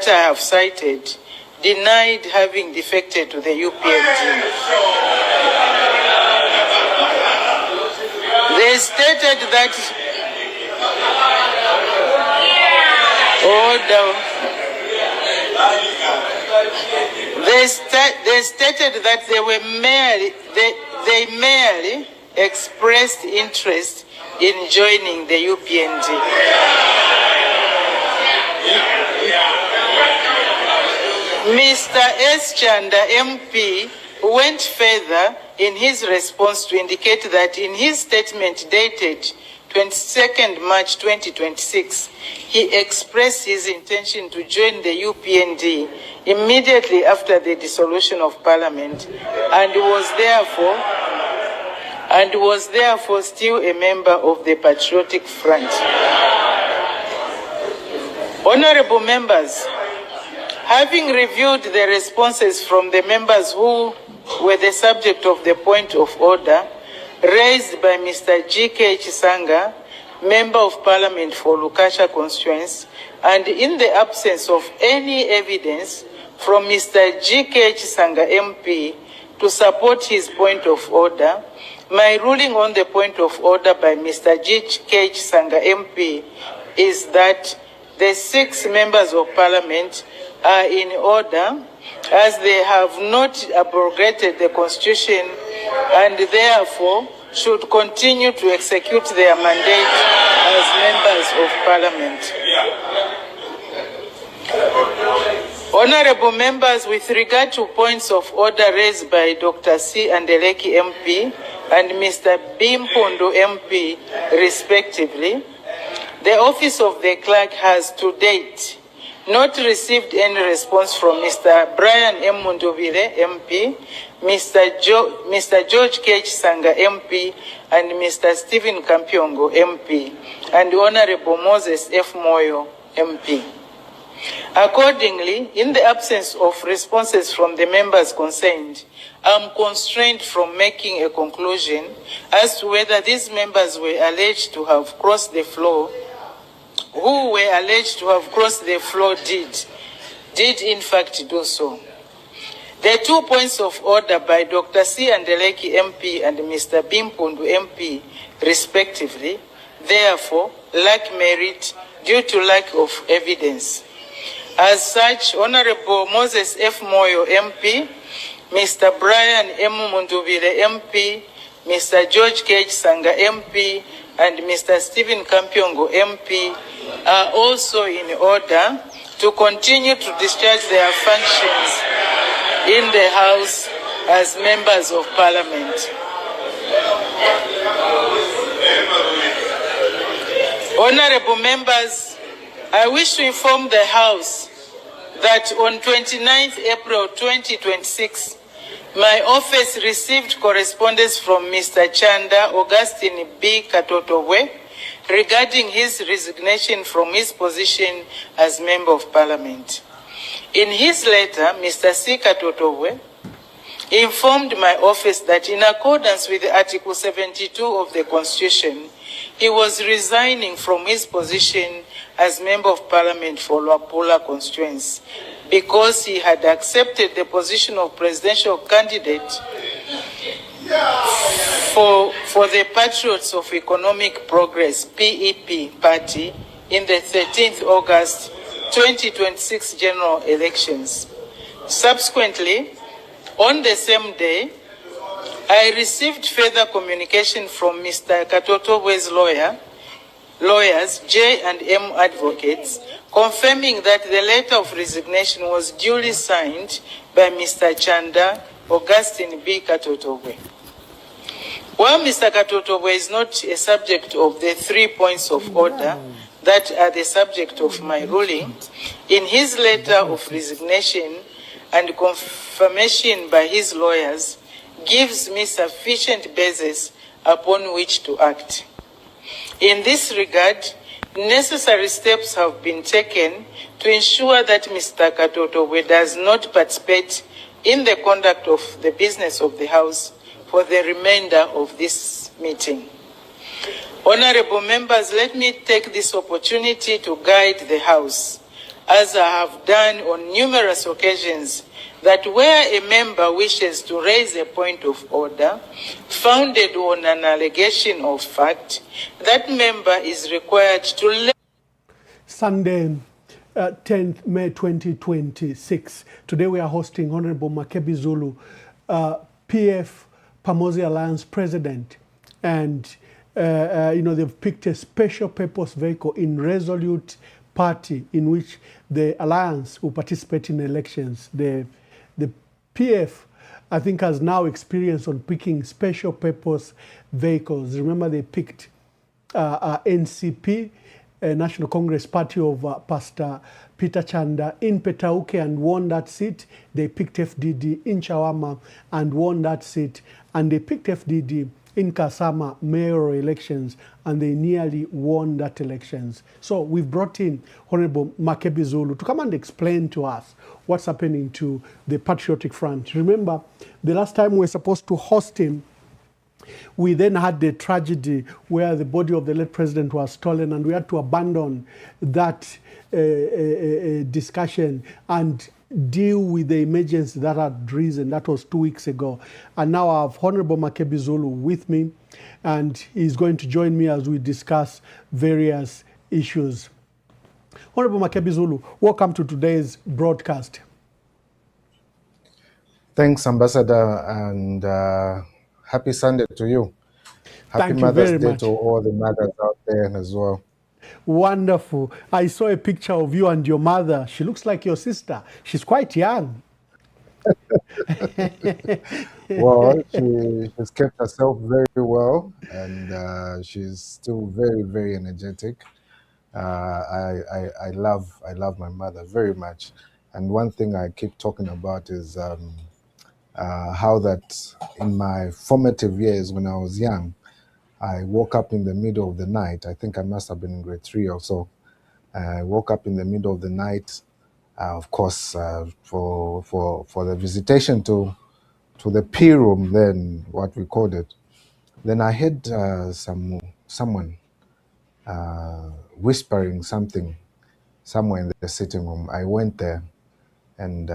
I have cited denied having defected to the UPND. They stated that they stated that they merely expressed interest in joining the UPND. Mr. S. Chanda, MP, went further in his response to indicate that in his statement dated 22nd March 2026, he expressed his intention to join the UPND immediately after the dissolution of Parliament and was therefore still a member of the Patriotic Front. Honorable members, having reviewed the responses from the members who were the subject of the point of order raised by Mr. G.K. Chisanga, Member of Parliament for Lukasha constituency, and in the absence of any evidence from Mr. G.K. Chisanga, MP, to support his point of order, my ruling on the point of order by Mr. G.K. Chisanga, MP, is that the 6 members of Parliament are in order, as they have not abrogated the Constitution and therefore should continue to execute their mandate as members of Parliament. Honorable members, with regard to points of order raised by Dr. C. Andeleki, MP, and Mr. Bimpondo, MP, respectively, the Office of the Clerk has to date not received any response from Mr. Brian M. Munduvile, MP, Mr. George K. Chisanga, MP, and Mr. Stephen Kampyongo, MP, and Honorable Moses F. Moyo, MP. Accordingly, in the absence of responses from the members concerned, I am constrained from making a conclusion as to whether these members were alleged to have crossed the floor, who were alleged to have crossed the floor did in fact do so. The 2 points of order by Dr. C. Andeleki, MP, and Mr. Bimpundu, MP, respectively, therefore, lack merit due to lack of evidence. As such, Honorable Moses F. Moyo, MP, Mr. Brian M. Munduvile, MP, Mr. George K. Chisanga, MP, and Mr. Stephen Kampyongo, MP, are also in order to continue to discharge their functions in the House as members of Parliament. Honorable members, I wish to inform the House that on 29th April 2026, my office received correspondence from Mr. Chanda Augustine B. Katotobwe regarding his resignation from his position as Member of Parliament. In his letter, Mr. C. Katotobwe informed my office that in accordance with Article 72 of the Constitution, he was resigning from his position as Member of Parliament for Luapula constituency because he had accepted the position of presidential candidate for the Patriots of Economic Progress, PEP, party in the 13th August 2026 general elections. Subsequently, on the same day, I received further communication from Mr. Katotobwe's lawyers, J&M Advocates, confirming that the letter of resignation was duly signed by Mr. Chanda Augustine B. Katotobwe. While Mr. Katotobwe is not a subject of the 3 points of order that are the subject of my ruling, in his letter of resignation and confirmation by his lawyers gives me sufficient basis upon which to act. In this regard, necessary steps have been taken to ensure that Mr. Katotobwe does not participate in the conduct of the business of the House for the remainder of this meeting. Honorable members, let me take this opportunity to guide the House as I have done on numerous occasions, that where a member wishes to raise a point of order founded on an allegation of fact, that member is required to... Sunday, 10th May 2026. Today we are hosting Honorable Makebi Zulu, PF Pamosi Alliance President. And, they've picked a special purpose vehicle in Resolute Party in which the Alliance will participate in elections. The PF, I think, has now experience on picking special purpose vehicles. Remember, they picked NCP, National Congress Party of Pastor Peter Chanda in Petauke and won that seat. They picked FDD in Chawama and won that seat. And they picked FDD in Kasama mayoral elections and they nearly won that elections. So we've brought in Honorable Makebi Zulu to come and explain to us what's happening to the Patriotic Front. Remember, the last time we were supposed to host him, we then had the tragedy where the body of the late president was stolen and we had to abandon that discussion and deal with the emergency that had risen. That was 2 weeks ago. And now I have Honorable Makebi Zulu with me and he's going to join me as we discuss various issues. Honorable Makebi Zulu, welcome to today's broadcast. Thanks, Ambassador, and happy Sunday to you. Happy Mother's Day to all the mothers out there as well. Wonderful. I saw a picture of you and your mother. She looks like your sister. She's quite young. Well, she's kept herself very well, and she's still very, very energetic. I love my mother very much, and one thing I keep talking about is how that in my formative years when I was young, I woke up in the middle of the night. I think I must have been in grade 3 or so. I woke up in the middle of the night, of course, for the visitation to the P room, then what we called it. Then I heard someone whispering something somewhere in the sitting room. I went there and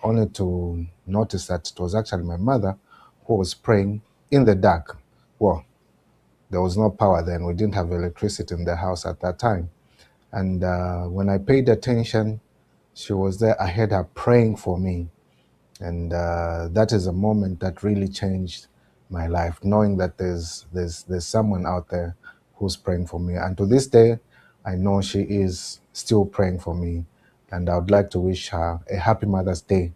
only to notice that it was actually my mother who was praying in the dark. Well, there was no power then. We didn't have electricity in the house at that time. And when I paid attention, she was there. I heard her praying for me. And that is a moment that really changed my life, knowing that there's someone out there who's praying for me. And to this day, I know she is still praying for me. And I would like to wish her a happy Mother's Day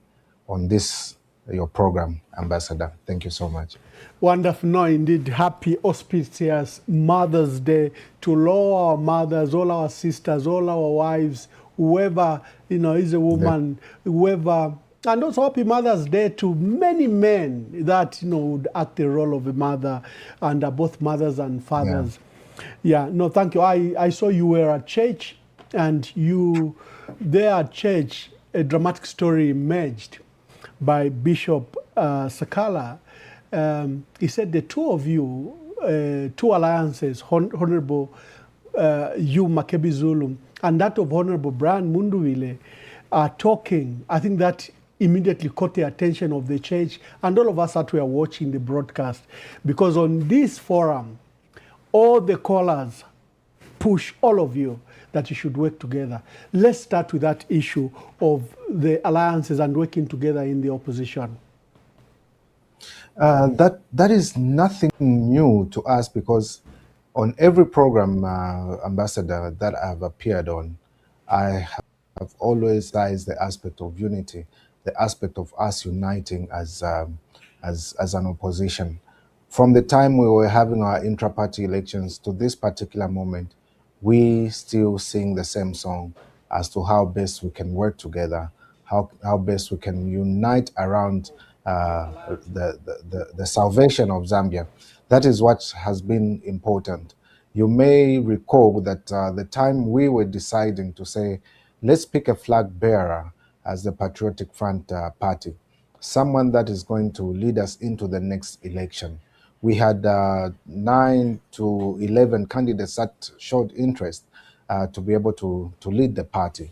on this, your program, Ambassador. Thank you so much. Wonderful. No, indeed. Happy auspicious Mother's Day to all our mothers, all our sisters, all our wives, whoever, is a woman, whoever. And also happy Mother's Day to many men that, would act the role of a mother and are both mothers and fathers. Yeah, no, thank you. I saw you were at church and there at church, a dramatic story emerged by Bishop Sakala. He said the two of you, two alliances, Honorable you, Makebi Zulu, and that of Honorable Brian Munduwile, are talking. I think that immediately caught the attention of the church and all of us that were watching the broadcast. Because on this forum, all the callers push all of you that you should work together. Let's start with that issue of the alliances and working together in the opposition. That is nothing new to us, because on every program, Ambassador, that I've appeared on, I have always raised the aspect of unity, the aspect of us uniting as an opposition. From the time we were having our intra-party elections to this particular moment, we still sing the same song as to how best we can work together, how best we can unite around the salvation of Zambia. That is what has been important. You may recall that the time we were deciding to say, let's pick a flag bearer as the Patriotic Front party, someone that is going to lead us into the next election. We had 9 to 11 candidates that showed interest to be able to lead the party.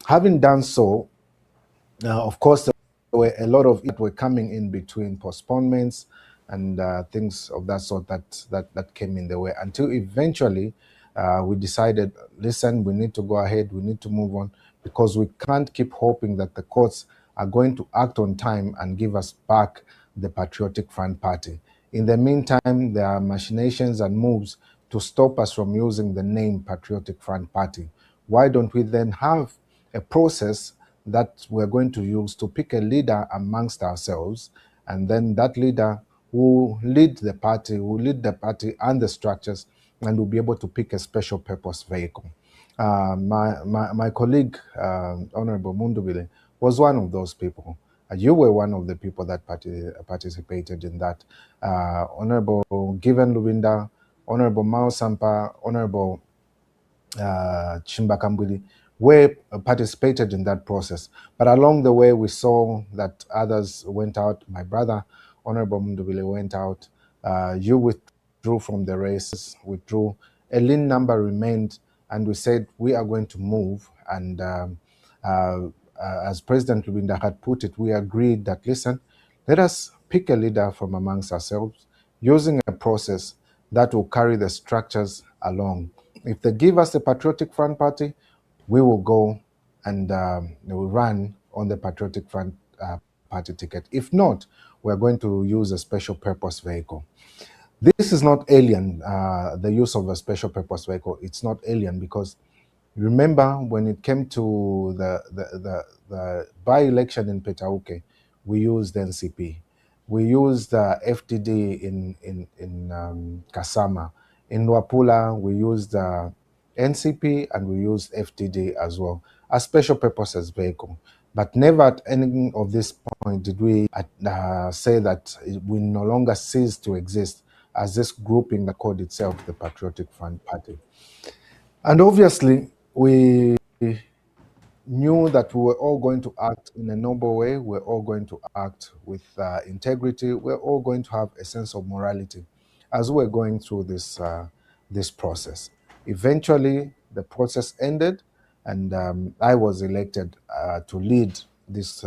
Having done so, of course, there were a lot of it were coming in between postponements and things of that sort that came in the way until eventually we decided, listen, we need to go ahead, we need to move on, because we can't keep hoping that the courts are going to act on time and give us back the Patriotic Front Party. In the meantime, there are machinations and moves to stop us from using the name Patriotic Front Party. Why don't we then have a process that we're going to use to pick a leader amongst ourselves, and then that leader will lead the party, and the structures, and will be able to pick a special purpose vehicle. My colleague, Honorable Mundubile, was one of those people. You were one of the people that participated in that. Honorable Given Lubinda, Honorable Mao Sampa, Honorable Chimbakambuli participated in that process. But along the way, we saw that others went out. My brother, Honorable Mundubile, went out. You withdrew from the races, withdrew. A lean number remained, and we said we are going to move. And as President Lubinda had put it, we agreed that, listen, let us pick a leader from amongst ourselves using a process that will carry the structures along. If they give us the Patriotic Front Party, we will go and we will run on the Patriotic Front Party ticket. If not, we're going to use a special purpose vehicle. This is not alien, the use of a special purpose vehicle. It's not alien because remember when it came to the by-election in Petauke, we used NCP. We used FDD in Kasama. In Wapula, we used NCP and we used FDD as well as special purposes vehicle. But never at any of this point did we say that we no longer cease to exist as this grouping that called itself the Patriotic Front Party. And obviously, we knew that we were all going to act in a noble way. We're all going to act with integrity. We're all going to have a sense of morality as we're going through this process. Eventually, the process ended, and I was elected to lead this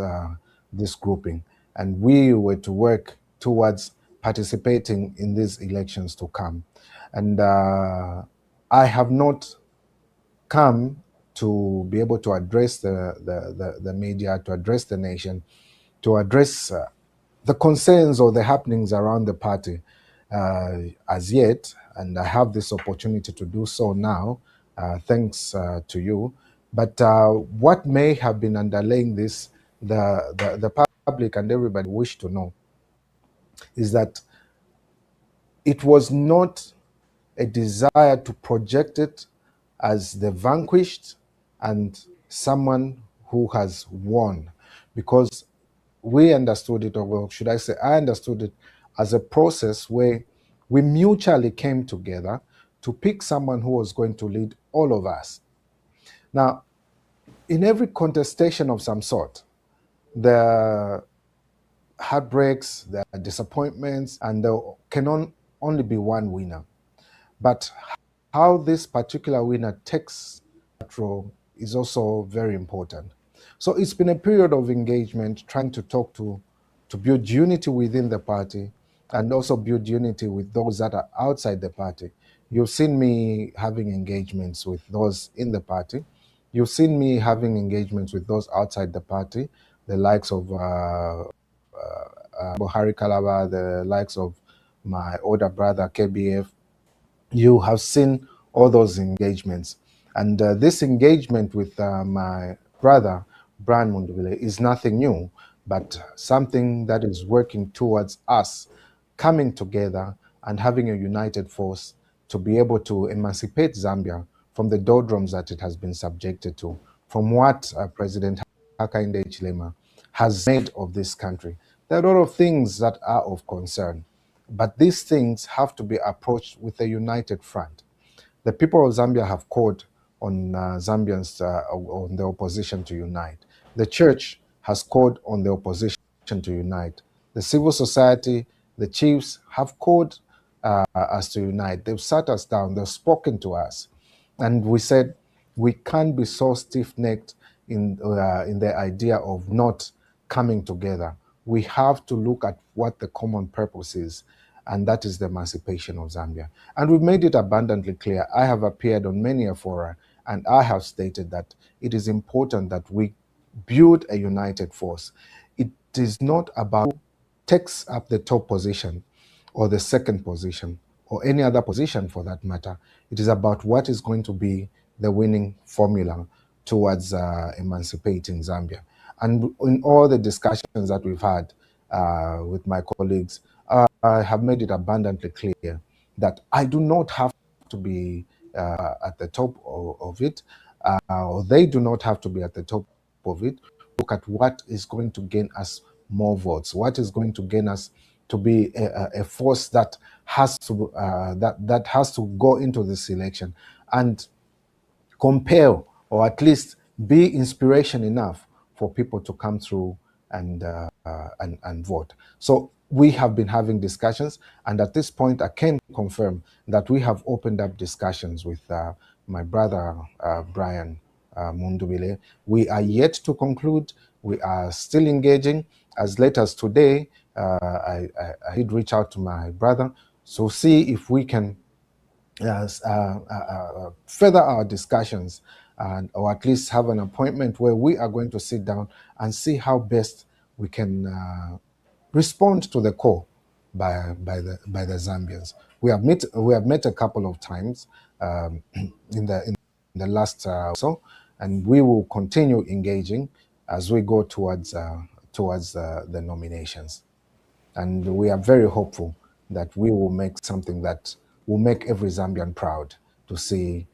grouping, and we were to work towards participating in these elections to come. And I have not come to be able to address the media, to address the nation, to address the concerns or the happenings around the party as yet. And I have this opportunity to do so now, thanks to you. But what may have been underlying this, the public and everybody wish to know, is that it was not a desire to project it as the vanquished and someone who has won, because we understood it, or well, should I say, I understood it as a process where we mutually came together to pick someone who was going to lead all of us. Now, in every contestation of some sort, there are heartbreaks, there are disappointments, and there can only be one winner. But how this particular winner takes that role is also very important. So it's been a period of engagement, trying to talk to build unity within the party and also build unity with those that are outside the party. You've seen me having engagements with those in the party. You've seen me having engagements with those outside the party, the likes of Buhari Kalaba, the likes of my older brother KBF. You have seen all those engagements. And this engagement with my brother, Brian Mundubile, is nothing new, but something that is working towards us coming together and having a united force to be able to emancipate Zambia from the doldrums that it has been subjected to, from what President Hakainde Hichilema has made of this country. There are a lot of things that are of concern, but these things have to be approached with a united front. The people of Zambia have called on Zambians, on the opposition to unite. The church has called on the opposition to unite. The civil society, the chiefs have called us to unite. They've sat us down, they've spoken to us. And we said, we can't be so stiff-necked in the idea of not coming together. We have to look at what the common purpose is, and that is the emancipation of Zambia. And we've made it abundantly clear. I have appeared on many a fora, and I have stated that it is important that we build a united force. It is not about who takes up the top position or the second position or any other position for that matter. It is about what is going to be the winning formula towards emancipating Zambia. And in all the discussions that we've had with my colleagues, I have made it abundantly clear that I do not have to be at the top of it, or they do not have to be at the top of it. Look at what is going to gain us more votes, what is going to gain us to be a force that has to that has to go into this election and compel, or at least be inspiration enough for people to come through and vote. So we have been having discussions, and at this point, I can confirm that we have opened up discussions with my brother Brian Mundubile. We are yet to conclude. We are still engaging. As late as today, I did reach out to my brother to see if we can further our discussions, or at least have an appointment where we are going to sit down and see how best we can respond to the call by the Zambians. We have met a couple of times in the last so, and we will continue engaging as we go towards the nominations. And we are very hopeful that we will make something that will make every Zambian proud to see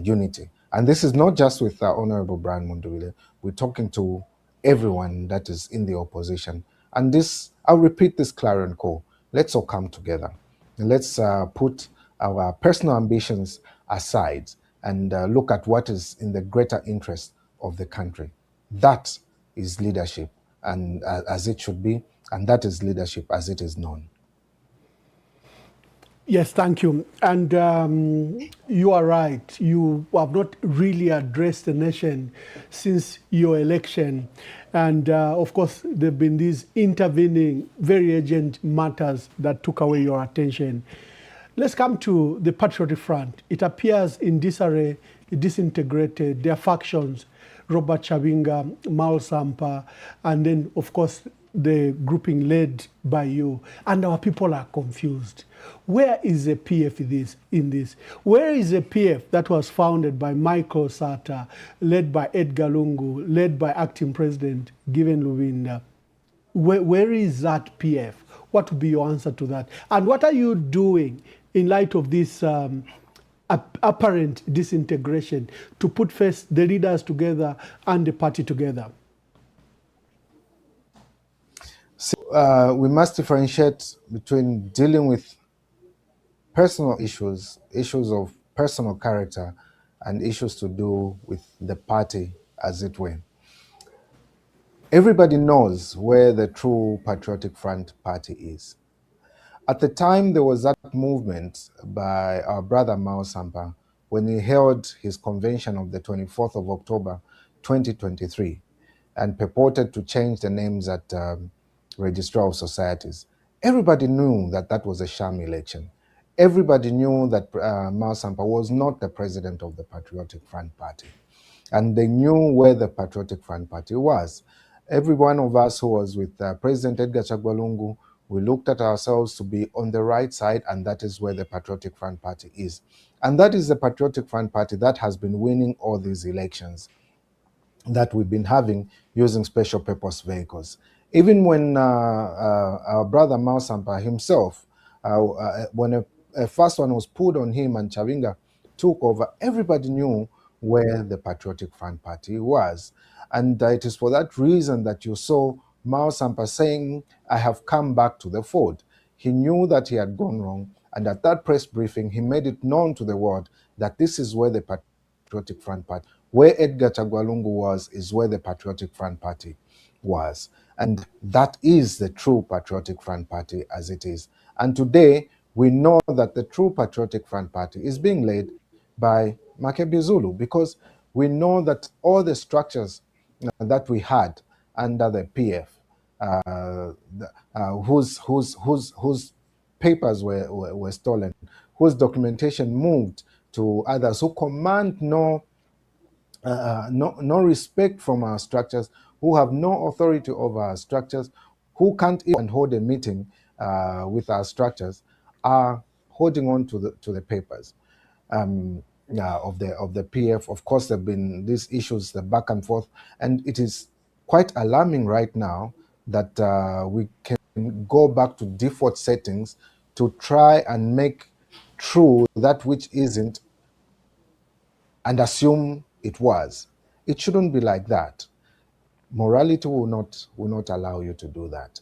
unity. And this is not just with Honorable Brian Mundubile. We're talking to everyone that is in the opposition. And this, I'll repeat this clarion call. Let's all come together. And let's put our personal ambitions aside and look at what is in the greater interest of the country. That is leadership, and as it should be, and that is leadership as it is known. Yes, thank you. And you are right. You have not really addressed the nation since your election. And of course, there have been these intervening, very urgent matters that took away your attention. Let's come to the Patriotic Front. It appears in disarray, disintegrated. Their factions, Robert Chavinga, Mao Sampa, and then, of course, the grouping led by you. And our people are confused. Where is the PF in this? Where is the PF that was founded by Michael Sata, led by Edgar Lungu, led by acting president Given Lubinda? Where is that PF? What would be your answer to that? And what are you doing in light of this apparent disintegration to put first the leaders together and the party together? So, we must differentiate between dealing with personal issues of personal character, and issues to do with the party, as it were. Everybody knows where the true Patriotic Front party is. At the time, there was that movement by our brother Mao Sampa when he held his convention of the 24th of October, 2023, and purported to change the names at Registrar of Societies. Everybody knew that that was a sham election. Everybody knew that Mao Sampa was not the president of the Patriotic Front Party. And they knew where the Patriotic Front Party was. Every one of us who was with President Edgar Chagwa Lungu, we looked at ourselves to be on the right side, and that is where the Patriotic Front Party is. And that is the Patriotic Front Party that has been winning all these elections that we've been having using special purpose vehicles. Even when our brother Mao Sampa himself, when a first one was pulled on him and Chavinga took over, everybody knew where the Patriotic Front Party was. And it is for that reason that you saw Mao Sampa saying, I have come back to the fold. He knew that he had gone wrong, and at that press briefing, he made it known to the world that this is where the Patriotic Front Party, where Edgar Chagwa Lungu was, is where the Patriotic Front Party was. And that is the true Patriotic Front Party as it is. And today, we know that the true Patriotic Front Party is being led by Makebi Zulu, because We know that all the structures that we had under the PF, whose papers were stolen, whose documentation moved to others who command no respect from our structures, who have no authority over our structures, who can't even hold a meeting with our structures, are holding on to the papers of the PF. Of course, there've been these issues, the back and forth, and it is quite alarming right now that we can go back to default settings to try and make true that which isn't and assume it was. It shouldn't be like that. Morality will not allow you to do that.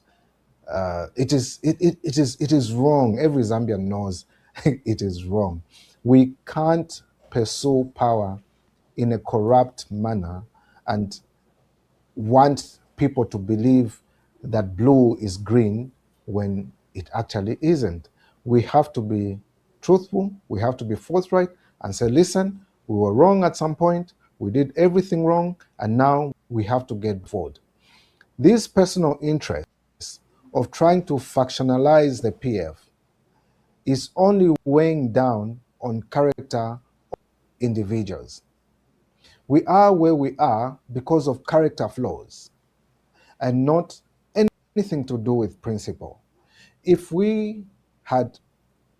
It is wrong. Every Zambian knows it is wrong. We can't pursue power in a corrupt manner and want people to believe that blue is green when it actually isn't. We have to be truthful, we have to be forthright and say, listen, we were wrong at some point, we did everything wrong, and now we have to get forward. This personal interest of trying to factionalize the PF is only weighing down on character of individuals. We are where we are because of character flaws and not anything to do with principle. If we had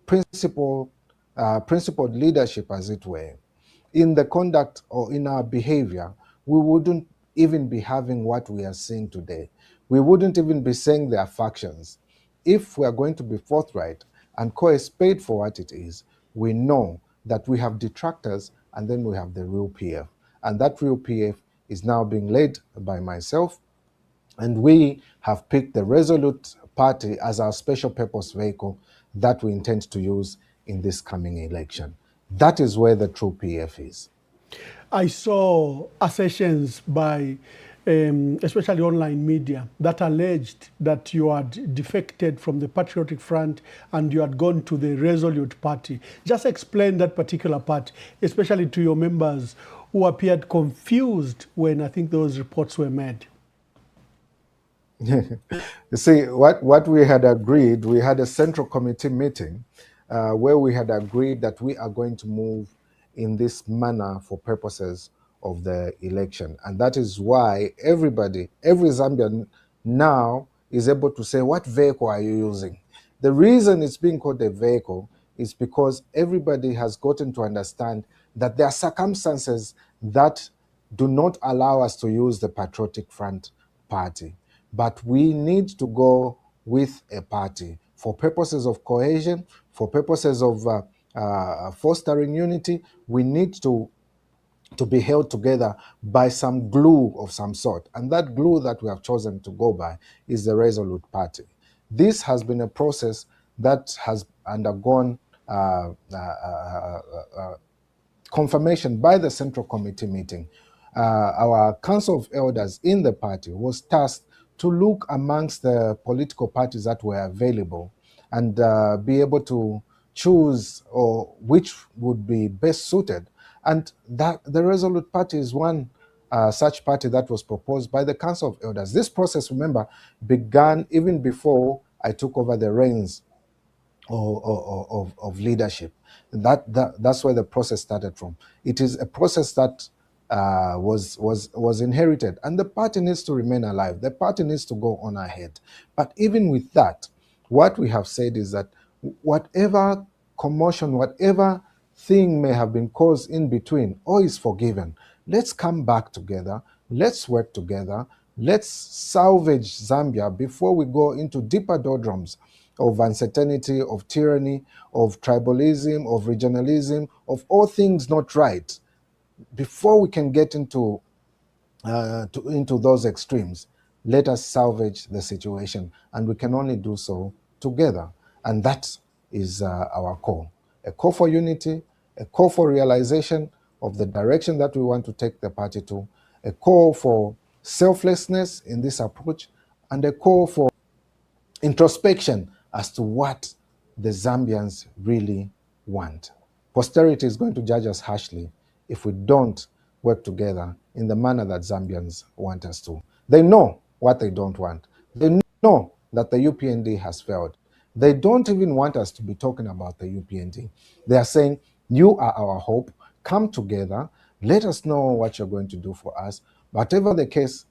principled leadership, as it were, in the conduct or in our behavior, we wouldn't even be having what we are seeing today. We wouldn't even be saying there are factions. If we are going to be forthright and call a spade for what it is, we know that we have detractors and then we have the real PF. And that real PF is now being led by myself, and we have picked the Resolute Party as our special purpose vehicle that we intend to use in this coming election. That is where the true PF is. I saw assertions by especially online media that alleged that you had defected from the Patriotic Front and you had gone to the Resolute Party. Just explain that particular part, especially to your members who appeared confused when I think those reports were made. You see, what we had agreed, we had a central committee meeting where we had agreed that we are going to move in this manner for purposes of the election. And that is why every Zambian now is able to say, what vehicle are you using? The reason it's being called a vehicle is because everybody has gotten to understand that there are circumstances that do not allow us to use the Patriotic Front Party. But we need to go with a party for purposes of cohesion, for purposes of fostering unity. We need to be held together by some glue of some sort. And that glue that we have chosen to go by is the Resolute Party. This has been a process that has undergone confirmation by the Central Committee meeting. Our Council of Elders in the party was tasked to look amongst the political parties that were available and be able to choose or which would be best suited. And that the Resolute Party is one such party that was proposed by the Council of Elders. This process, remember, began even before I took over the reins of leadership. That's where the process started from. It is a process that was inherited, and the party needs to remain alive. The party needs to go on ahead. But even with that, what we have said is that whatever commotion, whatever thing may have been caused in between, all is forgiven. Let's come back together. Let's work together. Let's salvage Zambia before we go into deeper doldrums of uncertainty, of tyranny, of tribalism, of regionalism, of all things not right. Before we can get into those extremes, let us salvage the situation, and we can only do so together. And that is our call. A call for unity, a call for realization of the direction that we want to take the party to, a call for selflessness in this approach, and a call for introspection as to what the Zambians really want. Posterity is going to judge us harshly if we don't work together in the manner that Zambians want us to. They know what they don't want. They know that the UPND has failed. They don't even want us to be talking about the UPND. They are saying, you are our hope. Come together. Let us know what you're going to do for us. Whatever the case,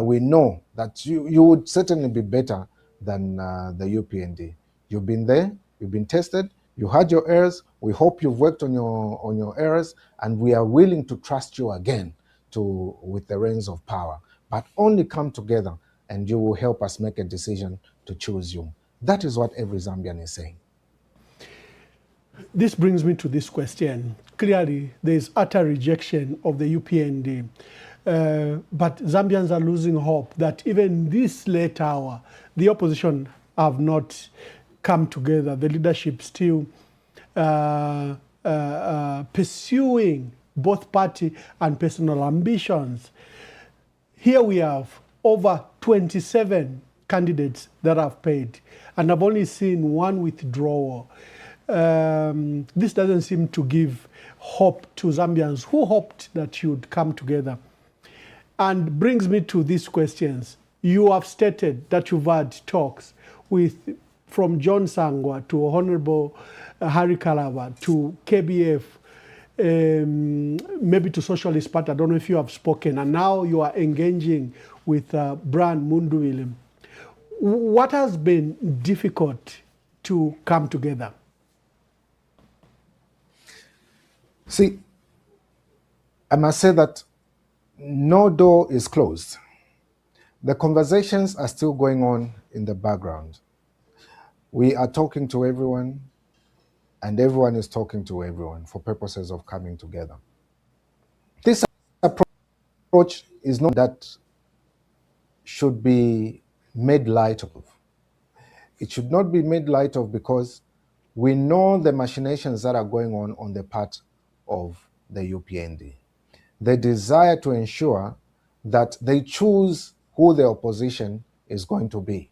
we know that you would certainly be better than the UPND. You've been there. You've been tested. You had your errors. We hope you've worked on your errors, and we are willing to trust you again with the reins of power. But only come together, and you will help us make a decision to choose you. That is what every Zambian is saying. This brings me to this question. Clearly, there is utter rejection of the UPND. But Zambians are losing hope that even this late hour, the opposition have not come together. The leadership still pursuing both party and personal ambitions. Here we have over 27 candidates that have paid, and I've only seen one withdrawal. This doesn't seem to give hope to Zambians who hoped that you'd come together. And brings me to these questions. You have stated that you've had talks from John Sangwa to Honorable Harry Kalava to KBF, maybe to Socialist Party. I don't know if you have spoken. And now you are engaging with Brian Munduwile. What has been difficult to come together? See, I must say that no door is closed. The conversations are still going on in the background. We are talking to everyone, and everyone is talking to everyone for purposes of coming together. This approach is not that should be made light of. It should not be made light of because we know the machinations that are going on the part of the UPND. The desire to ensure that they choose who the opposition is going to be.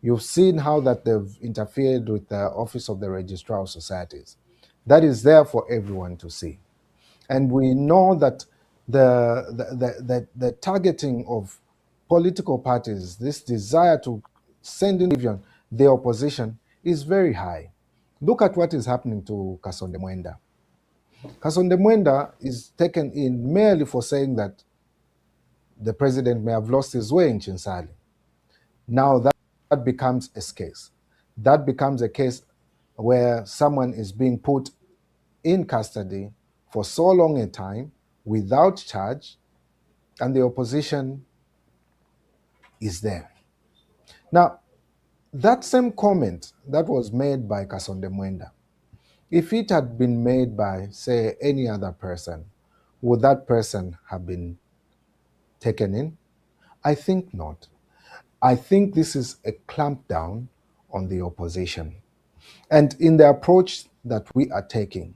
You've seen how that they've interfered with the Office of the Registrar of Societies. That is there for everyone to see. And we know that the targeting of political parties, this desire to send in the opposition is very high. Look at what is happening to Kasonde Mwenda. Kasonde Mwenda is taken in merely for saying that the president may have lost his way in Chinsali. Now that becomes a case. That becomes a case where someone is being put in custody for so long a time without charge, and the opposition is there. Now, that same comment that was made by Kasonde Mwenda, if it had been made by, say, any other person, would that person have been taken in? I think not. I think this is a clampdown on the opposition. And in the approach that we are taking,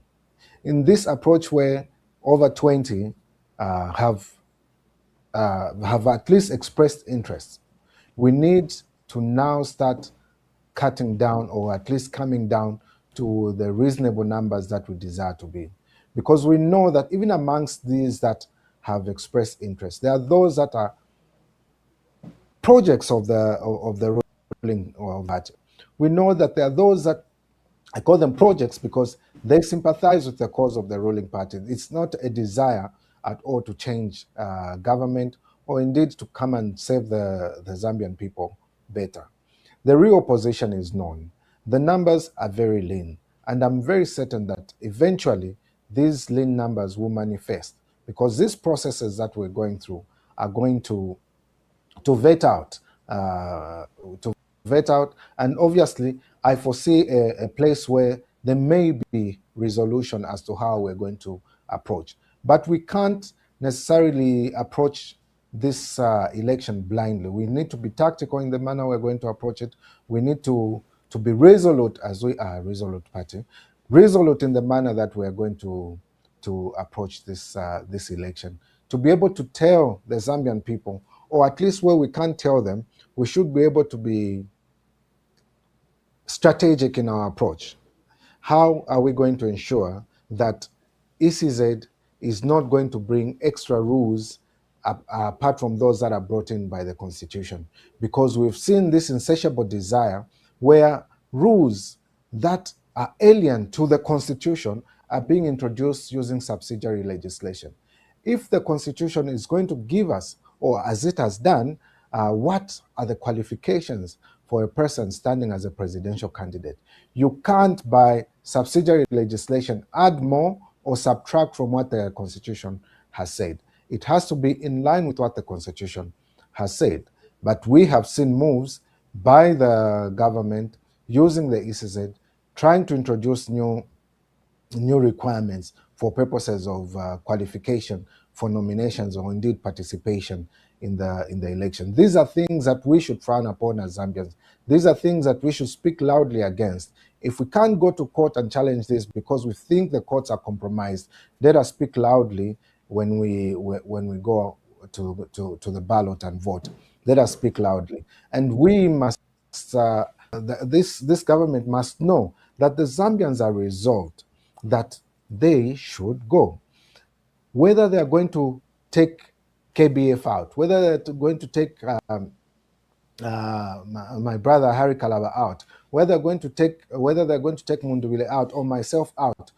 in this approach where over 20 have at least expressed interest, we need to now start cutting down, or at least coming down to the reasonable numbers that we desire to be. Because we know that even amongst these that have expressed interest, there are those that are projects of the ruling party. We know that there are those that, I call them projects because they sympathize with the cause of the ruling party. It's not a desire at all to change government or indeed to come and save the Zambian people better. The real opposition is known. The numbers are very lean, and I'm very certain that eventually these lean numbers will manifest, because these processes that we're going through are going to vet out, and obviously I foresee a place where there may be resolution as to how we're going to approach. But we can't necessarily approach this election blindly. We need to be tactical in the manner we're going to approach it. We need to be resolute, as we are a resolute party, resolute in the manner that we are going to approach this election, to be able to tell the Zambian people, or at least where we can't tell them, we should be able to be strategic in our approach. How are we going to ensure that ECZ is not going to bring extra rules apart from those that are brought in by the Constitution. Because we've seen this insatiable desire where rules that are alien to the Constitution are being introduced using subsidiary legislation. If the Constitution is going to give us, or as it has done, what are the qualifications for a person standing as a presidential candidate? You can't, by subsidiary legislation, add more or subtract from what the Constitution has said. It has to be in line with what the Constitution has said. But we have seen moves by the government using the ECZ, trying to introduce new requirements for purposes of qualification for nominations or indeed participation in the election. These are things that we should frown upon as Zambians. These are things that we should speak loudly against. If we can't go to court and challenge this because we think the courts are compromised, let us speak loudly when we go to the ballot and vote. Let us speak loudly. And we must, this government must know that the Zambians are resolved that they should go. Whether they're going to take KBF out, whether they're going to take my brother Harry Kalaba out, whether they're going to take Mundubile out or myself out,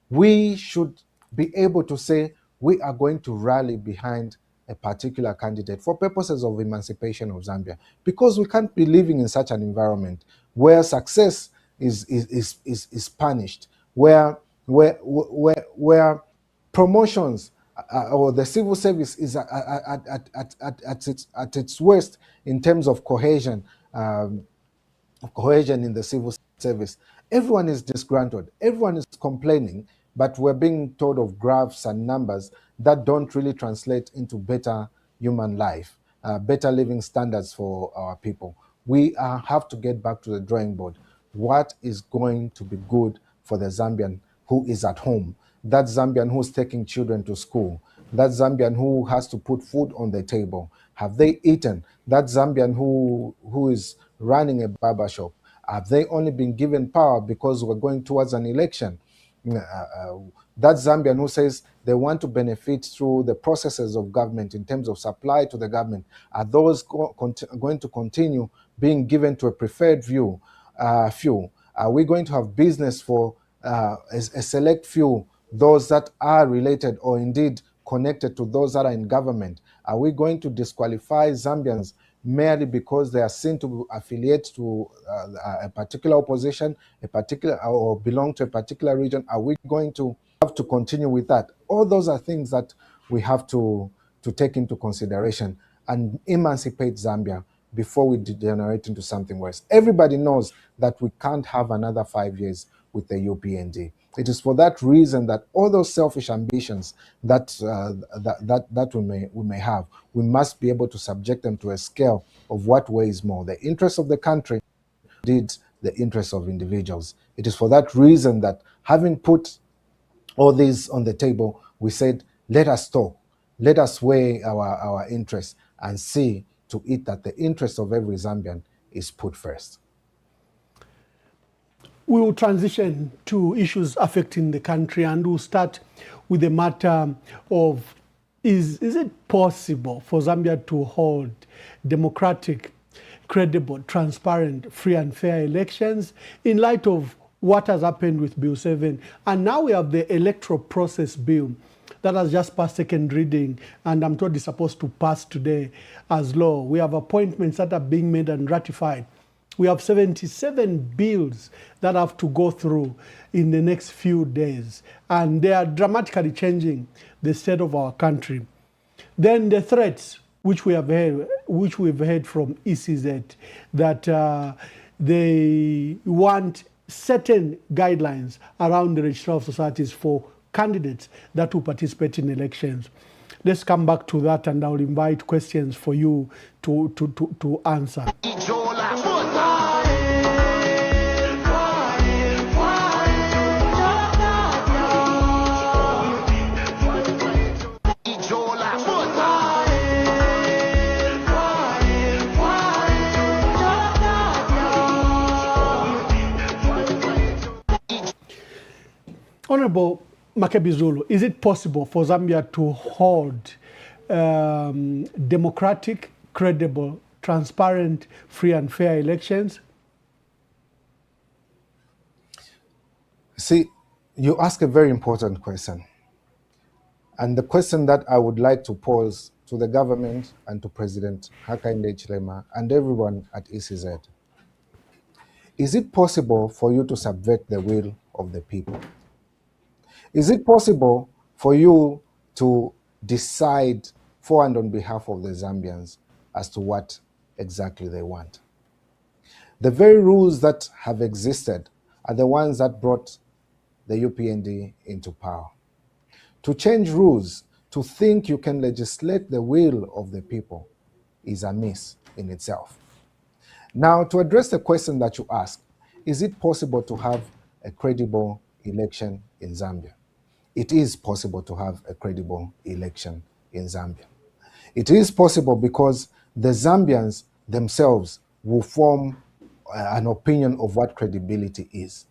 we should be able to say we are going to rally behind a particular candidate for purposes of emancipation of Zambia, because we can't be living in such an environment where success is punished, where promotions or the civil service is at its worst in terms of cohesion in the civil service. Everyone is disgruntled, everyone is complaining, but we're being told of graphs and numbers that don't really translate into better human life, better living standards for our people. We have to get back to the drawing board. What is going to be good for the Zambian who is at home? That Zambian who's taking children to school, that Zambian who has to put food on the table. Have they eaten? That Zambian who is running a barber shop, have they only been given power because we're going towards an election? That Zambian who says they want to benefit through the processes of government in terms of supply to the government, are those going to continue being given to a preferred few? Are we going to have business for a select few, those that are related or indeed connected to those that are in government? Are we going to disqualify Zambians merely because they are seen to affiliate to a particular opposition, or belong to a particular region? Are we going to have to continue with that? All those are things that we have to take into consideration and emancipate Zambia before we degenerate into something worse. Everybody knows that we can't have another 5 years with the UPND. It is for that reason that all those selfish ambitions that we may have, we must be able to subject them to a scale of what weighs more, the interests of the country, indeed the interests of individuals. It is for that reason that, having put all these on the table, we said, let us talk, let us weigh our interests and see to it that the interest of every Zambian is put first. We will transition to issues affecting the country, and we'll start with the matter of is it possible for Zambia to hold democratic, credible, transparent, free and fair elections in light of what has happened with Bill 7? And now we have the electoral process bill that has just passed second reading, and I'm told it's supposed to pass today as law. We have appointments that are being made and ratified. We have 77 bills that have to go through in the next few days, and they are dramatically changing the state of our country. Then the threats which we've heard from ECZ, that they want certain guidelines around the registrar of societies for candidates that will participate in elections. Let's come back to that, and I'll invite questions for you to answer. Honorable, Makebi Zulu, is it possible for Zambia to hold democratic, credible, transparent, free and fair elections? See, you ask a very important question. And the question that I would like to pose to the government and to President Hakainde Hichilema and everyone at ECZ, is it possible for you to subvert the will of the people? Is it possible for you to decide for and on behalf of the Zambians as to what exactly they want? The very rules that have existed are the ones that brought the UPND into power. To change rules, to think you can legislate the will of the people is amiss in itself. Now, to address the question that you ask, is it possible to have a credible election in Zambia? It is possible to have a credible election in Zambia. It is possible because the Zambians themselves will form an opinion of what credibility is.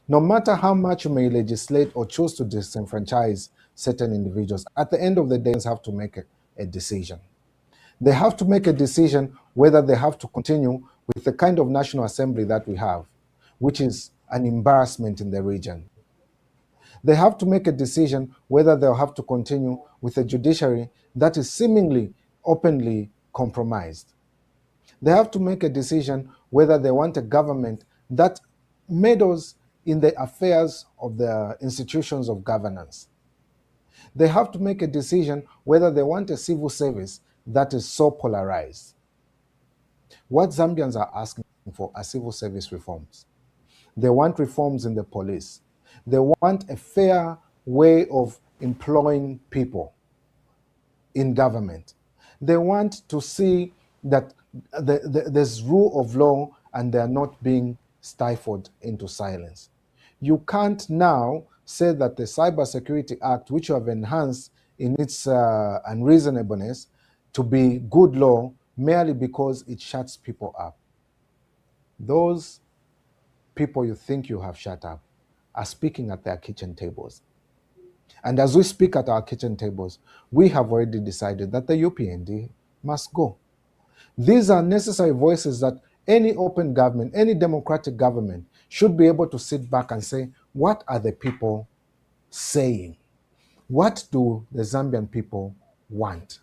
No matter how much you may legislate or choose to disenfranchise certain individuals, at the end of the day, they have to make a decision. They have to make a decision whether they have to continue with the kind of National Assembly that we have, which is an embarrassment in the region. They have to make a decision whether they'll have to continue with a judiciary that is seemingly openly compromised. They have to make a decision whether they want a government that meddles in the affairs of the institutions of governance. They have to make a decision whether they want a civil service that is so polarized. What Zambians are asking for are civil service reforms. They want reforms in the police. They want a fair way of employing people in government. They want to see that there's rule of law and they're not being stifled into silence. You can't now say that the Cybersecurity Act, which you have enhanced in its unreasonableness to be good law merely because it shuts people up. Those people you think you have shut up are speaking at their kitchen tables. And as we speak at our kitchen tables, we have already decided that the UPND must go. These are necessary voices that any open government, any democratic government should be able to sit back and say, what are the people saying? What do the Zambian people want?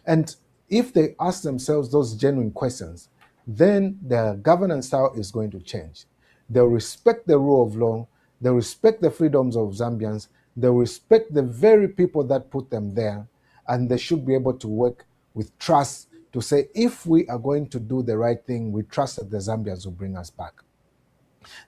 And if they ask themselves those genuine questions, then their governance style is going to change. They'll respect the rule of law, they'll respect the freedoms of Zambians, they'll respect the very people that put them there, and they should be able to work with trust to say, if we are going to do the right thing, we trust that the Zambians will bring us back.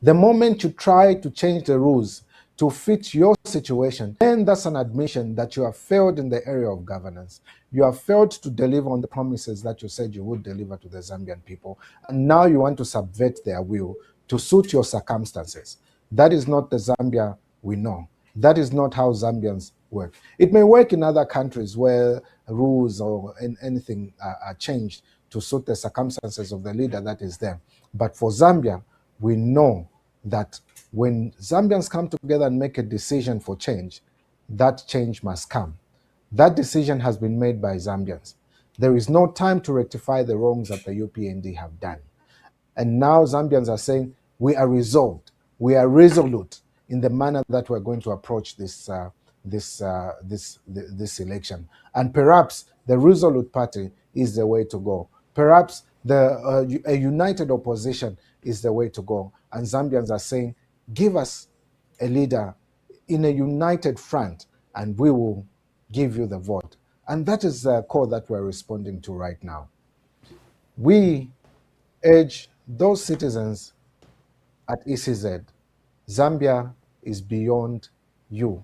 The moment you try to change the rules to fit your situation, then that's an admission that you have failed in the area of governance. You have failed to deliver on the promises that you said you would deliver to the Zambian people, and now you want to subvert their will to suit your circumstances. That is not the Zambia we know. That is not how Zambians work. It may work in other countries where rules or anything are changed to suit the circumstances of the leader that is there. But for Zambia, we know that when Zambians come together and make a decision for change, that change must come. That decision has been made by Zambians. There is no time to rectify the wrongs that the UPND have done. And now Zambians are saying, we are resolved, we are resolute in the manner that we're going to approach this election. And perhaps the Resolute Party is the way to go. Perhaps a united opposition is the way to go. And Zambians are saying, give us a leader in a united front and we will give you the vote. And that is the call that we're responding to right now. We urge those citizens at ECZ, Zambia is beyond you.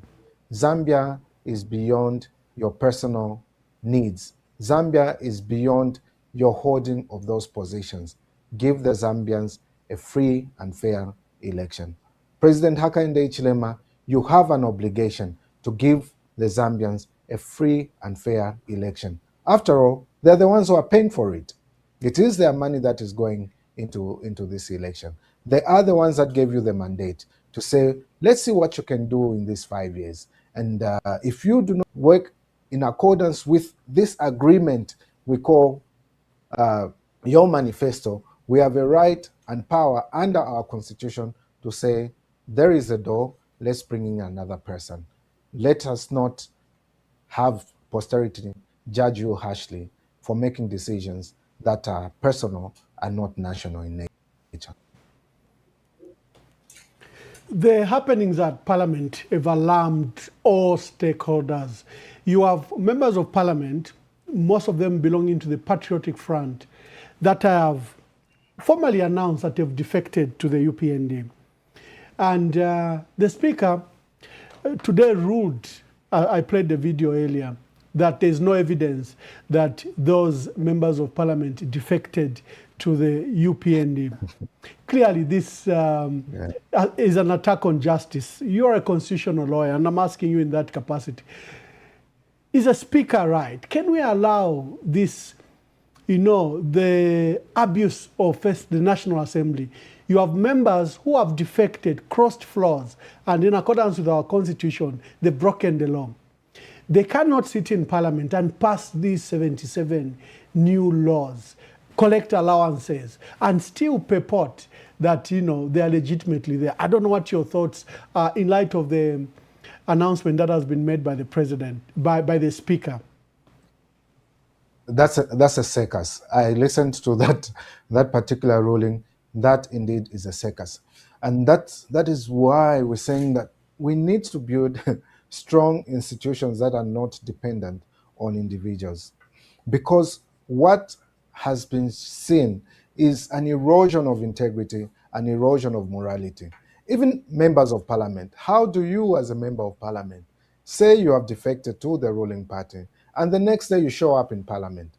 Zambia is beyond your personal needs. Zambia is beyond your holding of those positions. Give the Zambians a free and fair election. President Hakainde Hichilema, you have an obligation to give the Zambians a free and fair election. After all, they're the ones who are paying for it. It is their money that is going into this election. They are the ones that gave you the mandate to say, let's see what you can do in these 5 years. And if you do not work in accordance with this agreement we call your manifesto, we have a right and power under our constitution to say, there is a door, let's bring in another person. Let us not have posterity judge you harshly for making decisions that are personal and not national in nature. The happenings at Parliament have alarmed all stakeholders. You have members of Parliament, most of them belonging to the Patriotic Front, that have formally announced that they've defected to the UPND. And the Speaker today ruled, I played the video earlier, that there's no evidence that those members of Parliament defected to the UPND. Clearly, this is an attack on justice. You're a constitutional lawyer, and I'm asking you in that capacity. Is a speaker right? Can we allow this, the abuse of the National Assembly? You have members who have defected, crossed floors, and in accordance with our constitution, they've broken the law. They cannot sit in Parliament and pass these 77 new laws, collect allowances, and still purport that, they are legitimately there. I don't know what your thoughts are in light of the announcement that has been made by the president, by the speaker. That's a circus. I listened to that particular ruling. That indeed is a circus. And that is why we're saying that we need to build strong institutions that are not dependent on individuals. Because what has been seen is an erosion of integrity, an erosion of morality. Even members of parliament, how do you as a member of parliament say you have defected to the ruling party and the next day you show up in parliament?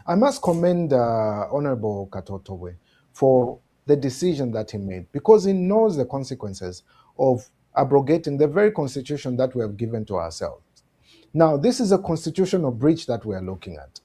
I must commend Honorable Katotowe for the decision that he made, because he knows the consequences of abrogating the very constitution that we have given to ourselves. Now, this is a constitutional breach that we are looking at.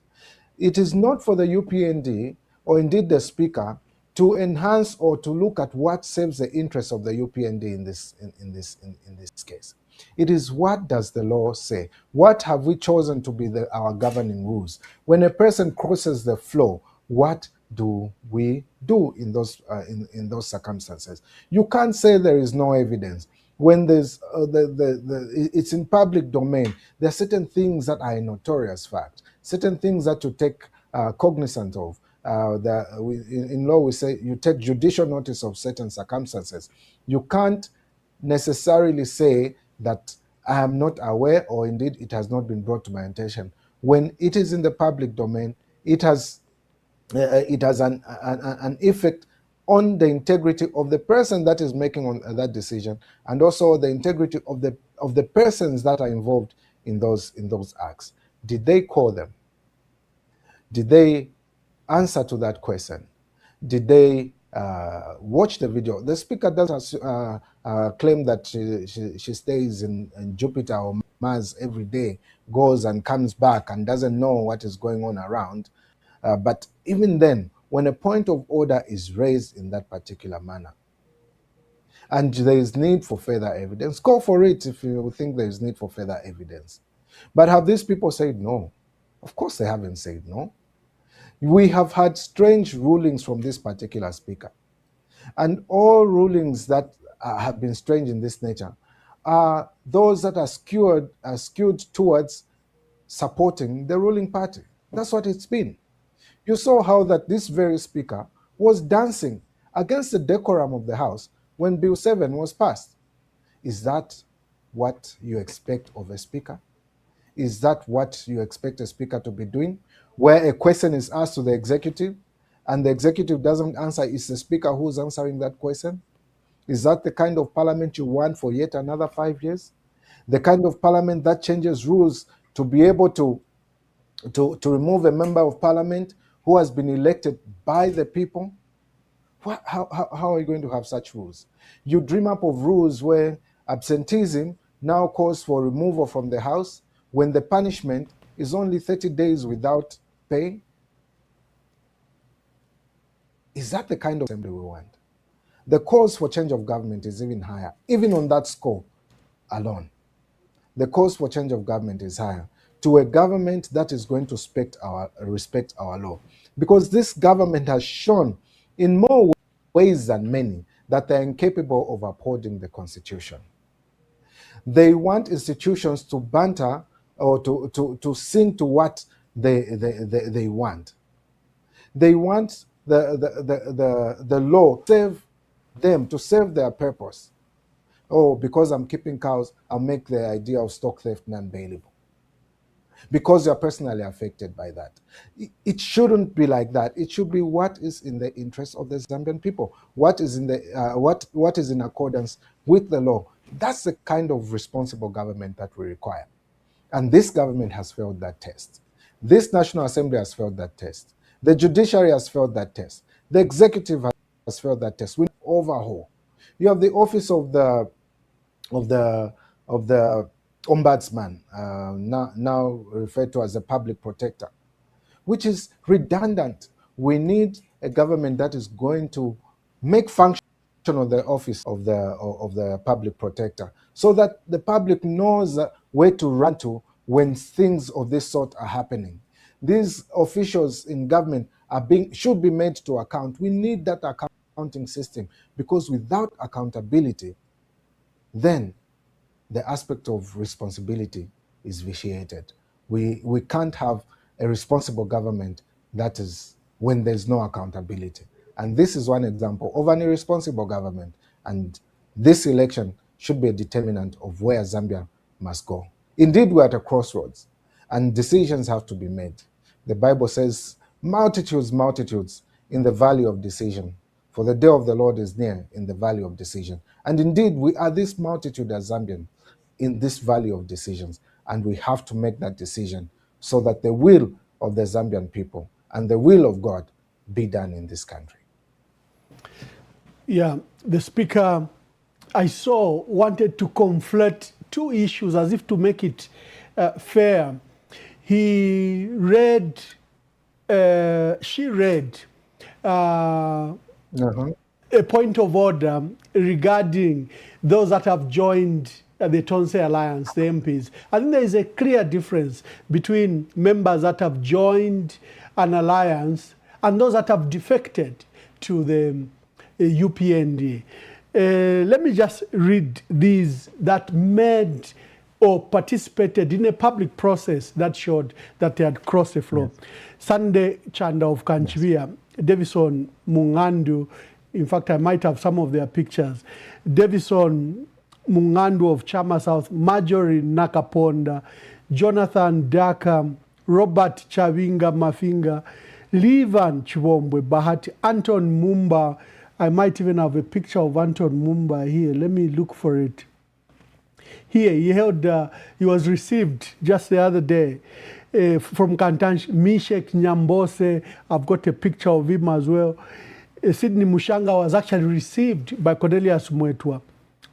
It is not for the UPND or indeed the speaker to enhance or to look at what serves the interests of the UPND in this case. It is, what does the law say? What have we chosen to be our governing rules? When a person crosses the floor, what do we do in those circumstances? You can't say there is no evidence. When there's it's in public domain, there are certain things that are a notorious fact, certain things that you take cognizant of. In law, we say you take judicial notice of certain circumstances. You can't necessarily say that I am not aware, or indeed it has not been brought to my attention. When it is in the public domain, it has an effect on the integrity of the person that is making that decision, and also the integrity of the persons that are involved in those acts. Did they call them? Did they answer to that question? Did they watch the video? The speaker does claim that she stays in Jupiter or Mars every day, goes and comes back and doesn't know what is going on around. But even then, when a point of order is raised in that particular manner, and there is need for further evidence, go for it if you think there is need for further evidence. But have these people said no? Of course they haven't said no. We have had strange rulings from this particular speaker. And all rulings that have been strange in this nature are those that are skewed towards supporting the ruling party. That's what it's been. You saw how that this very speaker was dancing against the decorum of the House when Bill 7 was passed. Is that what you expect of a speaker? Is that what you expect a speaker to be doing? Where a question is asked to the executive and the executive doesn't answer, it's the speaker who's answering that question? Is that the kind of parliament you want for yet another 5 years? The kind of parliament that changes rules to be able to remove a member of parliament who has been elected by the people? How are you going to have such rules? You dream up of rules where absenteeism now calls for removal from the House when the punishment is only 30 days without pay? Is that the kind of assembly we want? the calls for change of government is even higher, even on that score alone. The calls for change of government is higher, to a government that is going to respect our law. Because this government has shown in more ways than many that they're incapable of upholding the Constitution. They want institutions to banter or to sing to what they want. They want the law to serve their purpose. Oh, because I'm keeping cows, I'll make the idea of stock theft non-bailable. Because you're personally affected by that. It shouldn't be like that. It should be what is in the interest of the Zambian people. What is in what is in accordance with the law. That's the kind of responsible government that we require. And this government has failed that test. This National Assembly has failed that test. The judiciary has failed that test. The executive has failed that test. We need overhaul. You have the office of the ombudsman, now referred to as a public protector, which is redundant. We need a government that is going to make function of the office of the public protector, so that the public knows where to run to when things of this sort are happening. These officials in government should be made to account. We need that accounting system, because without accountability, then the aspect of responsibility is vitiated. We can't have a responsible government that is when there's no accountability. And this is one example of an irresponsible government. And this election should be a determinant of where Zambia must go. Indeed, we're at a crossroads, and decisions have to be made. The Bible says, multitudes in the valley of decision, for the day of the Lord is near in the valley of decision. And indeed, we are this multitude as Zambians in this valley of decisions, and we have to make that decision so that the will of the Zambian people and the will of God be done in this country. Yeah, the speaker I saw wanted to conflate two issues as if to make it fair. She read a point of order regarding those that have joined the Tonse Alliance, the MPs. I think there is a clear difference between members that have joined an alliance and those that have defected to the UPND. Let me just read these that made or participated in a public process that showed that they had crossed the floor. Yes. Sunday Chanda of Kanchivia, yes. Davison Mungandu, in fact, I might have some of their pictures. Davison Mungandu of Chama South, Marjorie Nakaponda, Jonathan Daka, Robert Chavinga Mafinga, Levan Chivombwe Bahati, Anton Mumba. I might even have a picture of Anton Mumba here. Let me look for it. Here, he was received just the other day from Kantansh, Mishek Nyambose. I've got a picture of him as well. Sydney Mushanga was actually received by Cornelius Mwetwa.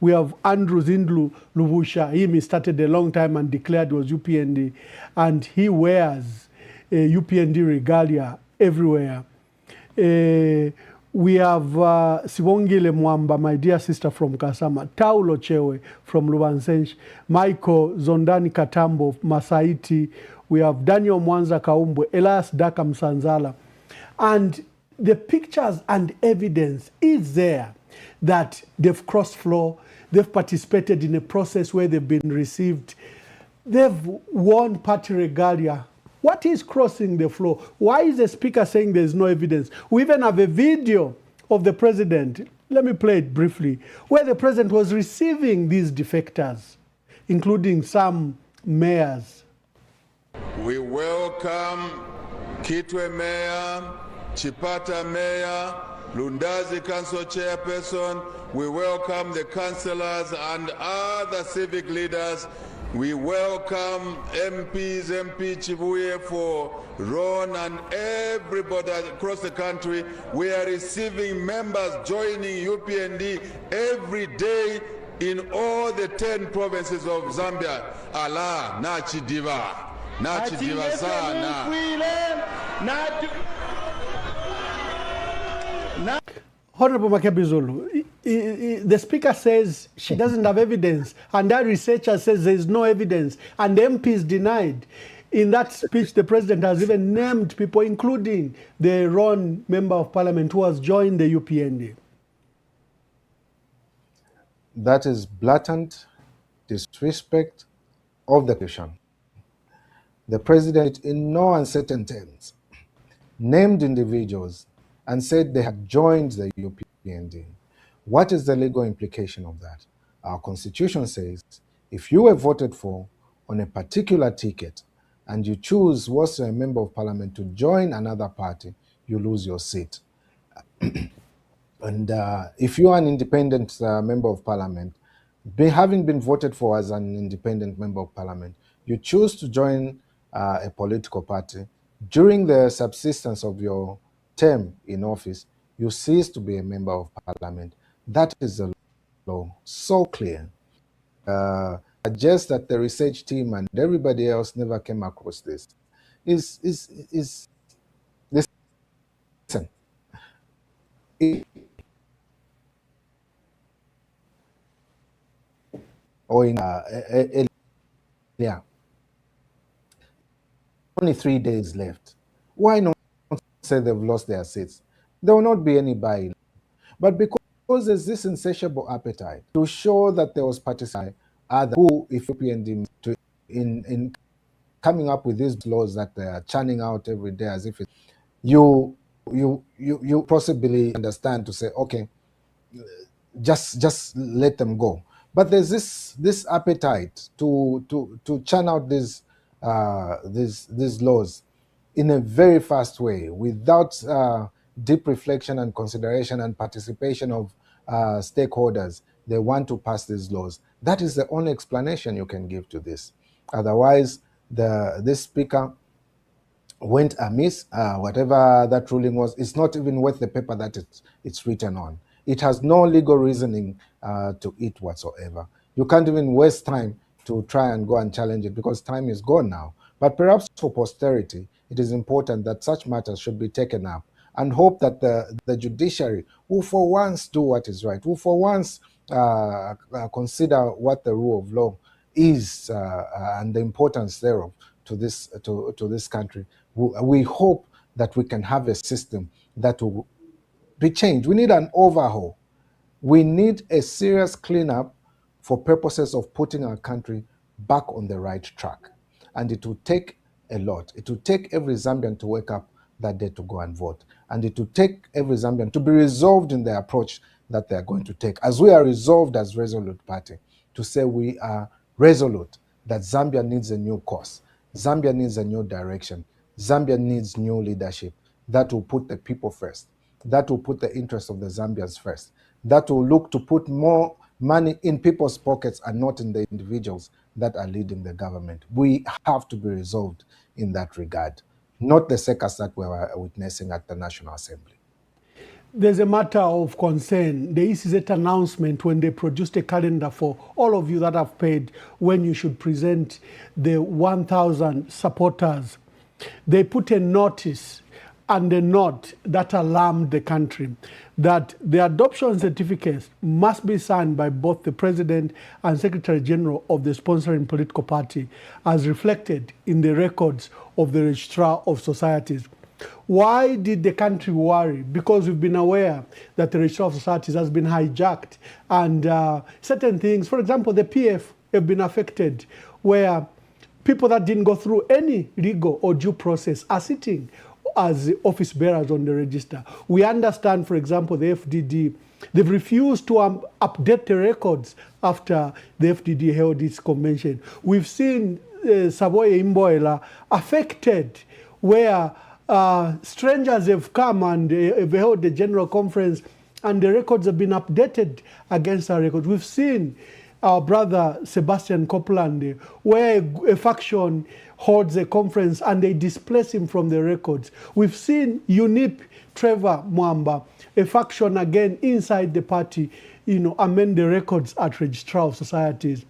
We have Andrew Zindlu Lubusha. He started a long time and declared was UPND. And he wears UPND regalia everywhere. We have Sibongile Mwamba, my dear sister from Kasama, Taulo Chewe from Lubansensh, Michael Zondani Katambo, Masaiti. We have Daniel Mwanza Kaumbwe, Elias Daka Msanzala. And the pictures and evidence is there that they've crossed floor, they've participated in a process where they've been received, they've won party regalia. What is crossing the floor? Why is the speaker saying there's no evidence? We even have a video of the president, let me play it briefly, where the president was receiving these defectors, including some mayors. We welcome Kitwe Mayor, Chipata Mayor, Lundazi Council Chairperson. We welcome the councillors and other civic leaders. We welcome MPs, MP Chibuye for Ron and everybody across the country. We are receiving members joining UPND every day in all the 10 provinces of Zambia. Allah, Nachi Diva. Nachi Diva sana. Honorable Makebi Zulu, the speaker says she doesn't have evidence, and that researcher says there is no evidence, and the MP is denied. In that speech, the president has even named people, including the Ron member of parliament who has joined the UPND. That is blatant disrespect of the Constitution. The president, in no uncertain terms, named individuals and said they had joined the UPND. What is the legal implication of that? Our Constitution says if you were voted for on a particular ticket and you choose, was a member of parliament, to join another party, you lose your seat. And if you are an independent member of parliament, having been voted for as an independent member of parliament, you choose to join a political party, during the subsistence of your term in office, you cease to be a member of parliament. That is the law, so clear. Just that the research team and everybody else never came across this. Listen, or in only 3 days left. Why not say they've lost their seats? There will not be any buy-in. But because there's this insatiable appetite to show that there was participation, who, if UPND, in coming up with these laws that they are churning out every day as if you possibly understand to say, okay, just let them go. But there's this appetite to churn out these laws in a very fast way, without deep reflection and consideration and participation of stakeholders. They want to pass these laws. That is the only explanation you can give to this. Otherwise, this speaker went amiss. Whatever that ruling was, it's not even worth the paper that it's written on. It has no legal reasoning to it whatsoever. You can't even waste time to try and go and challenge it, because time is gone now. But perhaps for posterity, it is important that such matters should be taken up, and hope that the judiciary will for once do what is right, will for once consider what the rule of law is and the importance thereof to this country. We hope that we can have a system that will be changed. We need an overhaul. We need a serious cleanup for purposes of putting our country back on the right track. And it will take a lot. It will take every Zambian to wake up that day to go and vote. And it will take every Zambian to be resolved in the approach that they are going to take. As we are resolved as Resolute Party, to say we are resolute that Zambia needs a new course. Zambia needs a new direction. Zambia needs new leadership that will put the people first, that will put the interests of the Zambians first, that will look to put more money in people's pockets and not in the individuals that are leading the government. We have to be resolved in that regard, not the circus that we were witnessing at the National Assembly. There's a matter of concern. The ECZ announcement, when they produced a calendar for all of you that have paid, when you should present the 1,000 supporters, they put a notice and a note that alarmed the country that the adoption certificates must be signed by both the President and Secretary General of the sponsoring political party, as reflected in the records of the Registrar of Societies. Why did the country worry? Because we've been aware that the Registrar of Societies has been hijacked, and certain things, for example, the PF have been affected, where people that didn't go through any legal or due process are sitting as office bearers on the register. We understand, for example, the FDD, they've refused to update the records after the FDD held its convention. We've seen Savoye Imboela affected, where strangers have come and have held the general conference, and the records have been updated against our records. We've seen our brother Sebastian Copeland, where a faction holds a conference and they displace him from the records. We've seen UNIP Trevor Mwamba, a faction again inside the party, amend the records at Registrar of Societies.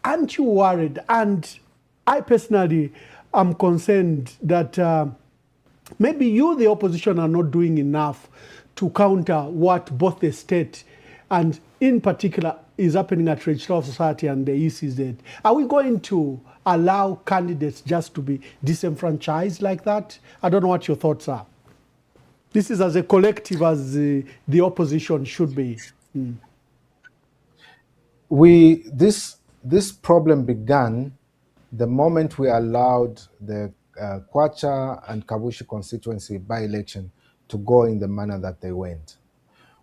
Aren't you worried? And I personally am concerned that maybe you, the opposition, are not doing enough to counter what both the state and in particular is happening at Registrar of Society and the ECZ. Are we going to allow candidates just to be disenfranchised like that? I don't know what your thoughts are. This is as a collective as the opposition should be. This problem began the moment we allowed the Kwacha and Kabushi constituency by-election to go in the manner that they went,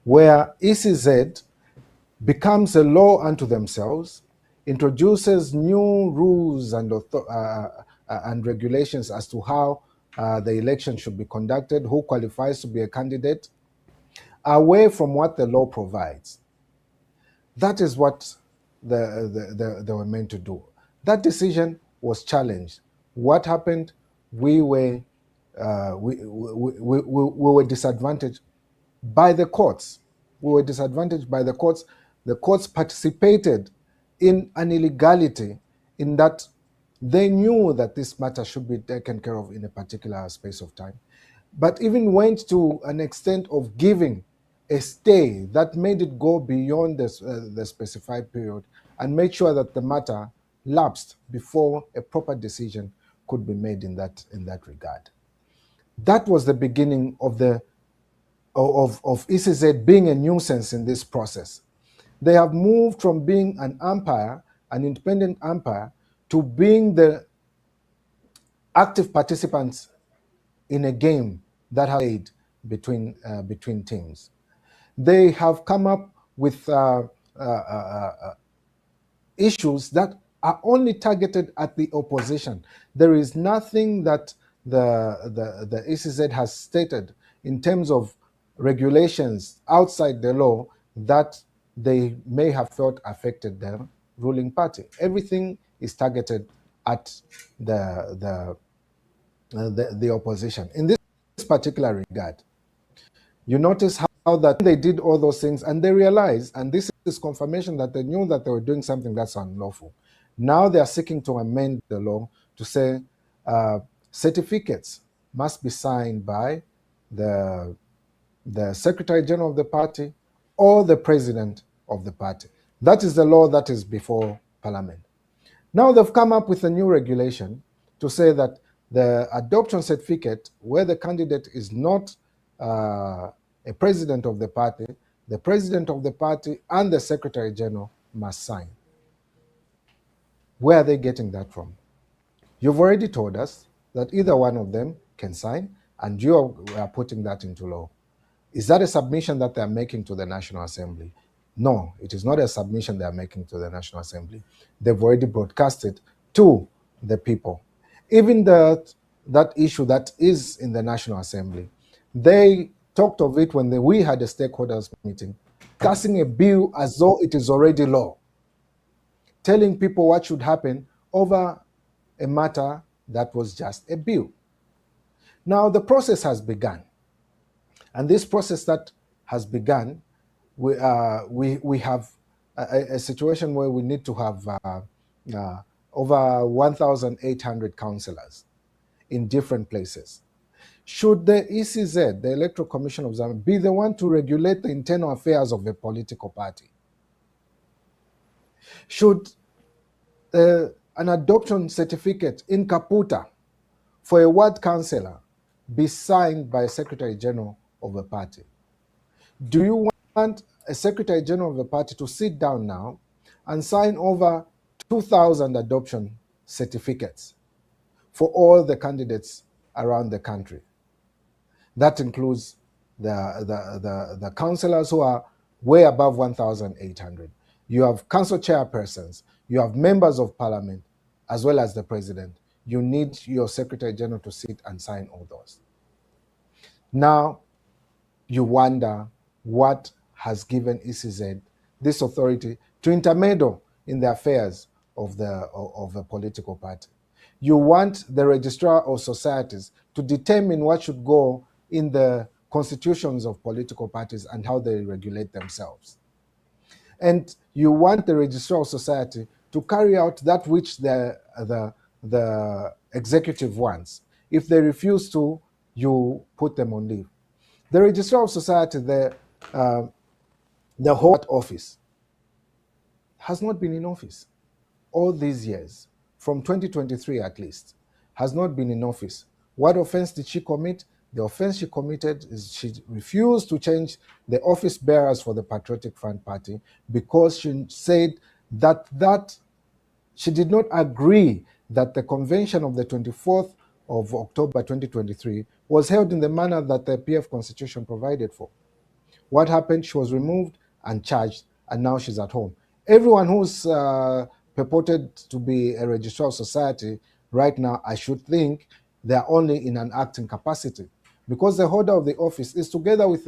where ECZ becomes a law unto themselves, introduces new rules and regulations as to how the election should be conducted, who qualifies to be a candidate, away from what the law provides. That is what they were meant to do. That decision was challenged. What happened? We were disadvantaged by the courts. We were disadvantaged by the courts. The courts participated in an illegality in that they knew that this matter should be taken care of in a particular space of time, but even went to an extent of giving a stay that made it go beyond the specified period and made sure that the matter lapsed before a proper decision could be made in that regard. That was the beginning of ECZ being a nuisance in this process. They have moved from being an umpire, an independent umpire, to being the active participants in a game that has played between teams. They have come up with issues that are only targeted at the opposition. There is nothing that the ECZ has stated in terms of regulations outside the law that they may have felt affected the ruling party. Everything is targeted at the opposition. In this particular regard, you notice how that they did all those things and they realized, and this is confirmation that they knew that they were doing something that's unlawful. Now they are seeking to amend the law to say certificates must be signed by the Secretary General of the party or the President of the party. That is the law that is before Parliament. Now they've come up with a new regulation to say that the adoption certificate, where the candidate is not a president of the party, the President of the party and the Secretary General must sign. Where are they getting that from? You've already told us that either one of them can sign, and you are putting that into law. Is that a submission that they are making to the National Assembly? No, it is not a submission they are making to the National Assembly. They've already broadcasted to the people. Even that issue that is in the National Assembly, they talked of it when we had a stakeholders meeting, passing a bill as though it is already law, telling people what should happen over a matter that was just a bill. Now the process has begun. And this process that has begun, we have a situation where we need to have over 1,800 councillors in different places. Should the ECZ, the Electoral Commission of Zambia, be the one to regulate the internal affairs of a political party? Should an adoption certificate in Kaputa for a ward councillor be signed by a Secretary General of a party? Do you want a Secretary General of a party to sit down now and sign over 2,000 adoption certificates for all the candidates around the country? That includes the councillors who are way above 1,800. You have council chairpersons, you have members of parliament, as well as the president. You need your Secretary General to sit and sign all those. Now, you wonder what has given ECZ this authority to intermeddle in the affairs of a political party. You want the registrar of societies to determine what should go in the constitutions of political parties and how they regulate themselves. And you want the registrar of society to carry out that which the executive wants. If they refuse to, you put them on leave. The registrar of society, The whole office has not been in office all these years, from 2023 at least, has not been in office. What offense did she commit? The offense she committed is she refused to change the office bearers for the Patriotic Front Party because she said that she did not agree that the convention of the 24th of October 2023 was held in the manner that the PF constitution provided for. What happened? She was removed and charged, and now she's at home. Everyone who's purported to be a registrar of society right now, I should think they're only in an acting capacity, because the holder of the office is together with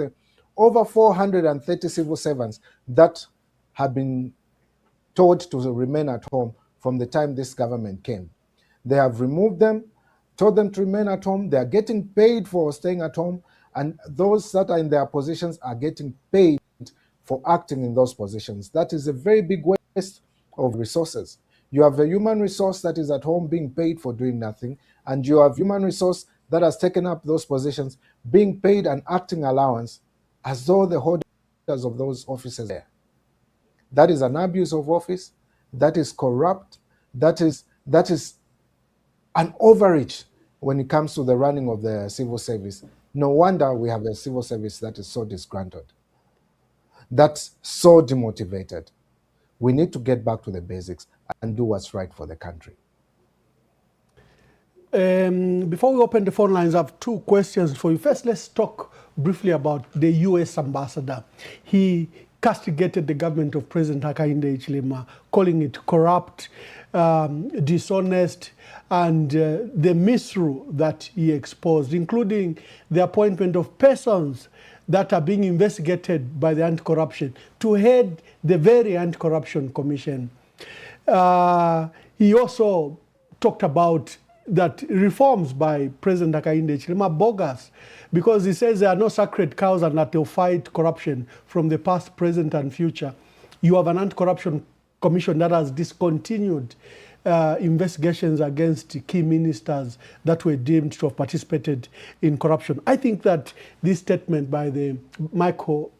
over 430 civil servants that have been told to remain at home from the time this government came. They have removed them, told them to remain at home. They are getting paid for staying at home, and those that are in their positions are getting paid for acting in those positions. That is a very big waste of resources. You have a human resource that is at home being paid for doing nothing, and you have human resource that has taken up those positions being paid an acting allowance as though the holders of those offices are there. That is an abuse of office. That is corrupt. That is an overreach when it comes to the running of the civil service. No wonder we have a civil service that is so disgruntled, that's so demotivated. We need to get back to the basics and do what's right for the country. Before we open the phone lines, I have two questions for you. First, let's talk briefly about the U.S. ambassador. He castigated the government of President Hakainde Hichilema, calling it corrupt, dishonest, and the misrule that he exposed, including the appointment of persons that are being investigated by the anti-corruption to head the very anti-corruption commission. He also talked about that reforms by President Hakainde Hichilema are bogus, because he says there are no sacred cows and that they'll fight corruption from the past, present, and future. You have an anti-corruption commission that has discontinued investigations against key ministers that were deemed to have participated in corruption. I think that this statement by the Michael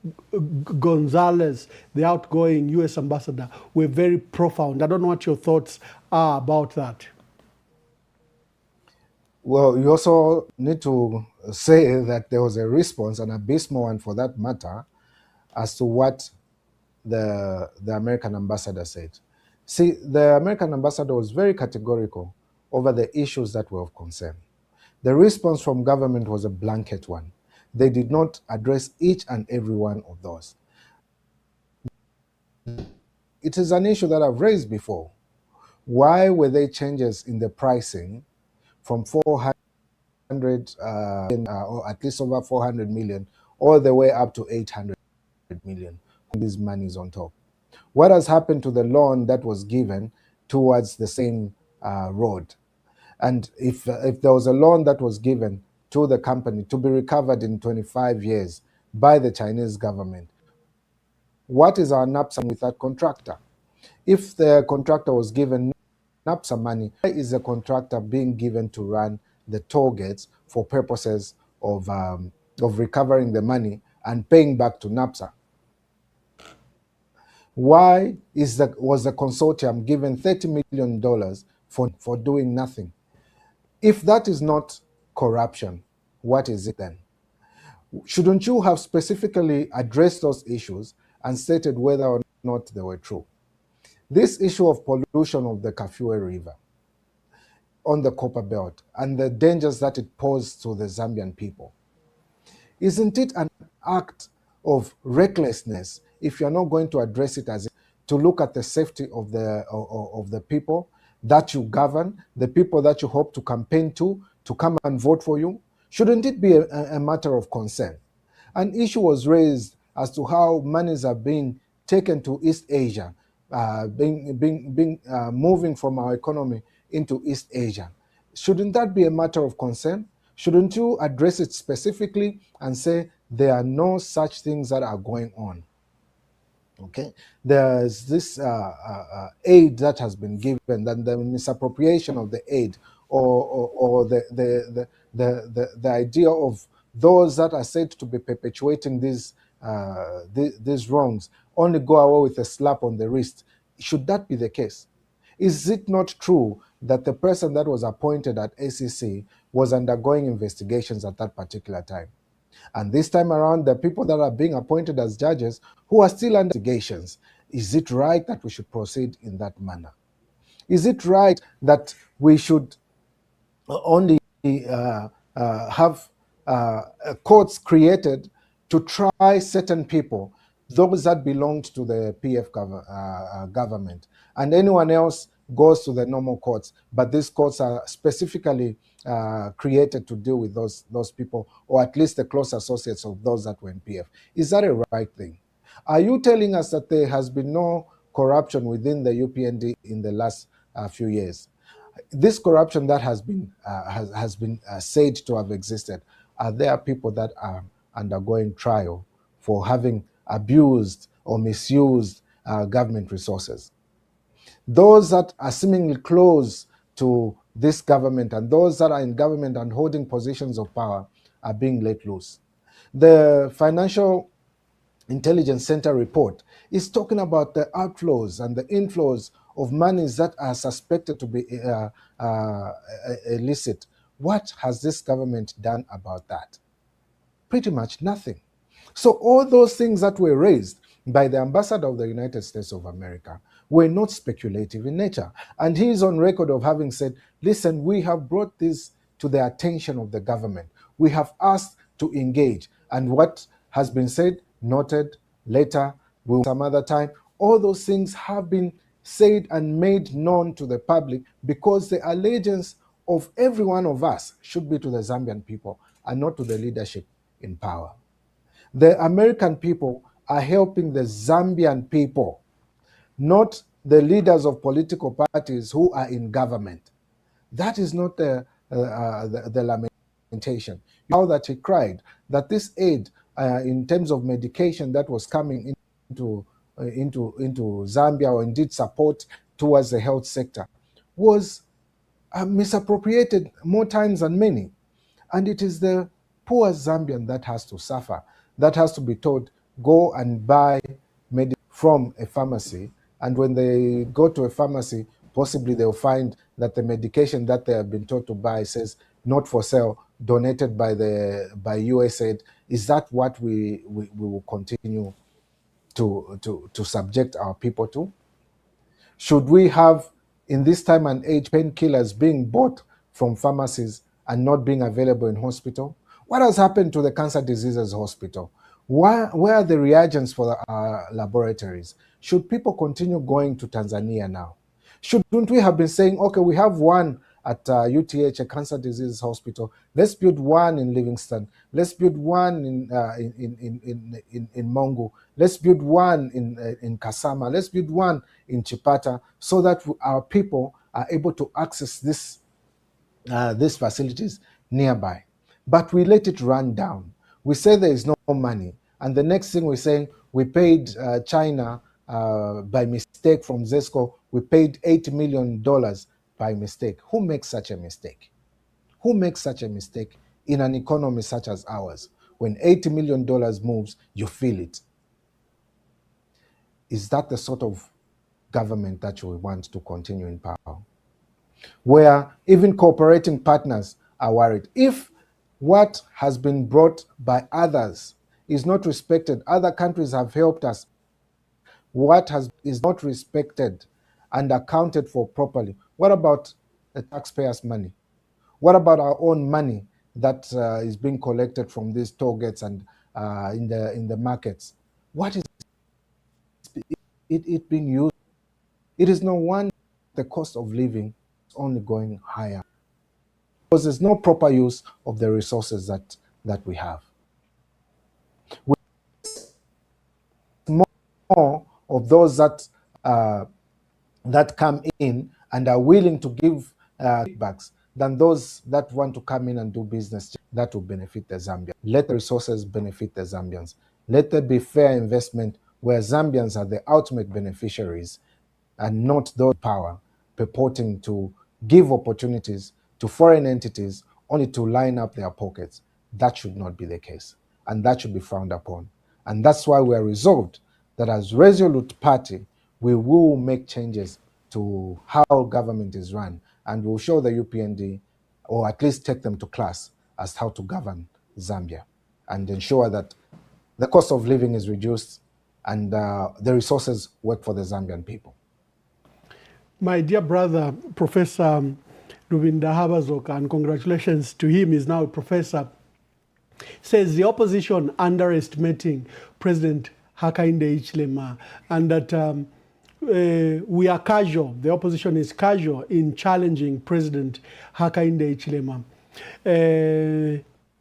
Gonzalez, the outgoing U.S. ambassador, were very profound. I don't know what your thoughts are about that. Well, you also need to say that there was a response, an abysmal one for that matter, as to what the American ambassador said. See, the American ambassador was very categorical over the issues that were of concern. The response from government was a blanket one. They did not address each and every one of those. It is an issue that I've raised before. Why were there changes in the pricing from 400 or at least over 400 million all the way up to 800 million? These monies on top. What has happened to the loan that was given towards the same road? And if there was a loan that was given to the company to be recovered in 25 years by the Chinese government, what is our NAPSA with that contractor? If the contractor was given NAPSA money, why is the contractor being given to run the toll gates for purposes of recovering the money and paying back to NAPSA? Why was the consortium given $30 million for doing nothing? If that is not corruption, what is it then? Shouldn't you have specifically addressed those issues and stated whether or not they were true? This issue of pollution of the Kafue River on the Copper Belt and the dangers that it posed to the Zambian people, isn't it an act of recklessness if you're not going to address it as to look at the safety of the people that you govern, the people that you hope to campaign to come and vote for you? Shouldn't it be a matter of concern? An issue was raised as to how monies are being taken to East Asia, moving from our economy into East Asia. Shouldn't that be a matter of concern? Shouldn't you address it specifically and say there are no such things that are going on? Okay, there's this aid that has been given, and the misappropriation of the aid, or the idea of those that are said to be perpetuating these these wrongs only go away with a slap on the wrist. Should that be the case? Is it not true that the person that was appointed at ACC was undergoing investigations at that particular time? And this time around, the people that are being appointed as judges who are still under investigations, is it right that we should proceed in that manner? Is it right that we should only have courts created to try certain people, those that belonged to the PF government, and anyone else goes to the normal courts, but these courts are specifically created to deal with those people, or at least the close associates of those that were in PF? Is that a right thing? Are you telling us that there has been no corruption within the UPND in the last few years? This corruption that has been said to have existed, are there people that are undergoing trial for having abused or misused government resources? Those that are seemingly close to this government and those that are in government and holding positions of power are being let loose. The Financial Intelligence Center report is talking about the outflows and the inflows of monies that are suspected to be illicit. What has this government done about that? Pretty much nothing. So all those things that were raised by the ambassador of the United States of America were not speculative in nature. And he is on record of having said, listen, we have brought this to the attention of the government. We have asked to engage. And what has been said, noted, later, some other time, all those things have been said and made known to the public, because the allegiance of every one of us should be to the Zambian people and not to the leadership in power. The American people are helping the Zambian people, not the leaders of political parties who are in government. That is not the lamentation. How that he cried that this aid in terms of medication that was coming into Zambia, or indeed support towards the health sector, was misappropriated more times than many. And it is the poor Zambian that has to suffer, that has to be told, go and buy medicine from a pharmacy. And when they go to a pharmacy, possibly they'll find that the medication that they have been told to buy says not for sale, donated by USAID. Is that what we will continue to subject our people to? Should we have, in this time and age, painkillers being bought from pharmacies and not being available in hospital? What has happened to the Cancer Diseases Hospital? Where are the reagents for our laboratories? Should people continue going to Tanzania now? Shouldn't we have been saying, okay, we have one at UTH, a Cancer Diseases Hospital. Let's build one in Livingston. Let's build one in Mongo. Let's build one in Kasama. Let's build one in Chipata, so that our people are able to access these facilities nearby. But we let it run down. We say there is no money, and the next thing we're saying, we paid China by mistake from ZESCO. We paid $80 million by mistake. Who makes such a mistake? Who makes such a mistake in an economy such as ours? When $80 million moves, you feel it. Is that the sort of government that we want to continue in power? Where even cooperating partners are worried. If what has been brought by others is not respected, other countries have helped us, what is not respected and accounted for properly, what about the taxpayers' money? What about our own money that is being collected from these toll gates and in the markets? What is it being used? It is no wonder the cost of living is only going higher, because there's no proper use of the resources that we have. More of those that come in and are willing to give feedbacks than those that want to come in and do business that will benefit the Zambians. Let the resources benefit the Zambians. Let there be fair investment where Zambians are the ultimate beneficiaries and not those in power purporting to give opportunities to foreign entities only to line up their pockets. That should not be the case, and that should be frowned upon. And that's why we are resolved that as Resolute Party, we will make changes to how government is run, and we'll show the UPND, or at least take them to class, as how to govern Zambia and ensure that the cost of living is reduced and the resources work for the Zambian people. My dear brother, Professor Rubinda Habazoka, and congratulations to him, is now a professor, says the opposition underestimating President Hakainde Hichilema, and that we are casual, the opposition is casual in challenging President Hakainde Hichilema.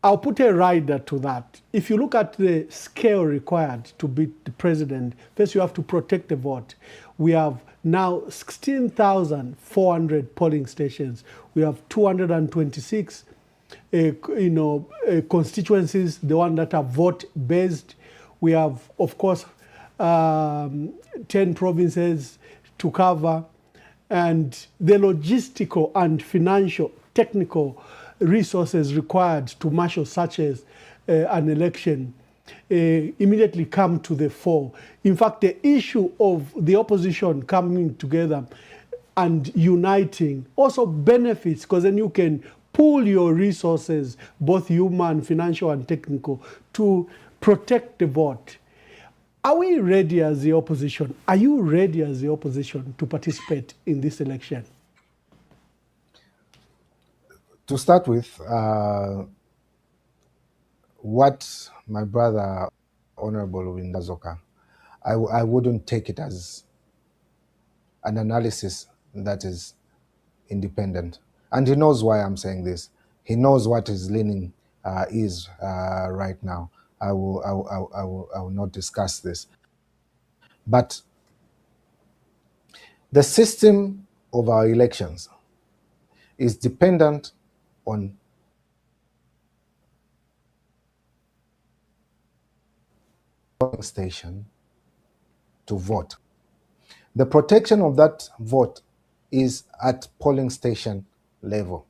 I'll put a rider to that. If you look at the scale required to beat the president, first you have to protect the vote. We have now 16,400 polling stations. We have 226 constituencies, the one that are vote-based. We have, of course, 10 provinces to cover, and the logistical and financial, technical resources required to marshal such as an election immediately come to the fore. In fact, the issue of the opposition coming together and uniting also benefits, because then you can pool your resources, both human, financial, and technical, to protect the vote. Are we ready as the opposition? Are you ready as the opposition to participate in this election? To start with, what my brother, Honorable Rubinda Habazoka, I wouldn't take it as an analysis that is independent. And he knows why I'm saying this. He knows what his leaning is right now. I will not discuss this. But the system of our elections is dependent on polling station to vote. The protection of that vote is at polling station level.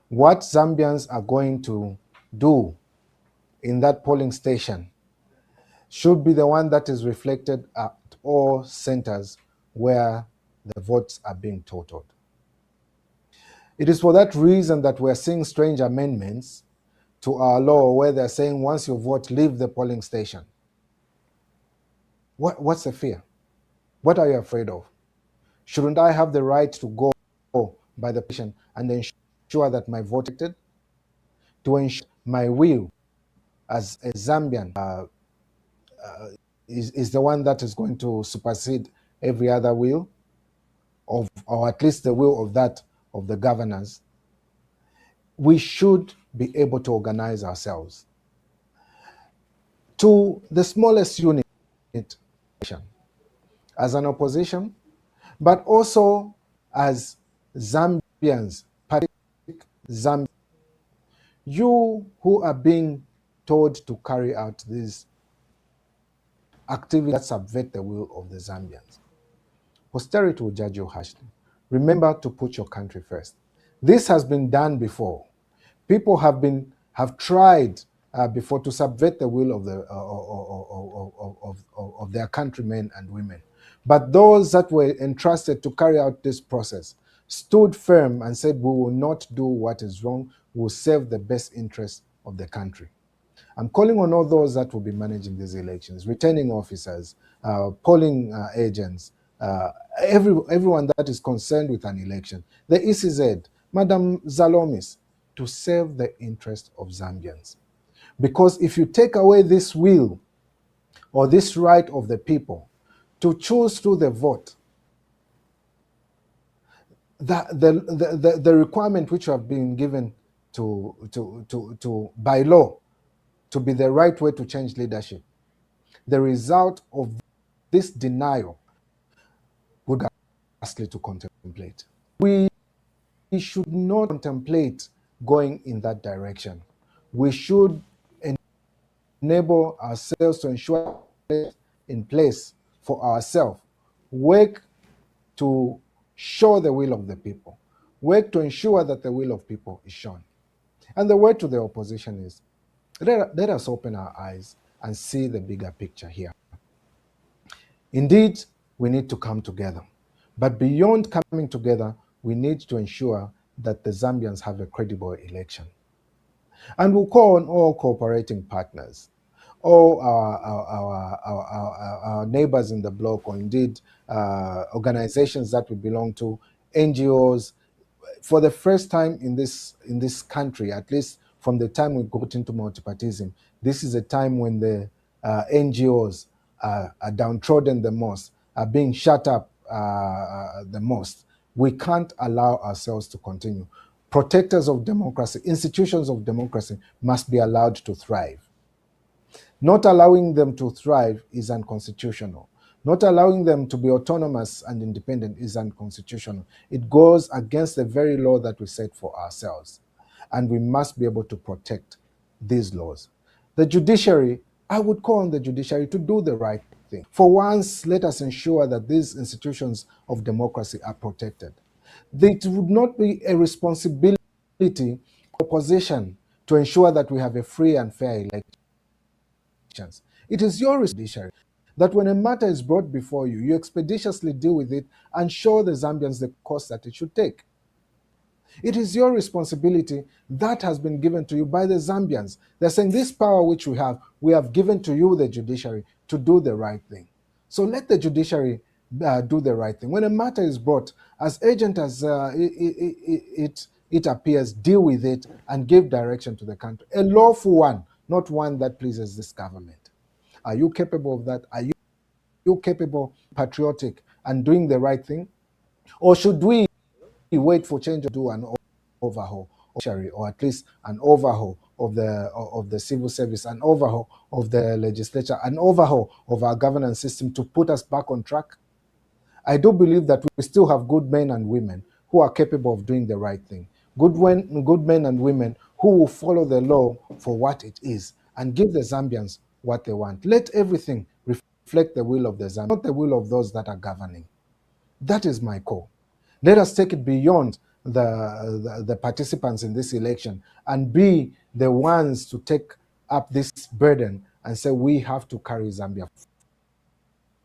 What Zambians are going to do in that polling station should be the one that is reflected at all centers where the votes are being totaled. It is for that reason that we're seeing strange amendments to our law where they're saying once you vote, leave the polling station. What's the fear? What are you afraid of? Shouldn't I have the right to go by the patient and ensure that my vote is elected? To ensure my will as a Zambian is the one that is going to supersede every other will, or at least the will of the governors. We should be able to organize ourselves to the smallest unit as an opposition, but also as Zambians, particularly Zambians, you who are being told to carry out these activities that subvert the will of the Zambians. Posterity will judge you harshly. Remember to put your country first. This has been done before. People have tried before to subvert the will of their countrymen and women. But those that were entrusted to carry out this process stood firm and said, we will not do what is wrong, we will serve the best interests of the country. I'm calling on all those that will be managing these elections, returning officers, polling agents, everyone that is concerned with an election, the ECZ, Madam Zalomis, to serve the interest of Zambians. Because if you take away this will or this right of the people to choose through the vote, the requirement which you have been given to by law to be the right way to change leadership, the result of this denial would be ghastly to contemplate. We should not contemplate going in that direction. We should enable ourselves to ensure in place for ourselves, work to show the will of the people, work to ensure that the will of people is shown. And the word to the opposition is, let us open our eyes and see the bigger picture here. Indeed, we need to come together. But beyond coming together, we need to ensure that the Zambians have a credible election. And we'll call on all cooperating partners, all our neighbors in the bloc, or indeed organizations that we belong to, NGOs. For the first time in this country, at least from the time we got into multipartism, this is a time when the NGOs are downtrodden the most, are being shut up the most. We can't allow ourselves to continue. Protectors of democracy, institutions of democracy must be allowed to thrive. Not allowing them to thrive is unconstitutional. Not allowing them to be autonomous and independent is unconstitutional. It goes against the very law that we set for ourselves. And we must be able to protect these laws. The judiciary, I would call on the judiciary to do the right thing. For once, let us ensure that these institutions of democracy are protected. It would not be a responsibility for opposition to ensure that we have a free and fair elections. It is your responsibility that when a matter is brought before you, you expeditiously deal with it and show the Zambians the course that it should take. It is your responsibility that has been given to you by the Zambians. They're saying this power which we have given to you, the judiciary, to do the right thing. So let the judiciary do the right thing. When a matter is brought, as urgent as it appears, deal with it and give direction to the country. A lawful one, not one that pleases this government. Are you capable of that? Are you capable, patriotic, and doing the right thing? Or should we wait for change to do an overhaul, or at least an overhaul of the civil service, an overhaul of the legislature, an overhaul of our governance system to put us back on track? I do believe that we still have good men and women who are capable of doing the right thing. Good men and women who will follow the law for what it is and give the Zambians what they want. Let everything reflect the will of the Zambians, not the will of those that are governing. That is my call. Let us take it beyond the participants in this election and be the ones to take up this burden and say we have to carry Zambia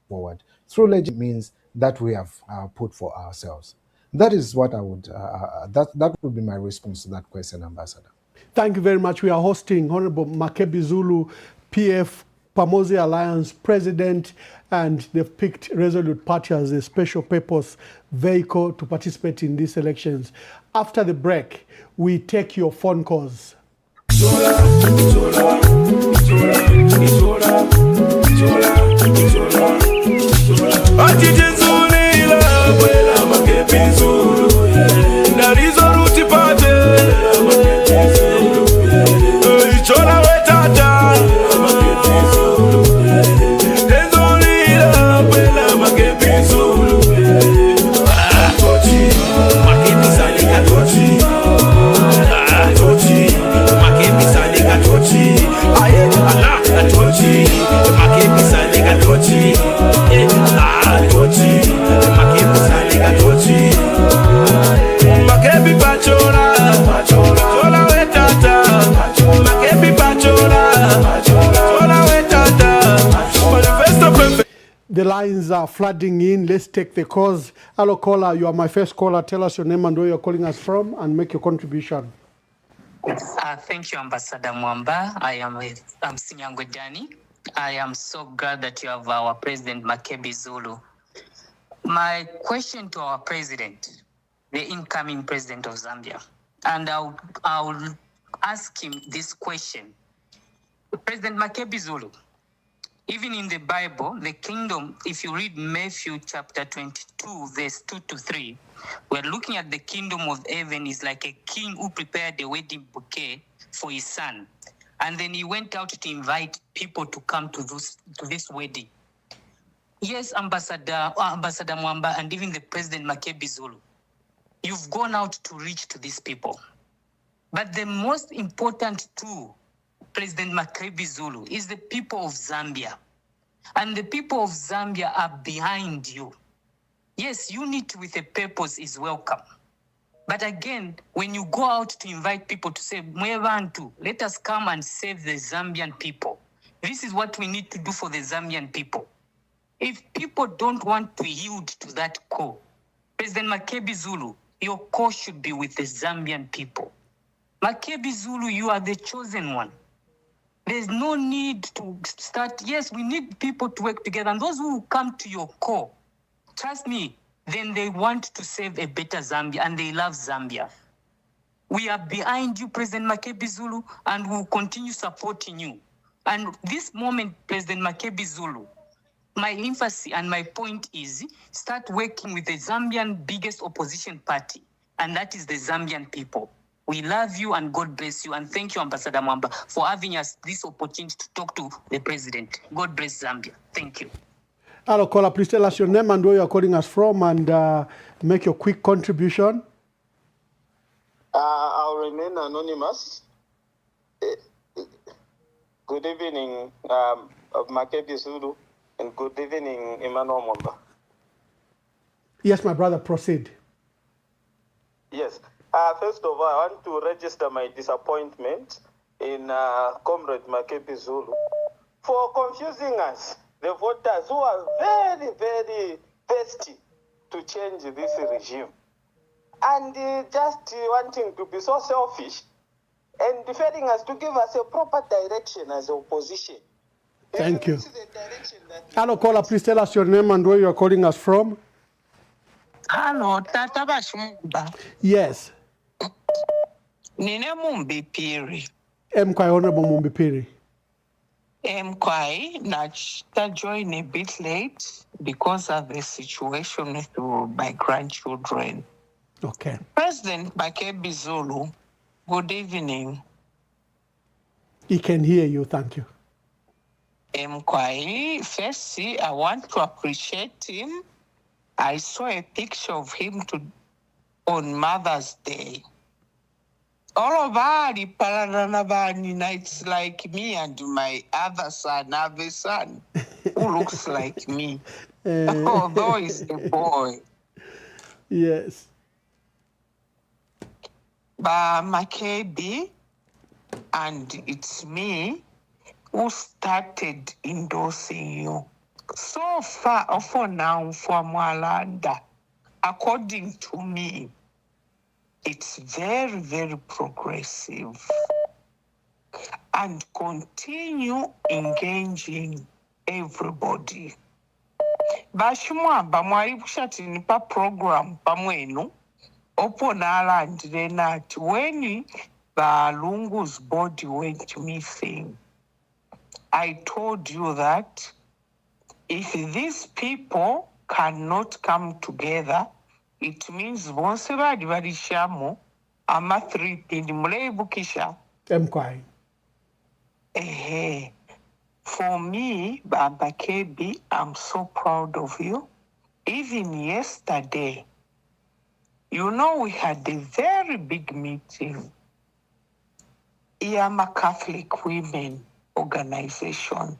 forward through legit means that we have put for ourselves. That is what I would, that would be my response to that question, Ambassador. Thank you very much. We are hosting Honorable Makebi Zulu, PF Pamosi Alliance President, and they've picked Resolute Party as a special purpose vehicle to participate in these elections. After the break, we take your phone calls. The lines are flooding in. Let's take the calls. Hello, caller. You are my first caller. Tell us your name and where you're calling us from and make your contribution. Thank you, Ambassador Mwamba. I'm Sinyango Dani. I am so glad that you have our President Makebi Zulu. My question to our president, the incoming president of Zambia, and I'll ask him this question. President Makebi Zulu, even in the Bible, the kingdom, if you read Matthew chapter 22, verse 2-3, we're looking at the kingdom of heaven is like a king who prepared the wedding bouquet for his son. And then he went out to invite people to come to this wedding. Yes, Ambassador Mwamba, and even the President Makebi Zulu, you've gone out to reach to these people. But the most important tool, President Makebi Zulu, is the people of Zambia. And the people of Zambia are behind you. Yes, unity with a purpose is welcome. But again, when you go out to invite people to say, Mwevantu, let us come and save the Zambian people, This is what we need to do for the Zambian people. If people don't want to yield to that call, President Makebi Zulu, your call should be with the Zambian people. Makebi Zulu, you are the chosen one. There's no need to start. Yes, we need people to work together. And those who come to your call, trust me, then they want to save a better Zambia and they love Zambia. We are behind you, President Makebi Zulu, and we'll continue supporting you. And this moment, President Makebi Zulu, my emphasis and my point is start working with the Zambian biggest opposition party, and that is the Zambian people. We love you and God bless you. And thank you, Ambassador Mwamba, for having us this opportunity to talk to the president. God bless Zambia. Thank you. Hello, caller. Please tell us your name and where you're calling us from and make your quick contribution. I'll remain anonymous. Good evening, Makebi Zulu, and good evening, Emmanuel Mwamba. Yes, my brother, proceed. Yes. First of all, I want to register my disappointment in Comrade Makebi Zulu for confusing us, the voters who are very, very thirsty to change this regime. And just wanting to be so selfish and failing us to give us a proper direction as opposition. Thank you. Hello, caller. Please tell us your name and where you are calling us from. Hello, Tata Bashumba. Yes. Nine Mumbi Piri. Mkwai Honorable Mumbipiri. Mkwai, I joined a bit late because of the situation with my grandchildren. Okay. President Makebi Zulu, good evening. He can hear you, thank you. Mkwai, firstly, I want to appreciate him. I saw a picture of him on Mother's Day. All of it's like me and my other son, have a son, who looks like me. Although he's a boy. Yes. But Makebi, and it's me who started endorsing you. So far, for now, for Mwalanda, according to me, it's very, very progressive. And continue engaging everybody. Bashimwamba mwari kushatini pa program pamwenu opo nalandire nati when Balungu's body went missing. I told you that if these people cannot come together, it means bonse badi barishamo ama 3 pindi mulebukisha. Mkwai. For me, Baba Kebi, I'm so proud of you. Even yesterday, you know, we had a very big meeting. Yama Catholic Women Organization.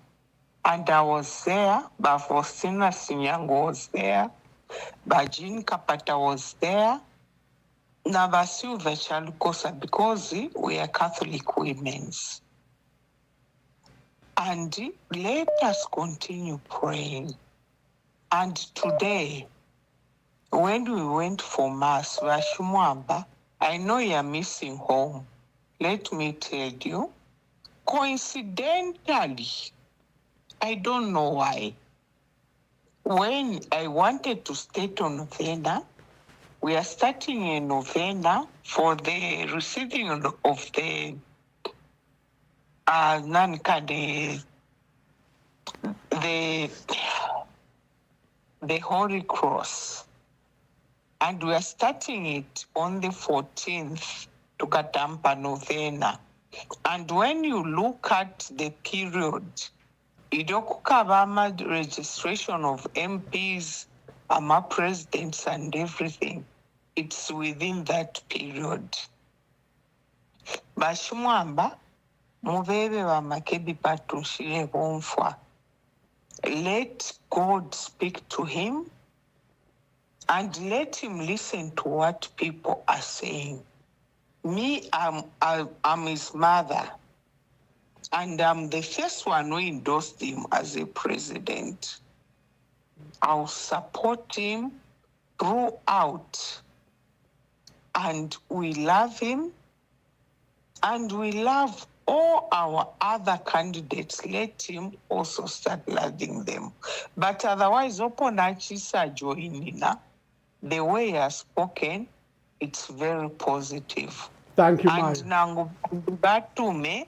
And I was there, Bafosina Sinyango was there, Bajin Kapata was there, Navasu Vechalukosa, because we are Catholic women's. And let us continue praying. And today, when we went for Mass, Vashumwamba, I know you're missing home. Let me tell you, coincidentally, I don't know why. When I wanted to start a novena, we are starting a novena for the receiving of the the Holy Cross. And we are starting it on the 14th to Katampa novena. And when you look at the period, Idokukabama registration of MPs, AMA presidents and everything, it's within that period. Bashumwamba, mubebe wa Makebi patushire bonfwa. Let God speak to him and let him listen to what people are saying. Me, I'm his mother. And I'm the first one who endorsed him as a president. I'll support him throughout. And we love him. And we love all our other candidates. Let him also start loving them. But otherwise, Oponachisa Joinina, the way he has spoken, it's very positive. Thank you, And nangu batume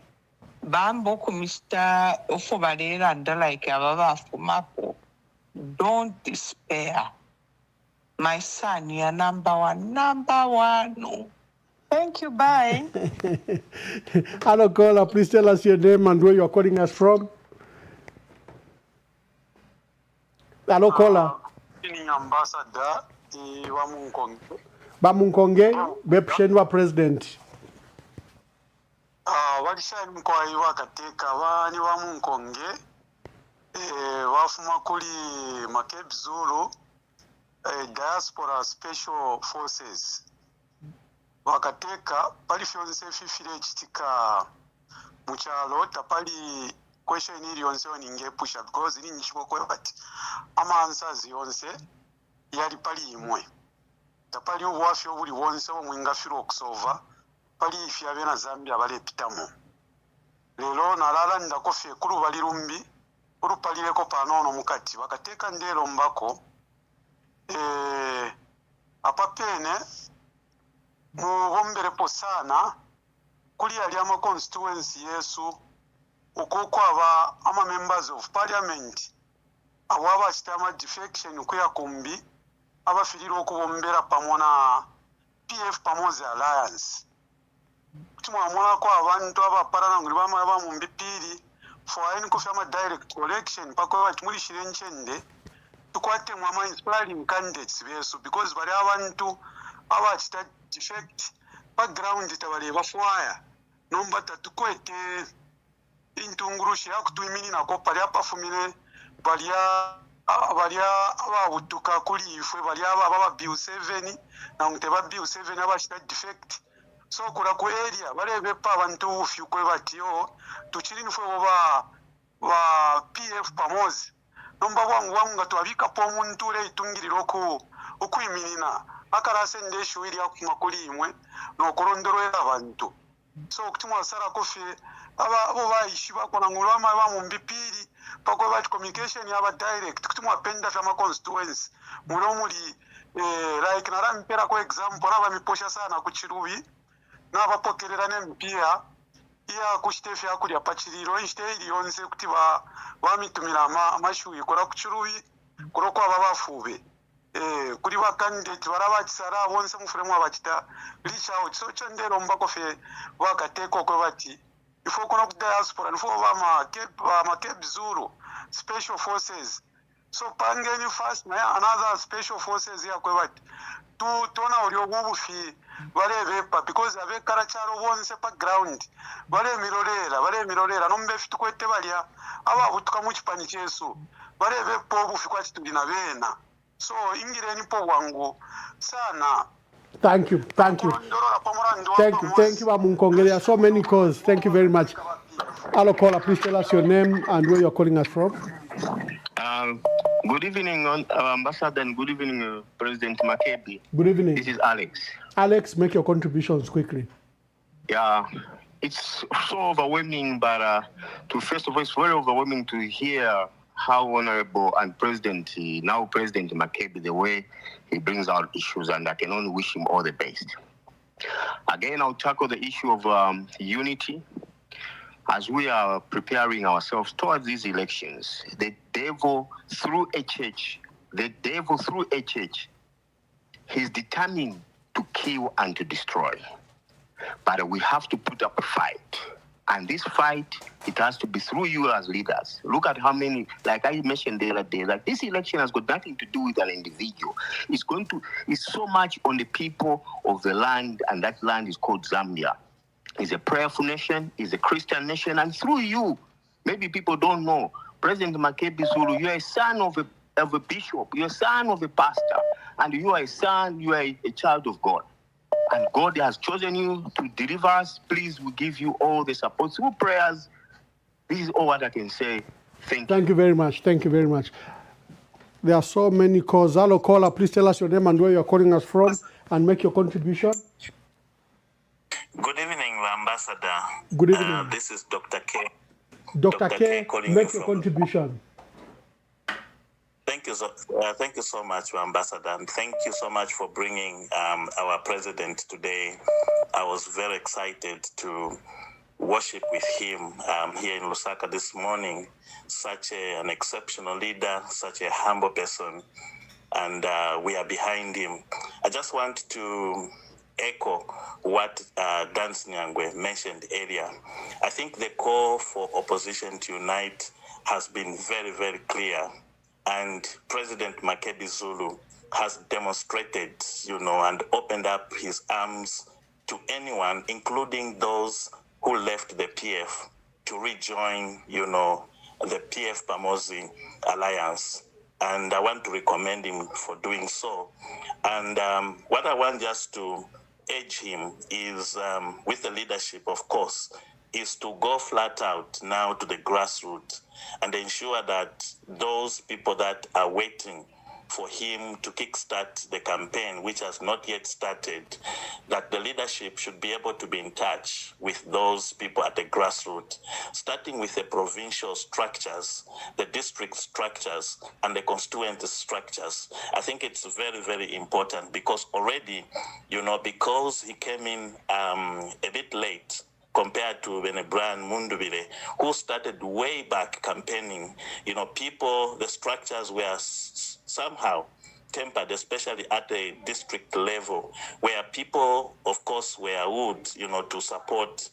bambo ku Mr. Ofobalera and like ababa fumapo. Don't despair. My son, you're number one. Thank you, bye. Hello, caller. Please tell us your name and where you're calling us from. Hello, caller. Ambassador wa Munkonge. Bamunkonge, Bepshenwa president. Walishani mkwai wakateka wani wa Munkonge. Wafuma kuli Makebi Zulu, Diaspora Special Forces. Wakateka pali fyonse fifile chitika muchalo tapali question ili yonse oninge pusha because ili nchikokwe bati ama answers yonse yali pali imwe tapali uwafyo buli wonse omwingafiro okusova pali ifya bena Zambia bale pitamo lelo nalala ndakofye kulu bali lumbi urupalireko panono mukati wakateka ndelo mbako apapene mubomberepo sana kuli ali ama constituency yesu ukoko aba ama members of parliament awaba chitama defection kuya kumbi abafiriro okubombera pamona PF Pamozi Alliance tumwamula ko abantu abaparana nguli bama bamumbi piri for any kufama direct election pako batumulishire nchende tukwate mwama inspiring candidates besu because bali abantu abachita defect background tabali bafwaya nomba tatukwete intungurushi yakutuimini nako pali apafumile balia ababutuka kuli ifwe balia baba bill 7 na muteba bill 7 abachita defect so kula ku area balebe pa abantu ufyukwe batio tuchiri nifwe wa PF Pamozi nomba wangu ngatwabika po omuntu le itungiriro okuiminina akarase ndeshu ili akumakuli imwe nokurondorera abantu so kutumwa sara kofi abo bayishi bakona ngulu ama bamumbipiri pako bati communication yaba direct kutumwa penda fama constituency mulo muri like narampera ko example aba miposha sana ku Chirubi n'abapokerera n'empia iya kushitefi yakuri apachiriro instead yonse kuti bamitumira amashu ikora ku Chirubi kuroko abafube kuri ba candidate barabakisara bonse mufuremu abakita reach out so chendero mbako fe wakateko ko bati ifo kono ku diaspora ifo ba Makebi Zulu special forces so pangeni first na another special forces ya ko bati tona olio bubufi barebepa because abe karacharo bonse background baremilorera nombe fitukwete balia ababutuka mu kipani kyesu barebepa obufi kwa kitulina bena so ingireni po wangu sana. Thank you. Thank you, Bamunkonge. There are so many calls. Thank you very much. Hello, caller. Please tell us your name and where you're calling us from. Good evening, Ambassador, and good evening, President Makebi. Good evening. This is Alex. Alex, make your contributions quickly. Yeah, it's so overwhelming, but first of all, it's very overwhelming to hear how honorable and now President Makebi, the way he brings out issues, and I can only wish him all the best. Again, I'll tackle the issue of unity. As we are preparing ourselves towards these elections, the devil through a church, he's determined to kill and to destroy. But we have to put up a fight. And this fight, it has to be through you as leaders. Look at how many, like I mentioned the other day, like this election has got nothing to do with an individual. It's so much on the people of the land, and that land is called Zambia. It's a prayerful nation, it's a Christian nation, and through you, maybe people don't know, President Makebi Zulu, you're a son of a bishop, you're a son of a pastor, and you are a child of God. And God has chosen you to deliver us. Please, we give you all the support through prayers This is all what I can say. Thank you. Thank you very much. Thank you very much. There are so many calls. Hello, caller. Please tell us your name and where you're calling us from and make your contribution. Good evening, Ambassador. Good evening. This is Dr. K. Dr. K, calling make you your from- contribution. Thank you so much, Ambassador, and thank you so much for bringing our president today. I was very excited to worship with him here in Lusaka this morning. Such an exceptional leader, such a humble person, and we are behind him. I just want to echo what Dance Nyangwe mentioned earlier. I think the call for opposition to unite has been very, very clear. And President Makebi Zulu has demonstrated, and opened up his arms to anyone, including those who left the PF, to rejoin, the PF Pamozi Alliance. And I want to recommend him for doing so. And what I want just to urge him is, with the leadership, of course, is to go flat out now to the grassroots and ensure that those people that are waiting for him to kickstart the campaign, which has not yet started, that the leadership should be able to be in touch with those people at the grassroots, starting with the provincial structures, the district structures, and the constituent structures. I think it's very, very important because already, because he came in a bit late, compared to Brian Mundubile, who started way back campaigning. People, the structures were somehow tempered, especially at the district level, where people, of course, were wood, to support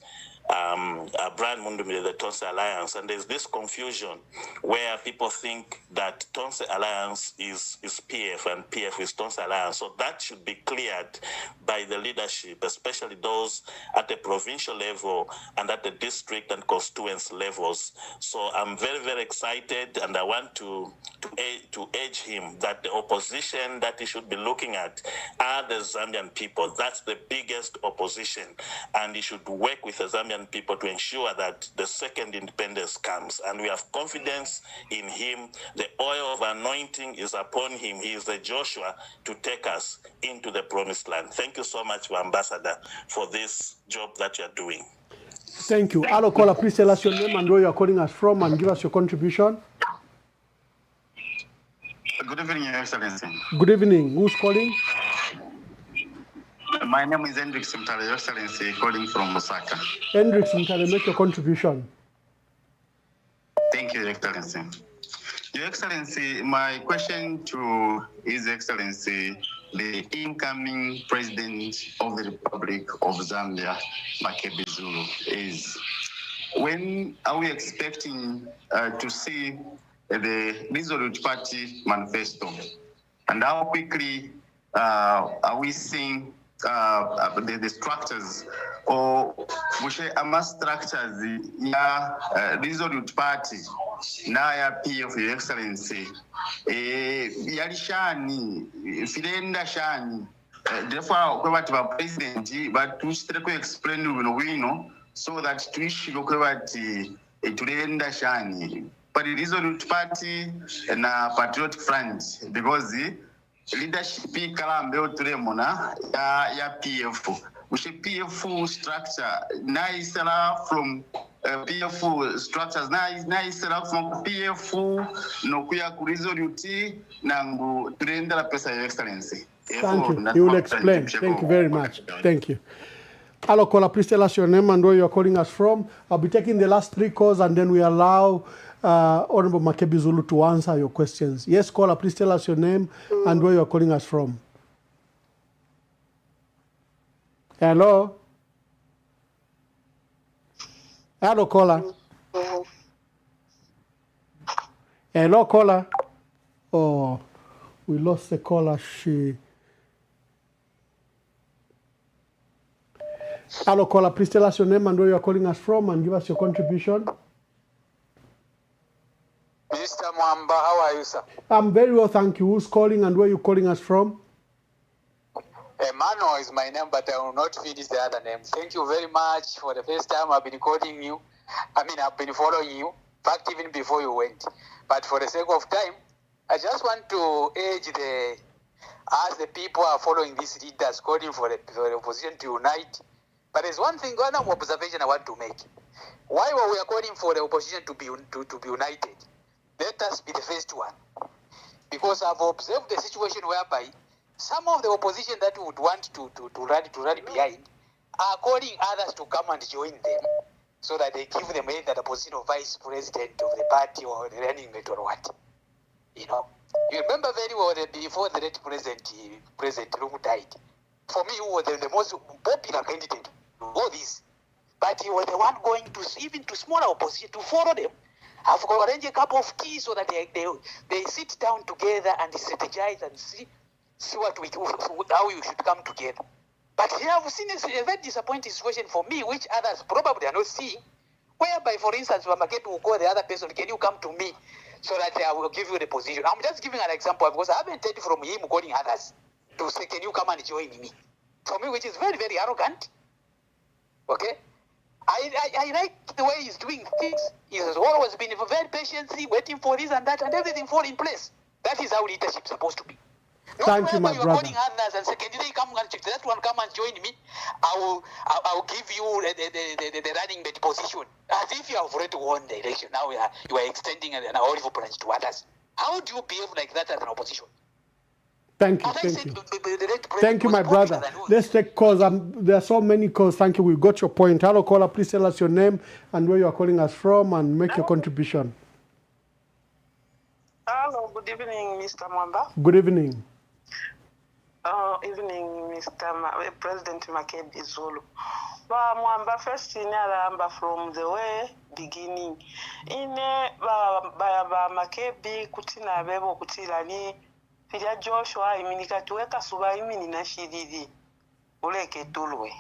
Brian Mundubile, the Tonse Alliance. And there's this confusion where people think that Tonse Alliance is PF and PF is Tonse Alliance. So that should be cleared by the leadership, especially those at the provincial level and at the district and constituents levels. So I'm very, very excited, and I want to urge him that the opposition that he should be looking at are the Zambian people. That's the biggest opposition, and he should work with the Zambian people to ensure that the second independence comes. And we have confidence in him. The oil of anointing is upon him. He is the Joshua to take us into the promised land. Thank you so much, Ambassador, for this job that you're doing. Thank you. Hello, caller. Please tell us your name and where you're calling us from and give us your contribution. Good evening, Your Excellency. Good evening. Who's calling? My name is Hendrik Simtale, Your Excellency, calling from Lusaka. Hendrik Simtale, make your contribution. Thank you, Your Excellency. Your Excellency, my question to His Excellency, the incoming President of the Republic of Zambia, Makebi Zulu, is when are we expecting to see the Resolute Party manifesto? And how quickly are we seeing the structures or which are structures Resolute Party na ya PF, Your Excellency, yalishani filenda shani therefore kwebati ba president but tushiteko explain wino so that tuishilo kwebati tulenda shani but the Resolute Party na Patriotic Front, because leadership kalambe oturemona ya PF which PF structure naisela from PF structures naisela from PF nokuya ku Resolute nangu turenda la pesa, Your Excellency. Thank you. You will explain. Thank you very much. Thank you. Hello, caller. Please tell us your name and where you are calling us from. I'll be taking the last 3 calls and then we allow Honorable Makebi Zulu to answer your questions. Yes, caller, please tell us your name and where you are calling us from. Hello? Hello, caller. Hello, caller. Oh, we lost the caller. Hello, caller, please tell us your name and where you are calling us from and give us your contribution. Mr. Mwamba, how are you, sir? I'm very well, thank you. Who's calling and where are you calling us from? Emmanuel is my name, but I will not finish the other name. Thank you very much for the first time I've been calling you. I mean, I've been following you, in fact, even before you went. But for the sake of time, I just want to urge as the people are following these leaders calling for the opposition to unite. But there's one observation I want to make. Why were we calling for the opposition to be united? Let us be the first one. Because I've observed the situation whereby some of the opposition that would want to rally behind are calling others to come and join them so that they give them either the position of vice president of the party or the running mate or what. You know, you remember very well that before the late President Lungu died, for me, he was the most popular candidate to all this. But he was the one going to, even to smaller opposition, to follow them. I've arranged a cup of tea so that they sit down together and strategize and see how you should come together. But here I've seen a very disappointing situation for me, which others probably are not seeing, whereby, for instance, Makebi will call the other person, can you come to me so that I will give you the position. I'm just giving an example because I haven't heard from him calling others to say, can you come and join me? For me, which is very, very arrogant. Okay? I like the way he's doing things. He has always been very patiently waiting for this and that, and everything fall in place. That is how leadership is supposed to be. Thank you, my brother. Calling others and say, can you come and check that one? Come and join me. I will give you the running mate position. As if you have already won the election. Now you are extending an olive branch to others. How do you behave like that as an opposition? Thank you, thank you. Thank you, my brother. Let's take calls. There are so many calls. Thank you. We got your point. Hello, caller. Please tell us your name and where you are calling us from and make your contribution. Hello, good evening, Mr. Mwamba. Good evening. Evening, Mr. President Makebi Zulu. Mwamba first in Alamba from the way beginning. Ine ba Makebi kutina bebo kutila ni Filia Joshua iminika tuweka suba imini na shididi uleke tulwe.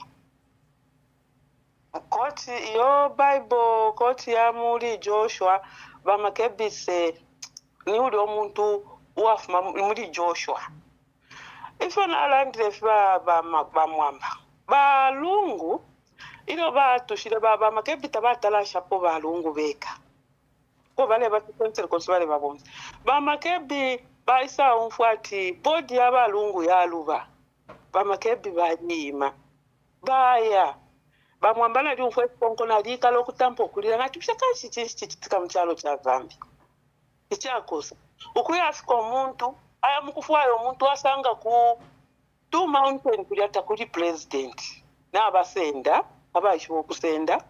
Koti yo Bible koti ya muri Joshua ba Makebi se ni uli omuntu uwafu muri Joshua. Ifo na alandile ba Mwamba. Ba lungu ilo ba tushile ba Makebi tabatala shapo ba lungu beka. Ko vale ba tukonse konsubale ba bonzi. Ba Makebi baisa umfuati bodi y'abalungu yaluba Bamakebi banyima baya bamwambala ndi umfuati konko nalika lokutampa okulira ngati ushakashi chitika mchalo cha Zambia ichakosa ukuyafika omuntu aya mukufuayo omuntu asanga ku two mountain kulyata kuli president n'abasenda abaishiwo kusenda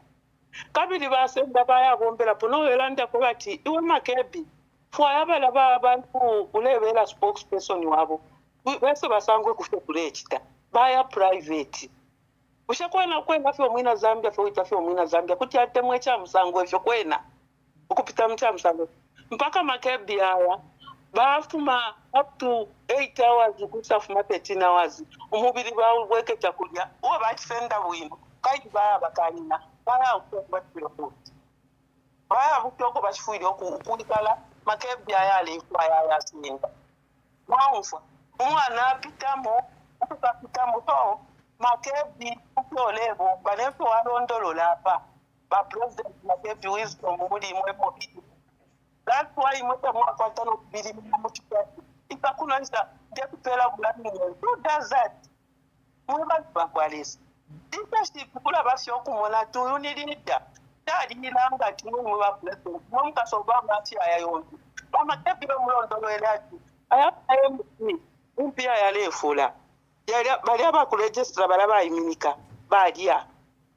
kabiri basenda baya bombera pono elanda ko bati iwe Makebi Fwayabala abantu ulebela spokesperson wabo bese basangwe kufike kulechita baya private ushakwena kwena fyo mwina Zambia fyo itafyo mwina Zambia kuti atemwe cha msangwe fyo kwena ukupita mcha msangwe mpaka Makebi haya bafuma up to 8 hours kusafuma 13 hours umubiri bawo weke chakulya uwa bachifenda bwino kaiti baya bakanina baya ukwa kilo baya butoko bachifuire okulikala Makebi ayali kwa yasinda mwanfa umwana apitamo to Makebi ukyolebo banepo walondolo lapha ba president Makebi wisdom muri mwepo that's why mweta mwakwata no kubiri muchipati ikakuna nisa ndekupela bulani who does that mweba bakwalisa leadership kula basi okumona tu unilida Dadi nilanga timu mwa president mwamka sobanga ati ayayonzi Makebi bamulondolo elati ayampi mpia yalefula bali abakuregistra balaba iminika badia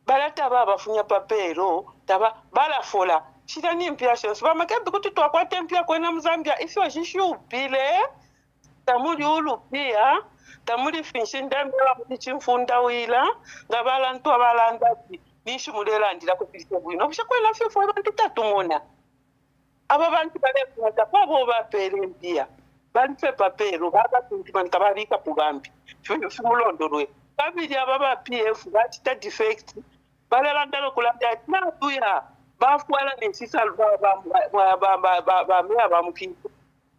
balata babafunya papero taba balafola shitani mpia shonso Makebi kuti twakwate mpia kwena Mzambia ifyo shishubile tamuli ulupia tamuli finshinda mbela kuti chimfunda wila ngabala ntu abalandati nishu mulelandira kupilise bwino obushakwela fyo fo abantu tatumona aba bantu balekuza kwabo baperempia balife papero babatuntimani kabalika pugambi fimulondolwe kabiri ababa PF batita defect balelandalo kulanda nabuya bafwala nesisa ba mukiko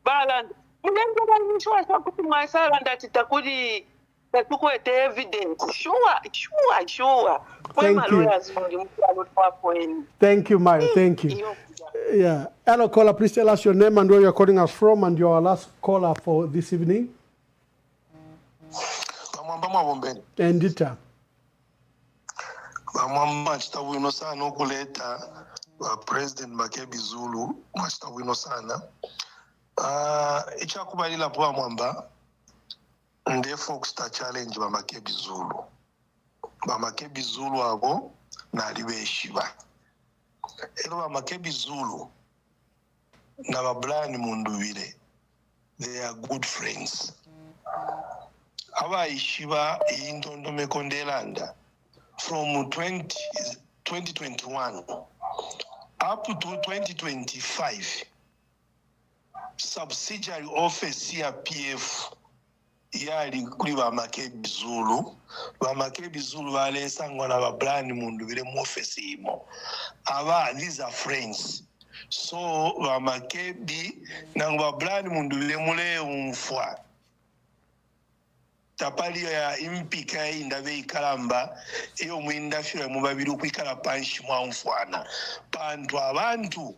balanda mulengo banyishwa kuti mwasalanda titakuli Tukwete evidence. Sure. Thank you. Thank you, Maya. Thank you. Yeah. Hello, caller. Please tell us your name and where you're calling us from, and you're our last caller for this evening. Endita. Vamwamba chitawino sana okuleta President Makebi Zulu mwachitawino sana. Ichakubalila po Vamwamba ndefo kusta challenge wa Makebi Zulu. Makebi Zulu abo na aliweshiba. Elo Makebi Zulu na Bablani Munduwile, they are good friends. Aba ishiba intondo mekondelanda from 2021 up to 2025, subsidiary office CRPF yali kuli Makebi Zulu. Makebi Zulu wale sangwa na Bablani Munduwile mu office imo. These are friends. So Makebi na Bablani Munduwile mule umfwa. Tapali ya impika indabe ikalamba iyo mwinda fira mubabiru kwikala panshi mwa mfwana pantu abantu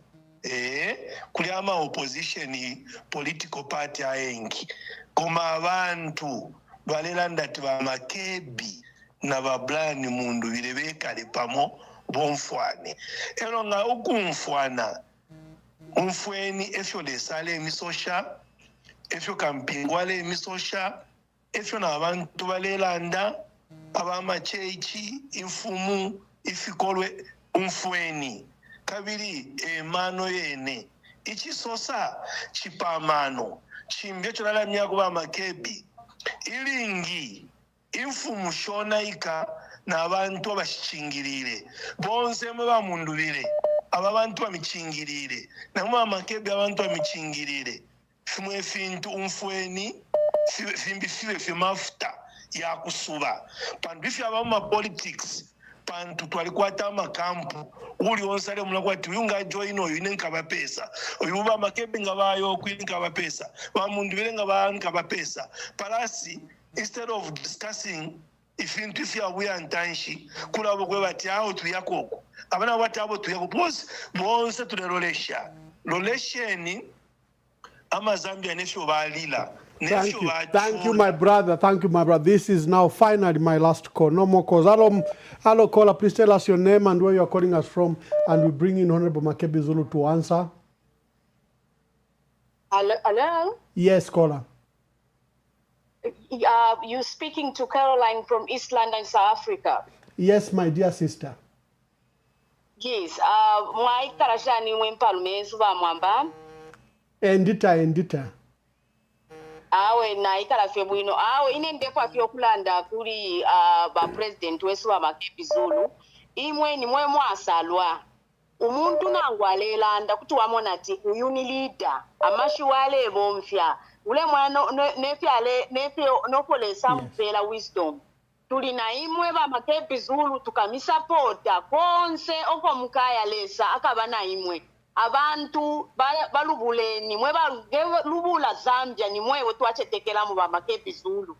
kuli ama opposition political party ayengi koma abantu balelanda tiba Makebi na Bablani Munduwile bekale pamo bomfwane ero nga ukumfwana umfweni efyo lesale emisosha efyo kampingwale emisosha efyo na abantu balelanda abamachechi infumu ifikolwe umfweni kabiri emano yene ichisosa chipamano chimbye cholala myako ba Makebi ilingi infumu shonaika na abantu abashingirire bonse mwe Bamunduwile abantu bamichingirire na mwa Makebi abantu bamichingirire fimwe fintu umfweni fimbifiwe fimafuta ya kusuba pandu ifi abama politics pantu twalikwata amakampu uli onsale mulakwati uyunga join oyu nenkaba pesa oyu ba Makebi nga bayo kwinkaba pesa Bamunduwile nga bankaba pesa palasi instead of discussing ifintu ifi abuya ntanshi kulabo kwe bati aho tuyakoko abana bati abo tuyako because bonse tulelolesha lolesheni ama Zambia nefyo balila. Thank you. Thank you, my brother. Thank you, my brother. This is now finally my last call. No more calls. Hello, caller. Please tell us your name and where you're calling us from, and we bring in Honorable Makebi Zulu to answer. Hello? Yes, caller. You're speaking to Caroline from East London, South Africa. Yes, my dear sister. Yes. Mwai karashani wempalumezu ba mwamba. Endita. Awe na ikala febwino awe ine ndefa fyokulanda kuli ba president wesu wa Makebi Zulu imwe ni mwe mwasalwa umuntu nangwalelanda kuti wamona ti uyuni leader amashi wale bomfya ule mwana nefyale nefyo nopolesa mfela wisdom tulina imwe ba Makebi Zulu tukamisapota konse oko mukaya lesa akabana imwe abantu balubuleni mwe balubula Zambia ni mwe twachetekela mu ba Makebi Zulu.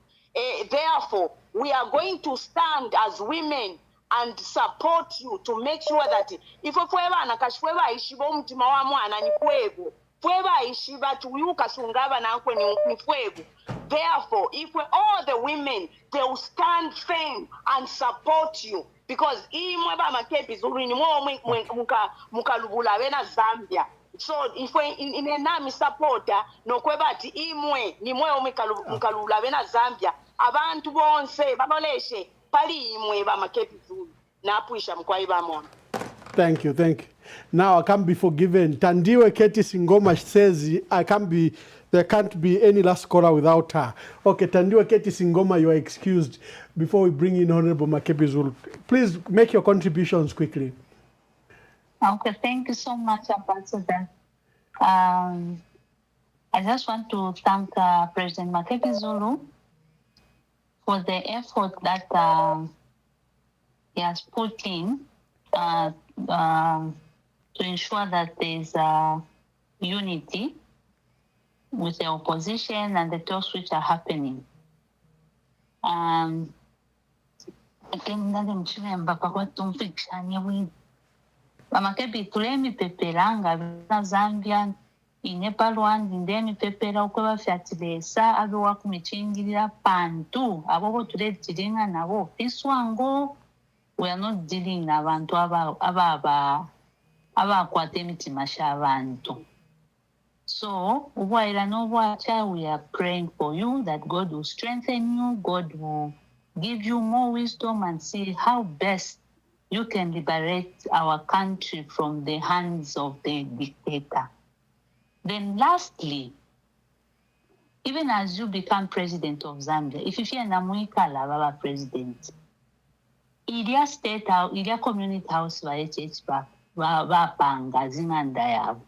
Therefore we are going to stand as women and support you to make sure that if fwebana kashwe baishiba omutima wa mwana ni fwebo fweba ishiba tuyuka sungaba nankwe ni fwebo. Therefore if all the women they will stand firm and support you because imwe ba Makebi Zulu ni mwe mukalubula bena Zambia. So if in enami supporter no kwebati imwe ni mwe mukalubula bena Zambia abantu bonse baboleshe pali imwe ba Makebi Zulu na apuisha mkwai ba mona. Thank you. Now I can't be forgiven. Tandiwe Keti Singoma says there can't be any last caller without her. Okay, Tandiwe Keti Singoma, you are excused before we bring in Honorable Makebi Zulu. Please make your contributions quickly. Okay, thank you so much, Ambassador. I just want to thank President Makebi Zulu for the effort that he has put in to ensure that there is unity with the opposition and the talks which are happening. Ekengale mchimemba kwa tumfikishanye wi. Bamakebi tulemi peperanga na Zambia Nepal one ndemi pepera uko bafyatilesa abe wakumichingira pantu abo tule tiringa nabo piswango. We are not dealing n'abantu abakwata emitima y'abantu. So, we are praying for you that God will strengthen you, God will give you more wisdom and see how best you can liberate our country from the hands of the dictator. Then lastly, even as you become president of Zambia, if you fear Namuikala Baba president, Idia State House, Idia Community House bapanga zinganda yabo.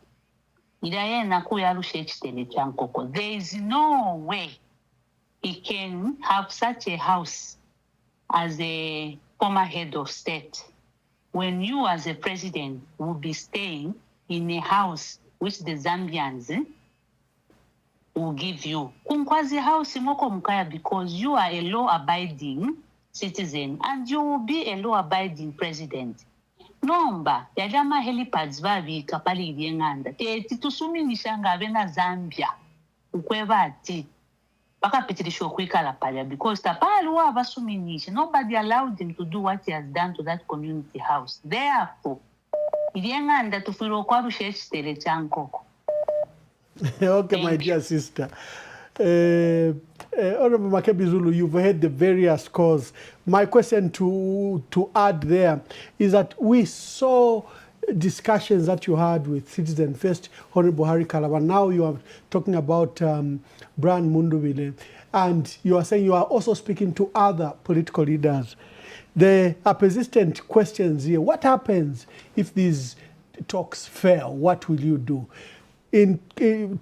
Idia yena kuyarusha chitele chankoko. There is no way he can have such a house as a former head of state when you as a president will be staying in a house which the Zambians will give you. Kunkwazi house moko mukaya because you are a law-abiding citizen and you will be a law-abiding president. Nomba yajama helipads vavi kapali yenganda titusuminisha ngabe na Zambia ukweva ati bakapitilisho kwikala pala because tapaluwa basuminisha. Nobody allowed him to do what he has done to that community house. Therefore yenganda tufiro kwa rushechi tele chankoko. Okay, my dear sister. Honorable Makebi Zulu, you've heard the various causes. My question to add there is that we saw discussions that you had with Citizen First, Honorable Harry Kalaba. Now you are talking about Brian Mundubile, and you are saying you are also speaking to other political leaders. There are persistent questions here. What happens if these talks fail? What will you do?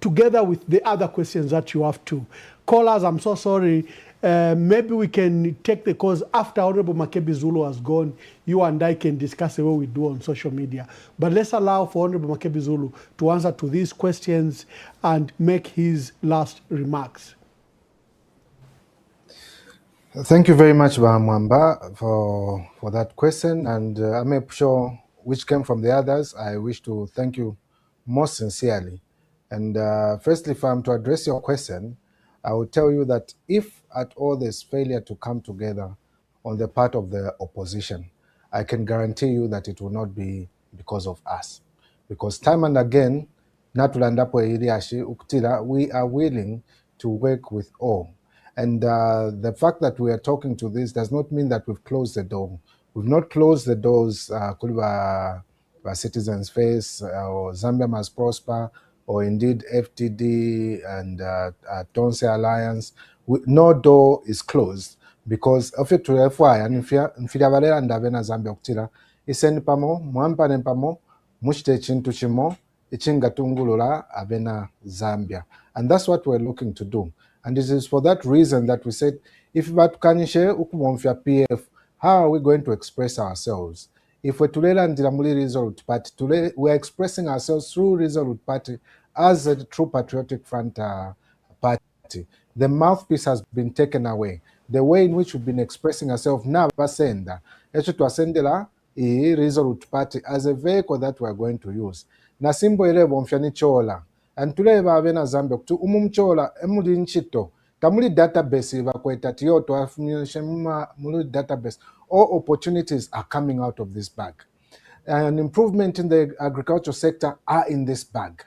Together with the other questions that you have to. Callers, I'm so sorry. Maybe we can take the calls after Honorable Makebi Zulu has gone. You and I can discuss the way we do on social media. But let's allow for Honorable Makebi Zulu to answer to these questions and make his last remarks. Thank you very much, Mwamba, for that question. And I'm sure which came from the others. I wish to thank you most sincerely. And firstly, if I'm to address your question, I will tell you that if at all there's failure to come together on the part of the opposition, I can guarantee you that it will not be because of us. Because time and again, we are willing to work with all. And the fact that we are talking to this does not mean that we've closed the door. We've not closed the doors, Citizens Face or Zambia Must Prosper, or indeed FTD and Tonse Alliance. No door is closed because of it to FY and if you Valera and Davena Zambia Octila, Isen Pamo, Mwampanen Pamo, Mushte Chintuchimo, Ichingatungulula, Avena Zambia. And that's what we're looking to do. And this is for that reason that we said, if Batukanishe Ukumomfia PF, how are we going to express ourselves? If we're Tulela and Diramuli Resolute Party, we're expressing ourselves through Resolute Party as a true patriotic front party. The mouthpiece has been taken away. The way in which we've been expressing ourselves now, Basenda, Eshutuasendela, Resolute Party as a vehicle that we're going to use. Nasimbo ere bomfyani chola. And today Bavena Zambia, to chola, emuli nchito. Tamuli database evacuated to database. All opportunities are coming out of this bag. An improvement in the agriculture sector are in this bag.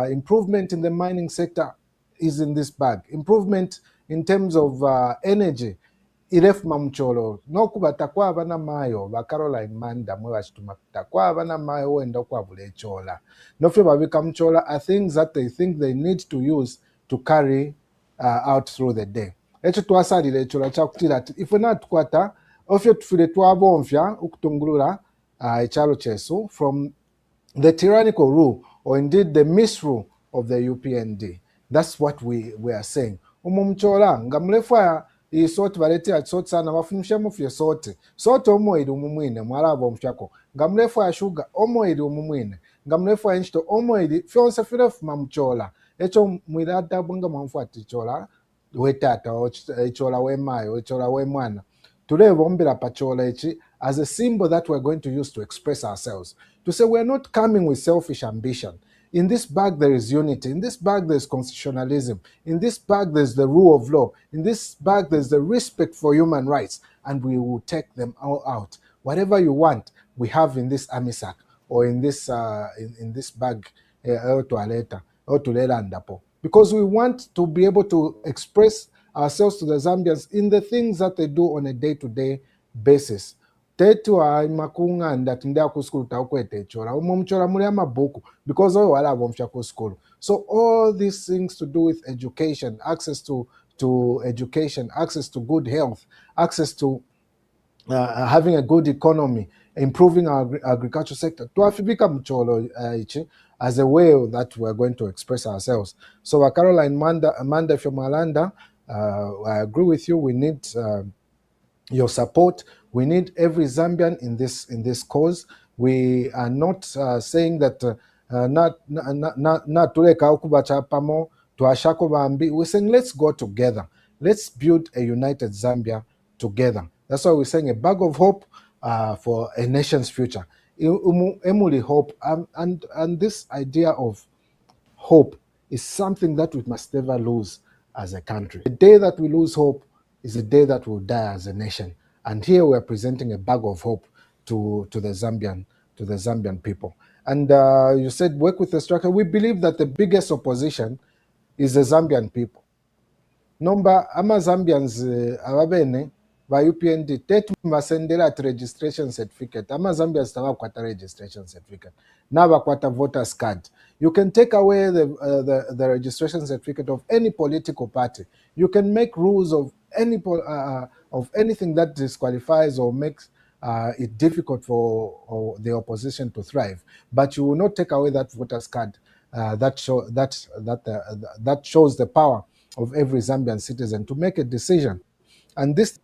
Improvement in the mining sector is in this bag. Improvement in terms of energy, iref mamcholo. No kubatakwa abana mayo, ba Caroline Manda mwashituma takwa abana mayo wenda kwa vule chola. No fe babika mchola are things that they think they need to use to carry out through the day. Echo tuasalile chola chakutila if we're not kwata ofyo tufile tuabonfya ukutungulula echalo chesu from the tyrannical rule or indeed the misrule of the UPND. That's what we are saying. Umumchola ngamlefwa isoti valete atsoti sana wafunusha mufye sote. Sote omoidi umumwine mwalabo mfyako. Ngamlefwa sugar omoidi umumwine. Ngamlefwa enchito omoidi fyonse firefu mamchola. Echo mwilata bunga mwamfuati chola. wetata echola wemayo echola wemwana tulevombera pachola echi as a symbol that we're going to use to express ourselves, to say we're not coming with selfish ambition. In this bag there is unity, in this bag there's constitutionalism, in this bag there's the rule of law, in this bag there's the respect for human rights, and we will take them all out. Whatever you want, we have in this army sack or in this bag because we want to be able to express ourselves to the Zambians in the things that they do on a day-to-day basis. Tetu makunganda tinda ku school takwete chora umomchora muri amabuku because oyo wala bomsha ku school. So all these things to do with education, access to education, access to good health, access to having a good economy, improving our agriculture sector, tuafibika mcholo ichi as a way that we're going to express ourselves. So Caroline Amanda from Malanda, I agree with you. We need your support. We need every Zambian in this cause. We are not saying that we're saying let's go together. Let's build a united Zambia together. That's why we're saying a bag of hope for a nation's future. Emuli hope, and this idea of hope is something that we must never lose as a country. The day that we lose hope is the day that we'll die as a nation. And here we're presenting a bag of hope to the Zambian people. And you said work with the structure. We believe that the biggest opposition is the Zambian people. Number ama Zambians ababene ba UPND tetu mbasendera at registration certificate. Ama Zambians tawa kwata registration certificate. Never kwata voters card. You can take away the registration certificate of any political party. You can make rules of anything that disqualifies or makes it difficult for the opposition to thrive. But you will not take away that voters card that shows the power of every Zambian citizen to make a decision. And this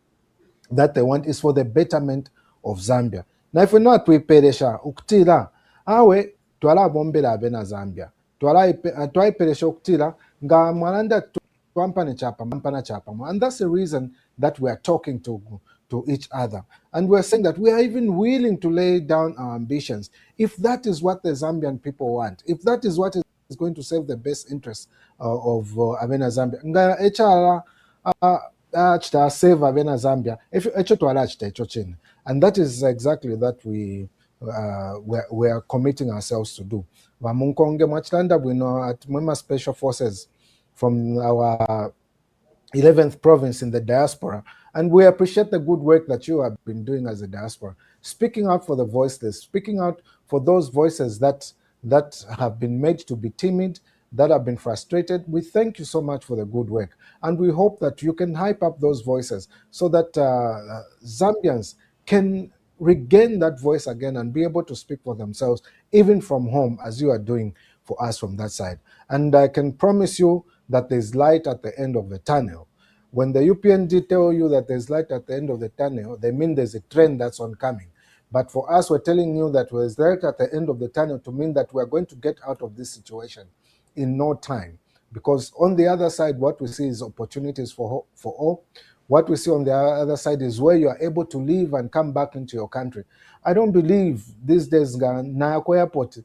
that they want is for the betterment of Zambia. Now if we know tuiperesha ukutila awe twala bombela abena Zambia twaiperesha ukutila nga mwalanda twampane chapa, and that's the reason that we are talking to each other, and we're saying that we are even willing to lay down our ambitions if that is what the Zambian people want, if that is what is going to serve the best interest of Avena Zambia. Nga echala chita save Avena Zambia echo twala chita echo chini, and that is exactly that we are committing ourselves to do. Vamunkonge mwachilanda bwino at Mwema Special Forces from our 11th province in the diaspora, and we appreciate the good work that you have been doing as a diaspora, speaking out for the voiceless, speaking out for those voices that have been made to be timid, that have been frustrated. We thank you so much for the good work, and we hope that you can hype up those voices so that Zambians can regain that voice again and be able to speak for themselves, even from home, as you are doing for us from that side. And I can promise you that there's light at the end of the tunnel. When the UPND tell you that there's light at the end of the tunnel, they mean there's a trend that's oncoming. But for us, we're telling you that there's light at the end of the tunnel to mean that we're going to get out of this situation in no time. Because on the other side, what we see is opportunities for all. What we see on the other side is where you are able to leave and come back into your country. I don't believe these days na kwa airport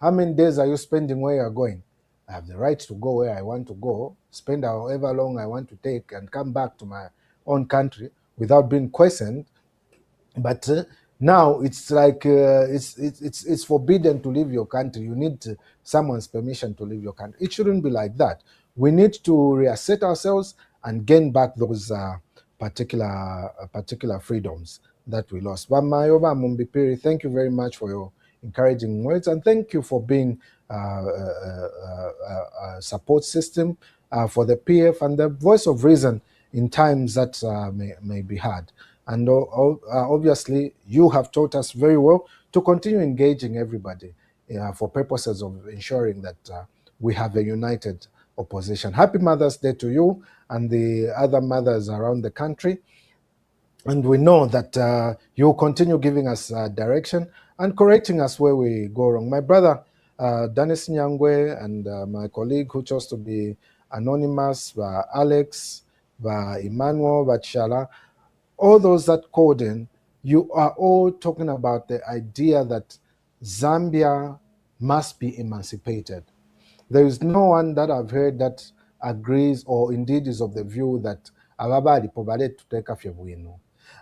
how many days are you spending where you are going? I have the right to go where I want to go, spend however long I want to take, and come back to my own country without being questioned. But now it's like it's forbidden to leave your country. You need someone's permission to leave your country. It shouldn't be like that. We need to reassert ourselves and gain back those particular freedoms that we lost. Mayoba Mumbipiri, thank you very much for your encouraging words, and thank you for being a support system for the PF and the voice of reason in times that may be hard. And obviously, you have taught us very well to continue engaging everybody for purposes of ensuring that we have a united opposition. Happy Mother's Day to you and the other mothers around the country. And we know that you will continue giving us direction and correcting us where we go wrong. My brother Dennis Nyangwe and my colleague who chose to be anonymous, Alex, Emmanuel, Chala, all those that called in, you are all talking about the idea that Zambia must be emancipated. There is no one that I've heard that agrees or indeed is of the view that ababali pobale tuteka fyebwino.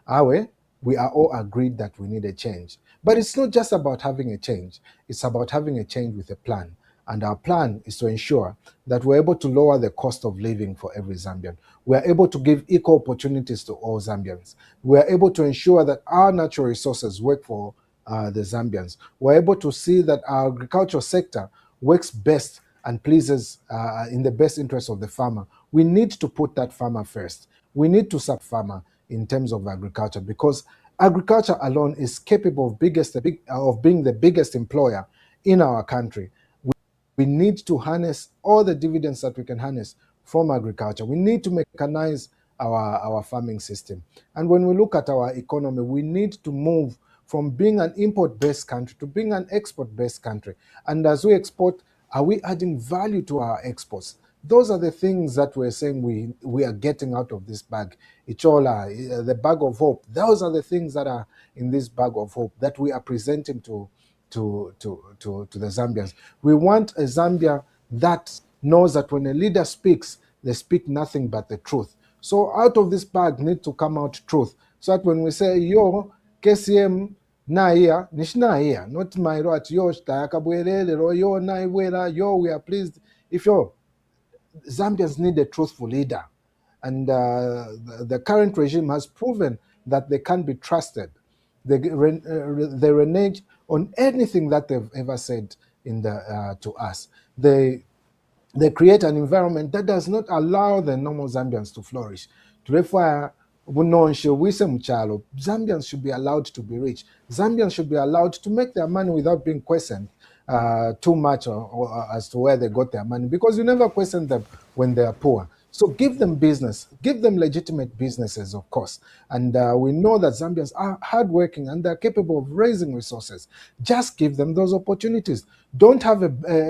Awe, we are all agreed that we need a change. But it's not just about having a change. It's about having a change with a plan. And our plan is to ensure that we're able to lower the cost of living for every Zambian. We're able to give equal opportunities to all Zambians. We're able to ensure that our natural resources work for the Zambians. We're able to see that our agricultural sector works best and pleases in the best interest of the farmer. We need to put that farmer first. We need to support farmer in terms of agriculture, because agriculture alone is capable of being the biggest employer in our country. We need to harness all the dividends that we can harness from agriculture. We need to mechanize our farming system. And when we look at our economy, we need to move from being an import-based country to being an export-based country. And as we export, are we adding value to our exports? Those are the things that we're saying we are getting out of this bag. Ichola, the bag of hope. Those are the things that are in this bag of hope that we are presenting to the Zambians. We want a Zambia that knows that when a leader speaks, they speak nothing but the truth. So out of this bag need to come out truth. So that when we say, yo, KCM, na here, nishna here, not my right, yo, yo, na yo, we are pleased. If yo, Zambians need a truthful leader. And the current regime has proven that they can't be trusted. They renege on anything that they've ever said to us. They create an environment that does not allow the normal Zambians to flourish. Therefore, Zambians should be allowed to be rich. Zambians should be allowed to make their money without being questioned too much or as to where they got their money, because you never question them when they are poor. So give them business, give them legitimate businesses, of course. And we know that Zambians are hardworking and they're capable of raising resources. Just give them those opportunities. Don't have a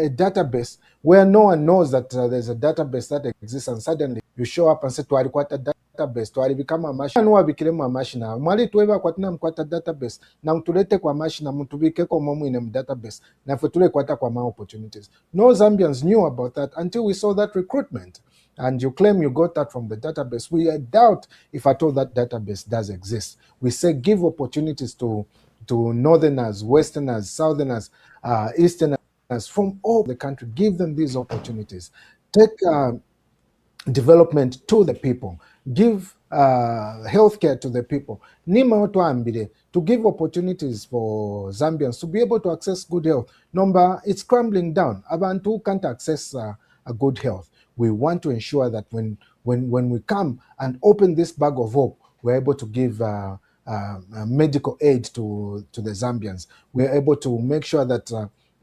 database where no one knows that there's a database that exists, and suddenly you show up and say, "Twali kwata database, twali become a machine." Nuwa bikilemu a machine. Mwali tuweba kwatina mkwata database. Na mtulete kwa machine, mtubike kwa momu ine database. Na futule kwata kwa ma opportunities. No Zambians knew about that until we saw that recruitment. And you claim you got that from the database. We doubt if at all that database does exist. We say give opportunities to northerners, westerners, southerners, easterners from all the country. Give them these opportunities. Take development to the people. Give healthcare to the people. Nima Otuambile, to give opportunities for Zambians to be able to access good health. Number, it's crumbling down. Abantu can't access a good health. We want to ensure that when we come and open this bag of hope, we're able to give medical aid to the Zambians. We're able to make sure that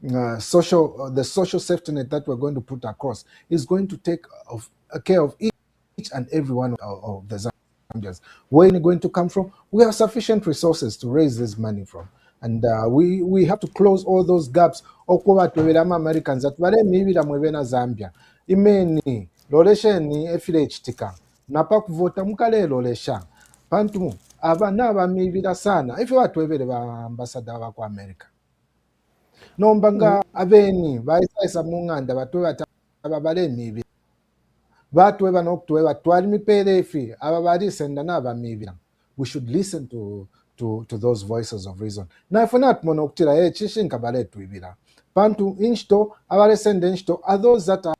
the social safety net that we're going to put across is going to take care of each and every one of the Zambians. Where are you going to come from? We have sufficient resources to raise this money from. And we have to close all those gaps. Americans that maybe Zambia. Imeni lolesheni efile chitika napa kuvota mukale lolesha pantu aba nabamibira sana ife batwebere ba ambassador ba kwa America nombanga abeni baisa munganda batwe babale mibira batweba nokutweba twali mipere ifi ababali senda nabamibira. We should listen to those voices of reason. Na ifuna tumonokutira chishinka bale twibira pantu insto abale senda insto are those that are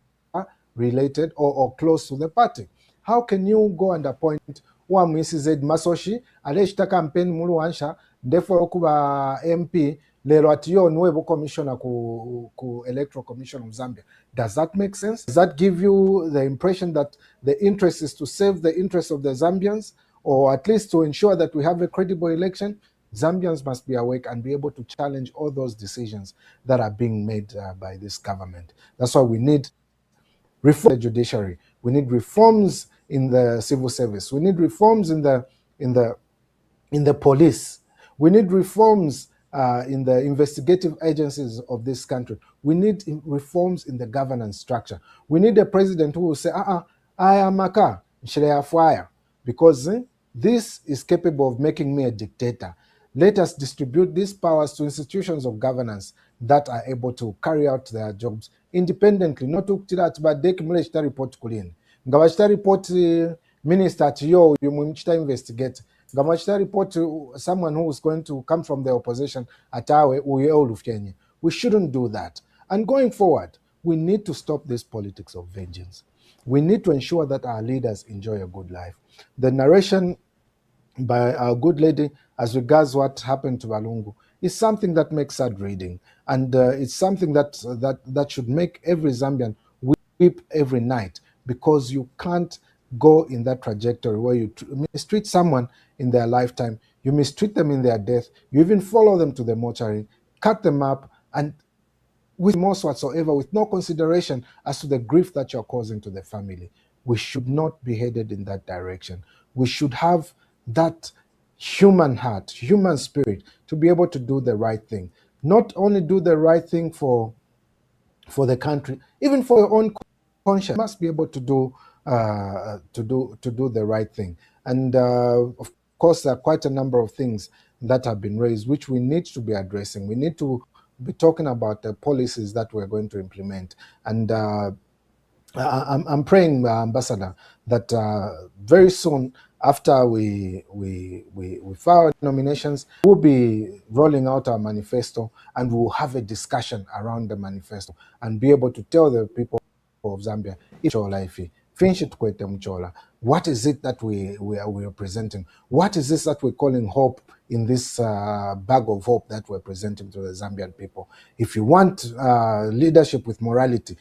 related or close to the party. How can you go and appoint one Mrs. Masoshi aleshita campaign mulu wansha therefore kuba MP lero atiyo nuevo commissioner ku electoral commission of Zambia? Does that make sense? Does that give you the impression that the interest is to save the interests of the Zambians, or at least to ensure that we have a credible election? Zambians must be awake and be able to challenge all those decisions that are being made by this government. That's why we need reform in the judiciary. We need reforms in the civil service. We need reforms in the police. We need reforms in the investigative agencies of this country. We need reforms in the governance structure. We need a president who will say, I am a car, fire, because this is capable of making me a dictator. Let us distribute these powers to institutions of governance that are able to carry out their jobs independently. Not to but they can report kulin. Ngawachita report minister to you investigate. Ngawachita report to someone who is going to come from the opposition atawe uye olufyenye. We shouldn't do that. And going forward, we need to stop this politics of vengeance. We need to ensure that our leaders enjoy a good life. The narration by our good lady as regards what happened to Balungu is something that makes sad reading, and it's something that should make every Zambian weep every night, because you can't go in that trajectory where you mistreat someone in their lifetime, you mistreat them in their death, you even follow them to the mortuary, cut them up, and with remorse whatsoever, with no consideration as to the grief that you're causing to the family. We should not be headed in that direction. We should have that human heart, human spirit, to be able to do the right thing. Not only do the right thing for the country, even for your own conscience, you must be able to do the right thing. And of course, there are quite a number of things that have been raised, which we need to be addressing. We need to be talking about the policies that we're going to implement. And I'm praying, Ambassador, that very soon after we file nominations, we'll be rolling out our manifesto, and we'll have a discussion around the manifesto and be able to tell the people of Zambia, what is it that we are presenting? What is this that we're calling hope in this bag of hope that we're presenting to the Zambian people? If you want leadership with morality,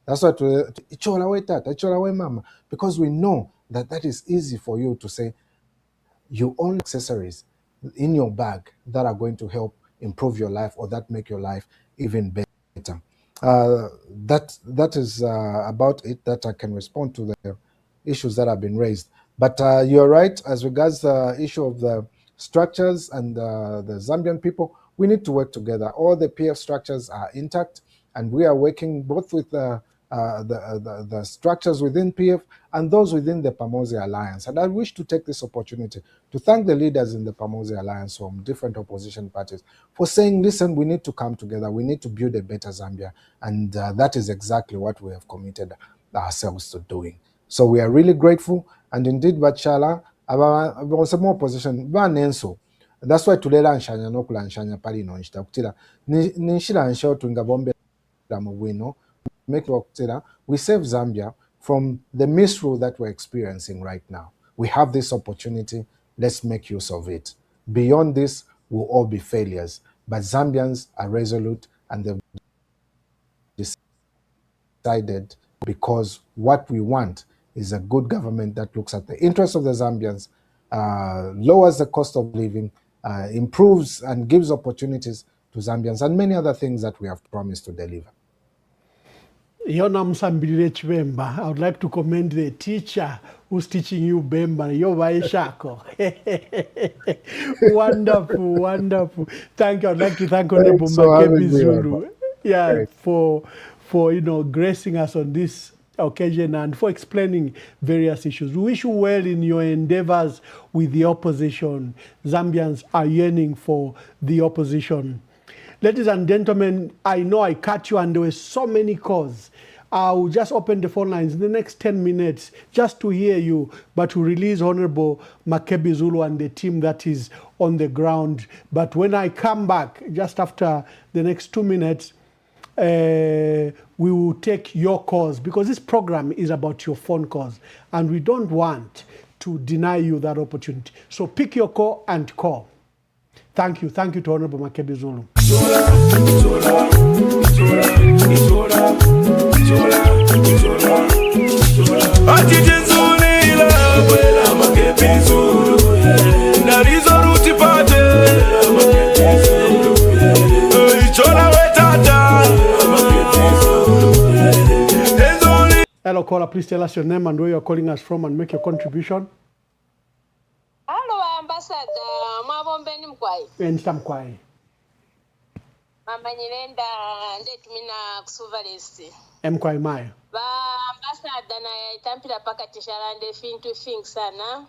that's what because we know that is easy for you to say. You own accessories in your bag that are going to help improve your life or that make your life even better. That is about it that I can respond to the issues that have been raised. But you're right, as regards the issue of the structures and the Zambian people, we need to work together. All the PF structures are intact, and we are working both with the structures within PF and those within the Pamosi Alliance. And I wish to take this opportunity to thank the leaders in the Pamosi Alliance from different opposition parties for saying, listen, we need to come together, we need to build a better Zambia. And that is exactly what we have committed ourselves to doing. So we are really grateful. And indeed, Bachala, some more opposition, that's why tulera nshanya no kula nshanya pali no nshita kutira nishira nsho tunga bombe la mwino make we save Zambia from the misrule that we're experiencing right now. We have this opportunity. Let's make use of it. Beyond this, we'll all be failures. But Zambians are resolute, and they've decided, because what we want is a good government that looks at the interests of the Zambians, lowers the cost of living, improves and gives opportunities to Zambians, and many other things that we have promised to deliver. Yona Msambile Chibemba, I would like to commend the teacher who's teaching you Bemba. Shako. Wonderful, wonderful. Thank you. I'd like to thank Honorable Makebi Zulu, for gracing us on this occasion and for explaining various issues. We wish you well in your endeavors with the opposition. Zambians are yearning for the opposition. Ladies and gentlemen, I know I cut you and there were so many calls. I will just open the phone lines in the next 10 minutes just to hear you, but to release Honorable Makebi Zulu and the team that is on the ground. But when I come back, just after the next 2 minutes, we will take your calls, because this program is about your phone calls and we don't want to deny you that opportunity. So pick your call and call. Thank you. Thank you to Honorable Makebi Zulu. Hello, caller. Please tell us your name and where you're calling us from and make your contribution. Hello, Ambassador Mwabombeni Mkwai. Entamkwai. Mama Nyirenda ndetumina kusuvalesi. Mkwai mayo. Ba ambassador na itampira paka tisharande fintu sana.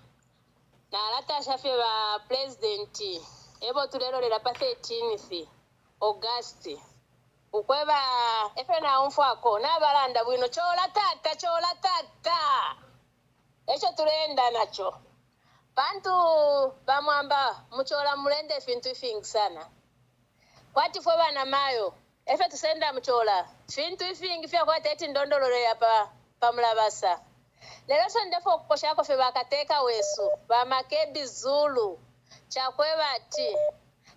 Na alata shafe ba president. Ebo tulero lera pa 13th August. Ukweba efe na umfwako n'abalanda bwino chola tata. Echo tulenda nacho. Bantu bamwamba muchola mulende fintu sana. Kwati fwe bana mayo efe tusenda muchola fintu fya kwati eti ndondolole yapa pamulabasa. Lero sondefo okukoshako fe bakateka wesu ba Makebi Zulu chakweba ati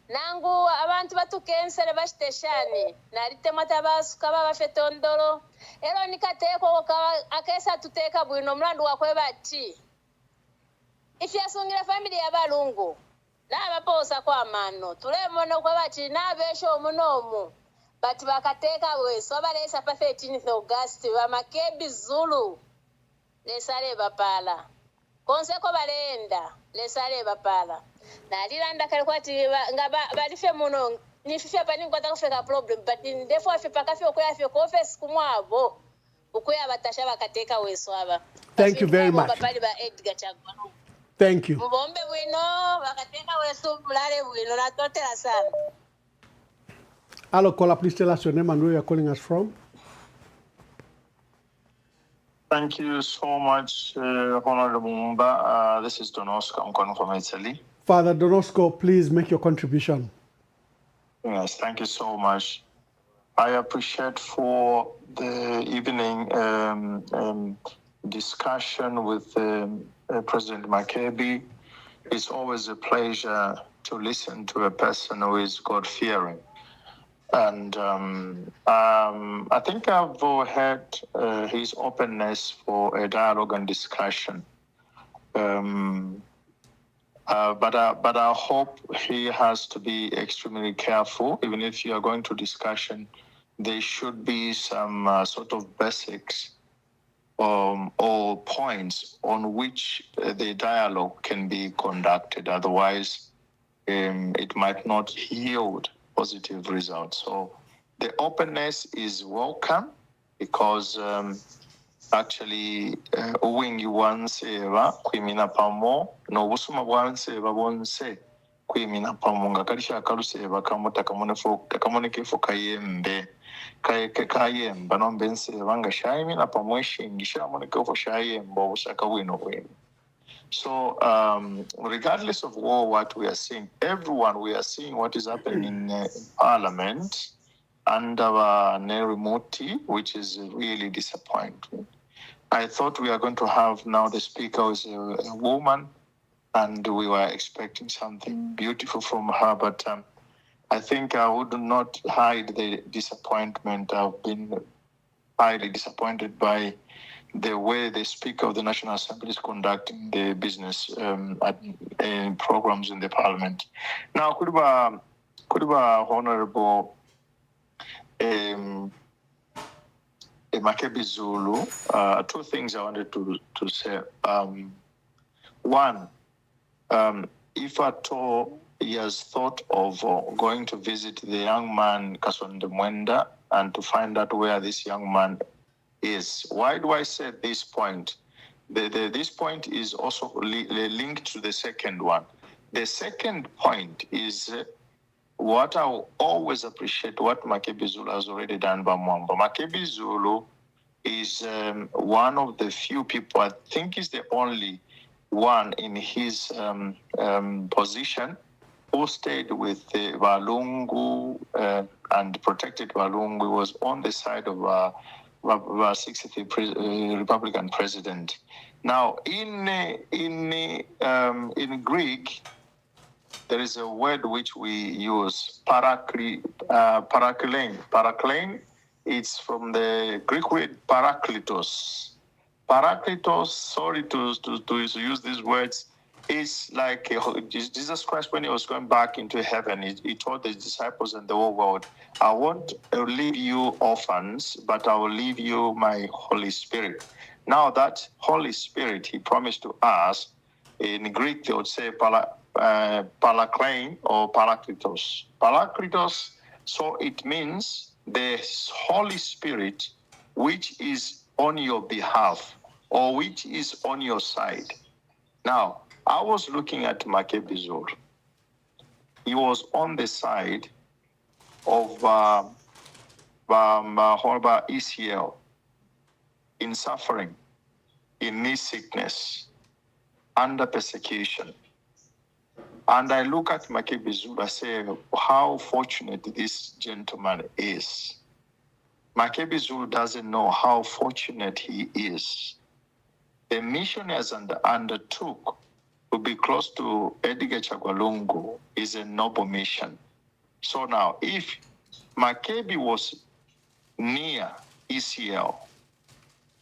nangu abantu batukensere bashiteshani narite matabasuka babafete ondolo ero nikateko akesa tuteka bwino mlandu wakweba ati ifyasungire family y'abalungu n'abaposa kwa mano tulemona kwa bati n'abesho omunomu bati bakateka weso abalesa pa 13th August ba Makebi Zulu lesale bapala konseko balenda lesale bapala na lilanda kale kwati nga balife muno nififya pani kwata kufeka problem but ndefo afipa kafi okuya ko office kumwabo ukuya batasha bakateka weso aba. Thank you very much. Bapali ba Edgar Chagwano. Thank you. Mbombe bwino bakateka weso bulale bwino na totela sana. Hello, caller, please tell us your name and where you're calling us from. Thank you so much, Honorable Mumba. This is Donosco. I'm calling from Italy. Father Donosco, please make your contribution. Yes, thank you so much. I appreciate for the evening discussion with President Makebi. It's always a pleasure to listen to a person who is God-fearing. And I think I've heard his openness for a dialogue and discussion. But I hope he has to be extremely careful. Even if you are going to discussion, there should be some sort of basics or points on which the dialogue can be conducted. Otherwise, it might not yield positive results. So the openness is welcome because actually uwingi wanseva kwimina pamo no busuma bwanseva bonse kwimina pamo ngakalisha kaluseva kamota kamonekefo kayembe kayemba nombenseva ngashayimina pamo shingisha monekefo shayemba busaka wino. So regardless of what we are seeing, we are seeing what is happening in Parliament under Neri Muti, which is really disappointing. I thought we are going to have now the speaker is a woman, and we were expecting something beautiful from her, but I think I would not hide the disappointment. I've been highly disappointed by the way the Speaker of the National Assembly is conducting the business programs in the Parliament. Now, could be Honorable Makebi Zulu, two things I wanted to say. One, if at all he has thought of going to visit the young man Kasonde Mwenda and to find out where this young man is. Why do I say this point? This point is also linked to the second one. The second point is what I always appreciate what Makebi Zulu has already done by Mwamba. Makebi Zulu is one of the few people, I think he's the only one in his position who stayed with the Walungu and protected Walungu. He was on the side of our 60th Republican president. Now, in Greek, there is a word which we use, paraklein. Paraklein, it's from the Greek word parakletos. Parakletos, sorry to use these words, is like Jesus Christ when he was going back into heaven. He told the disciples and the whole world, I won't leave you orphans, but I will leave you my Holy Spirit. Now that Holy Spirit he promised to us, in Greek they would say Paraklein or Parakletos. Parakletos, so it means the Holy Spirit which is on your behalf or which is on your side. Now, I was looking at Makebizur. He was on the side of ECL in suffering, in knee sickness, under persecution. And I look at Makebizur, I say, how fortunate this gentleman is. Makebizur doesn't know how fortunate he is. The mission as undertook to be close to Edgar Chagwalungu is a noble mission. So now, if Makebi was near ECL,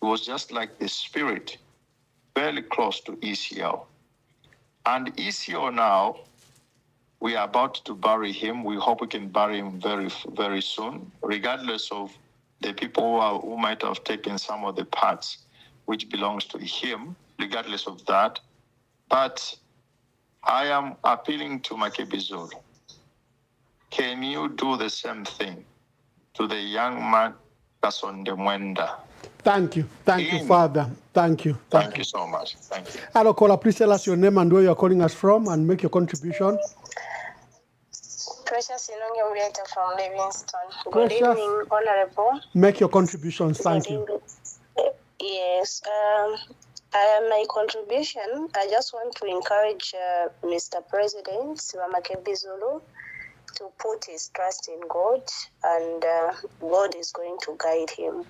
it was just like the spirit, very close to ECL. And ECL now, we are about to bury him. We hope we can bury him very, very soon, regardless of the people who might have taken some of the parts which belongs to him, regardless of that. But I am appealing to Makebizur. Can you do the same thing to the young man that's on the Mwenda? Thank you. Thank you, Father. Thank you. Thank you so much. Thank you. Hello, caller. Please tell us your name and where you're calling us from and make your contribution. Precious Inonge Urieta from Livingston. Good Precious. evening, Honorable. Make your contributions. Thank you. Yes. My contribution, I just want to encourage Mr. President Makebizulu to put his trust in God, and God is going to guide him.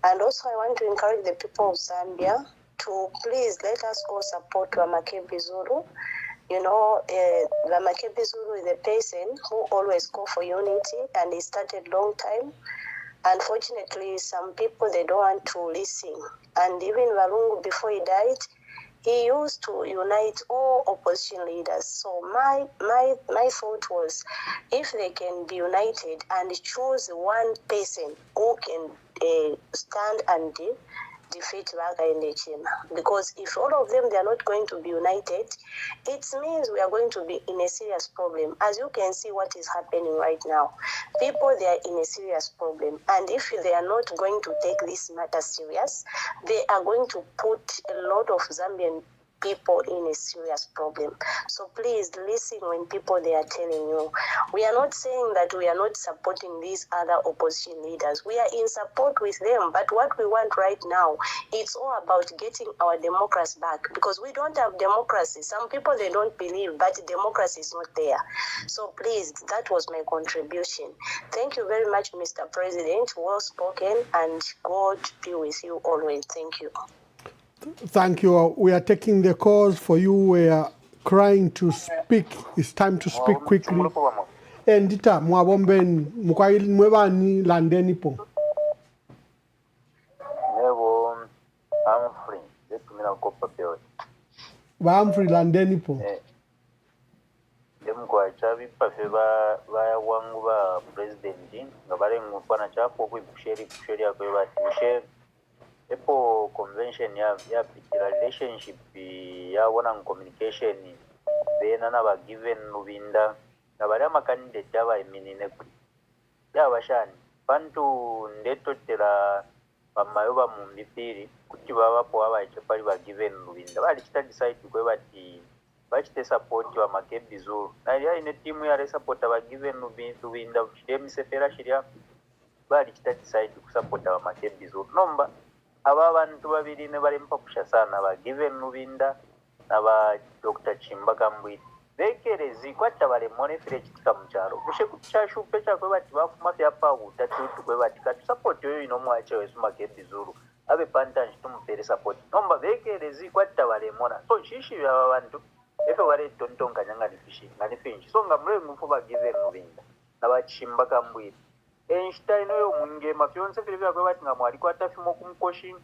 And also I want to encourage the people of Zambia to please let us all support Makebizulu. You know, Makebizulu is a person who always go for unity, and he started long time. Unfortunately, some people, they don't want to listen. And even Walungu, before he died, he used to unite all opposition leaders. So my thought was, if they can be united and choose one person who can stand and defeat Raga and Chima. Because if all of them, they are not going to be united, it means we are going to be in a serious problem. As you can see what is happening right now. People, they are in a serious problem. And if they are not going to take this matter serious, they are going to put a lot of Zambian people in a serious problem. So please listen when people, they are telling you. We are not saying that we are not supporting these other opposition leaders. We are in support with them. But what we want right now, it's all about getting our democracy back, because we don't have democracy. Some people, they don't believe, but democracy is not there. So please, that was my contribution. Thank you very much, Mr. President. Well spoken, and God be with you always. Thank you. Thank you. We are taking the calls for you. We are crying to speak. It's time to speak quickly. Endita mwabomben mukwaili mwebani landeni po. Nebo Humphrey, zetumina kopa peo. Humphrey landeni po. Demkwa chavi pafe ba wangu ba president ngabale ngufana chapo kusheri akwe kusheri. Epo convention ya relationship ya one communication bena na ba given nubinda na bari amakandidate aba eminine kuri ya bashani bantu ndetotera bamayoba mu mbipiri kuti baba po aba echepali ba given nubinda bali kita decide kwe bati bachite support wa Makebizulu na ya ine team ya support ba given nubinda shemi sefera shiria bali kita decide ku support wa Makebizulu nomba aba bantu babiri ne bali mpapusha sana ba given nubinda na ba Dr. Chimba Kambwiti bekerezi kwata bale monefire kitika mcharo kushe kuchashu pecha kwe bati bafuma fya pawu tatu kwe bati katu support yo ino mwache wesu Makebizulu abe pantanji tumupere support nomba bekerezi kwata bale mona so shishi ya bantu efe wale tontonga nyanga nifishi nganifinji so ngamule mfu ba given nubinda na ba Chimba Kambwiti Einstein yo munge mafyonse file bya kwe bati ngamwali kwata fimo kumkoshi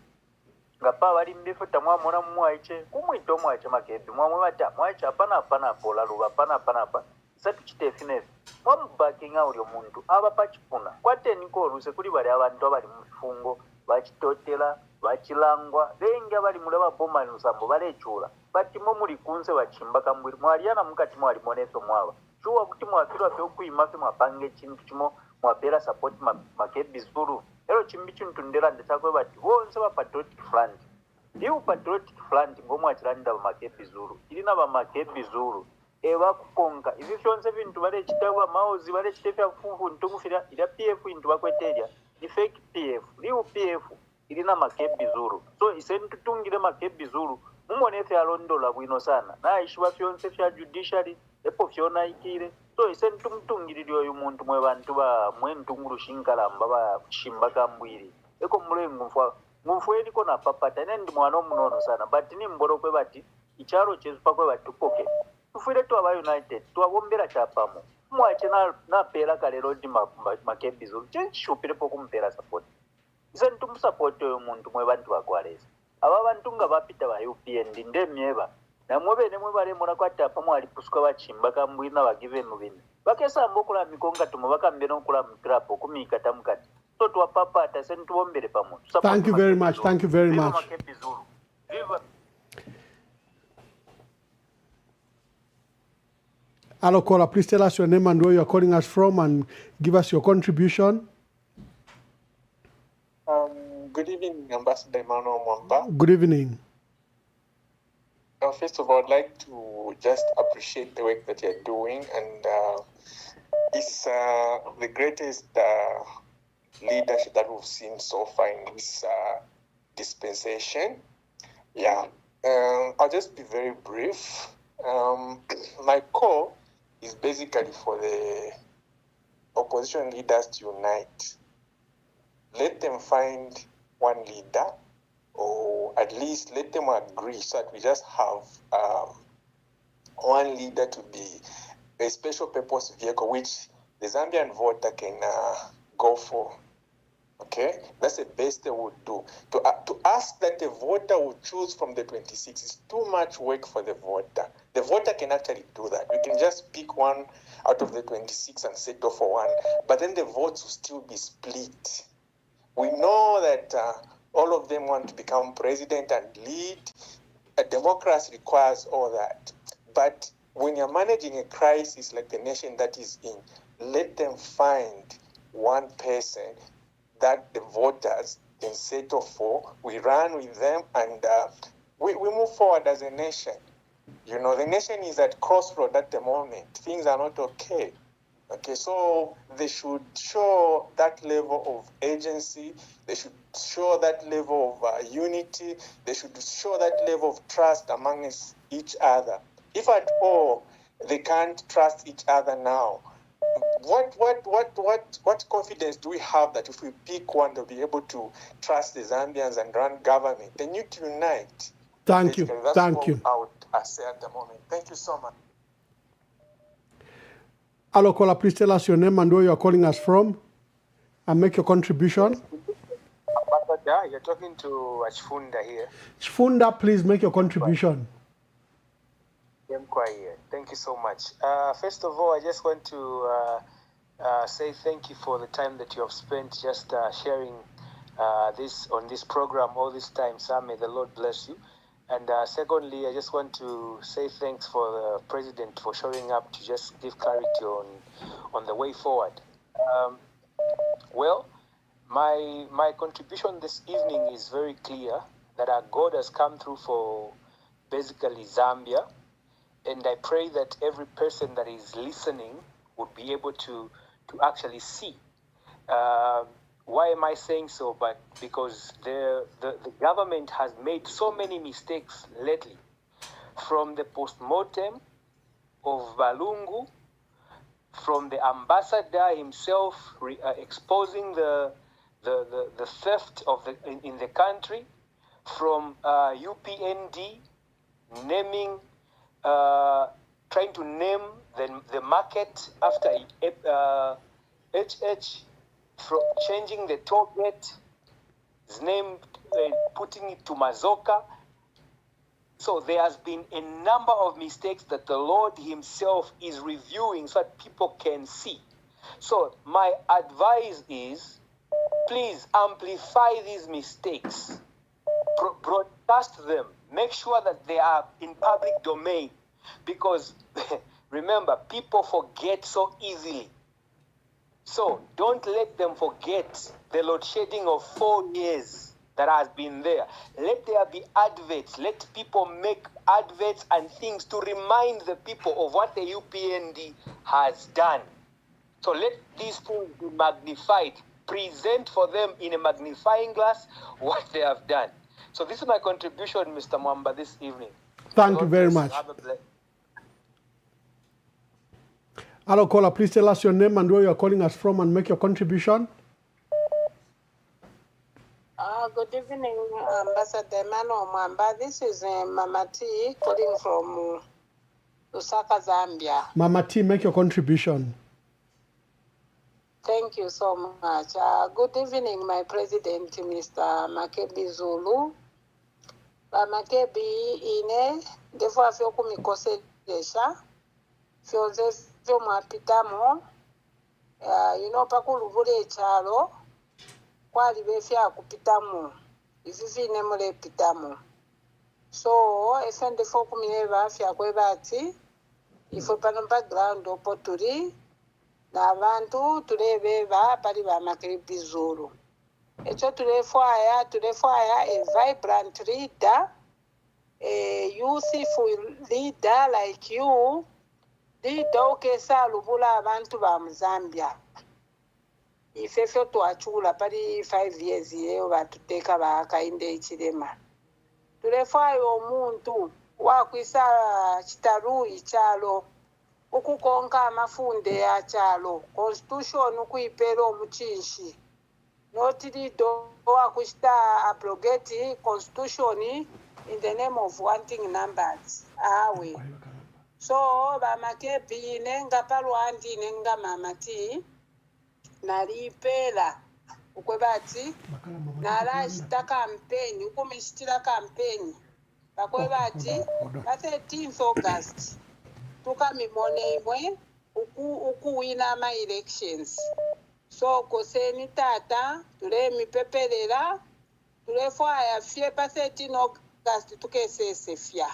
ngapa bali mbifuta mwamona mwache kumwito mwache Makebi mwamwata mwache apana pola luba apana satu chitefine mwambackinga uli omuntu aba pachipuna kwate niko oluse kuli bali abantu abali mufungo bachitotela bachilangwa bengi abali mulaba bomba nusambo balechula but mo muli kunse bachimba kambwiri mwaliana mukati mwalimoneso mwaba shuwa kuti mwafirwa fyokuyima fe mwapange chintu chimo mwapera support Makebi Zulu ero chimbi chintu nderanda chakwe bati wonse ba patriotic front ndiwo patriotic front ngomwe achiranda ba Makebi Zulu ilina ba Makebi Zulu eva kukonga ivi fyonse vintu vale chitawa mauzi vale chitefya fufu ntukufira ila PF intu vakweterya ni fake PF liu PF ilina Makebi Zulu so isentutungile Makebi Zulu mumonefe alondola bwino sana na ishiwa fyonse fya judiciary epo fyona ikire so isentumtungilili oyu muntu mwe bantu ba mwe ntungulu shinkalamba ba shimba kambwiri eko mulengu mfwa eliko na papata ene ndi mwana omunono sana but ni mbolo kwe bati icharo chezu pakwe batupoke tufire tu aba United tuwabombera chapamo mwache na pera kalero di Makebi Zulu chenshupire po kumpera support isentum support oyu muntu mwe bantu bakwaleza aba bantu nga bapita ba UPN ndemyeba namwe bene mwe bare muna kwata pamwe alipusuka bachimba kambwina bagive mubini bakesa mbokula mikonga tumo bakambera okula mtrapo kumika tamukati so twapapata sentuombere pamwe thank you very much Hello caller, please tell us your name and where you are calling us from and give us your contribution. Good evening, Ambassador Emmanuel Mwamba. Good evening. First of all, I'd like to just appreciate the work that you're doing, and it's the greatest leadership that we've seen so far in this dispensation. Yeah, I'll just be very brief. My call is basically for the opposition leaders to unite. Let them find one leader, or at least let them agree so that we just have one leader to be a special purpose vehicle which the Zambian voter can go for. Okay, that's the best they would do. To ask that the voter would choose from the 26 is too much work for the voter. The voter can actually do that. We can just pick one out of the 26 and settle for one, but then the votes will still be split. We know that all of them want to become president and lead. A democracy requires all that. But when you're managing a crisis like the nation that is in, let them find one person that the voters can settle for. We run with them and we move forward as a nation. You know, the nation is at crossroad at the moment. Things are not okay. Okay, so they should show that level of agency. They should show that level of unity. They should show that level of trust among each other. If at all they can't trust each other now, what confidence do we have that if we pick one, they'll be able to trust the Zambians and run government? They need to unite. Thank you. That's Thank you. what I would say at the moment. Thank you so much. Hello caller, please tell us your name and where you are calling us from and make your contribution. Ambassador, you're talking to Chifunda here. Chifunda, please make your contribution. Thank you so much. First of all, I just want to say thank you for the time that you have spent just sharing this on this program all this time. Sir, may the Lord bless you. And secondly, I just want to say thanks for the president for showing up to just give clarity on the way forward. Well, my contribution this evening is very clear that our God has come through for basically Zambia. And I pray that every person that is listening would be able to actually see. Why am I saying so? But because the government has made so many mistakes lately, from the post-mortem of Balungu, from the ambassador himself exposing the theft of in the country, from UPND naming, trying to name the market after HH. From changing the toll gate's name, putting it to Mazoka. So there has been a number of mistakes that the Lord himself is reviewing so that people can see. So my advice is, please amplify these mistakes broadcast them. Make sure that they are in public domain, because remember, people forget so easily. So don't let them forget the load shedding of 4 years that has been there. Let there be adverts. Let people make adverts and things to remind the people of what the UPND has done. So let these things be magnified. Present for them in a magnifying glass what they have done. So this is my contribution, Mr. Mwamba, this evening. Thank you very much. Have a blessed. Hello, caller. Please tell us your name and where you are calling us from and make your contribution. Good evening, Ambassador Emmanuel Mwamba. This is Mama T calling from Lusaka, Zambia. Mama T, make your contribution. Thank you so much. Good evening, my president, Mr. Makebi Zulu. Makebi ine defo afyo kumikose desha. Fyoze fyo mwapitamo. Pakulu vule chalo. Kwali befya kupitamo. Ififine mule pitamo. So, efende fo kumineva afya kwebati. Ifo pano background opoturi. N'abantu tulebeba pali ba Makebi Zulu. Ekyo tulefwaya a vibrant leader, a youthful leader like you, leader okesa lubula abantu ba Zambia. Ifefyo twachula pali 5 years yeyo batuteka bakainde ekirema. Tulefwaya omuntu wakwisa kitalu ikyalo. Ukukonka amafunde ya chalo, constitution ukuipera omuchinshi. Notirido wakushita abrogate constitution in the name of wanting numbers. Awe. So, ba Makebi nenga palwandi nenga mamati nalipela ukwebati nalashita campaign, ukumishitira campaign. Bakwebati, ba 13th August. Tukamimone imwe ukuwina ma elections. So koseni tata tule mipepelela tule fwaya fye pa 13 August tukesese fya.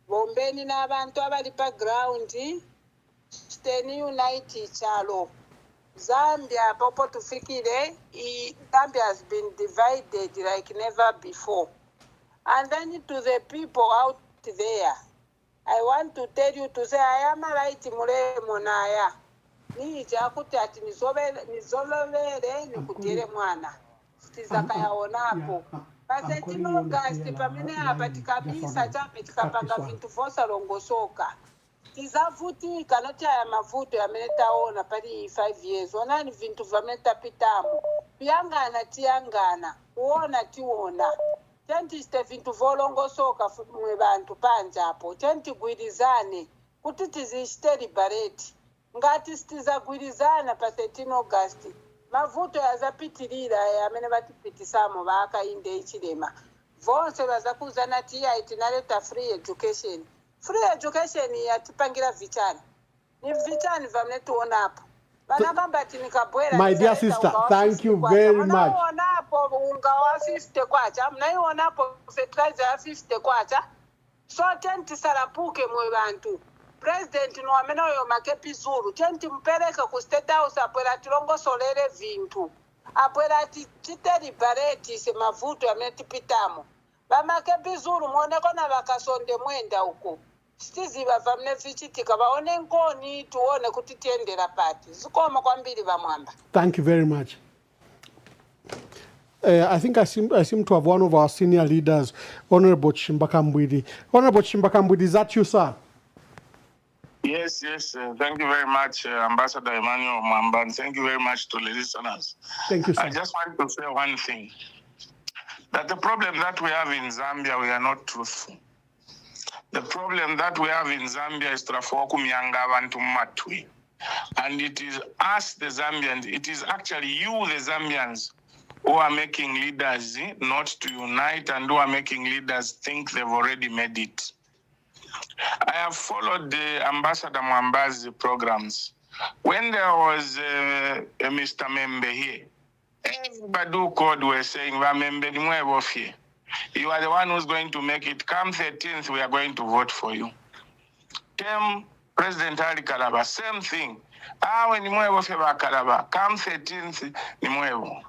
Bombeni n'abantu abali pa ground steni unite chalo. Zambia popo tufikire Zambia has been divided like never before. And then to the people out there, I want to tell you to say I am right mule monaya. Ni jakuti ati nizolowele nikutire mwana. Stizaka ya onapo. Pasetino August pamene apati kabisa chape chikapanga vintu fosa longosoka. Tizavuti kanoti ya mavuto ya menetaona pali 5 years. Onani vintu vameta pitamu. Piangana tiangana. Uona tiona. Tenti ste vintu volongo soka mwe bantu panja hapo. Tenti guirizane. Kuti tizishite liberate. Ngati stiza guirizana pa 13 August. Mavuto ya zapitirira ya mene batipitisamo baka inde ichilema. Vonse bazakuzana tia itinaleta free education. Free education ya tipangira vichani. Ni vichani vamnetuona hapo. My dear sister, thank you very much. So tenti sarapuke mwe bantu. President no ameno yo Makebi Zulu. Tenti mpeleka ku State House apwela tilongo solere vintu. Apwela chite liberate se mavuto ya metipitamo. Ba Makebi Zulu mwoneko na bakasonde mwenda huko. Stiziba vamne vichitika baone nkoni tuone kuti tiendera pati. Zikoma kwambiri bamwamba. Thank you very much. I think I seem to have one of our senior leaders, Honorable Chimbaka Mbwidi. Honorable Chimbaka Mbwidi, is that you, sir? Yes. Thank you very much, Ambassador Emmanuel Mwamba, and thank you very much to the listeners. Thank you, sir. I just want to say one thing, that the problem that we have in Zambia, we are not truthful. The problem that we have in Zambia is trafoku mianga abantu matwi. And it is us, the Zambians, it is actually you, the Zambians, who are making leaders not to unite and who are making leaders think they've already made it. I have followed the Ambassador Mwamba's programs. When there was a Mr. Membe here, everybody who called were saying, "Membe ni mwe bofie." You are the one who's going to make it. Come 13th, we are going to vote for you. Came President Ali Kalaba, same thing. Awe ni mwevo feba Kalaba. Come 13th, ni mwevo.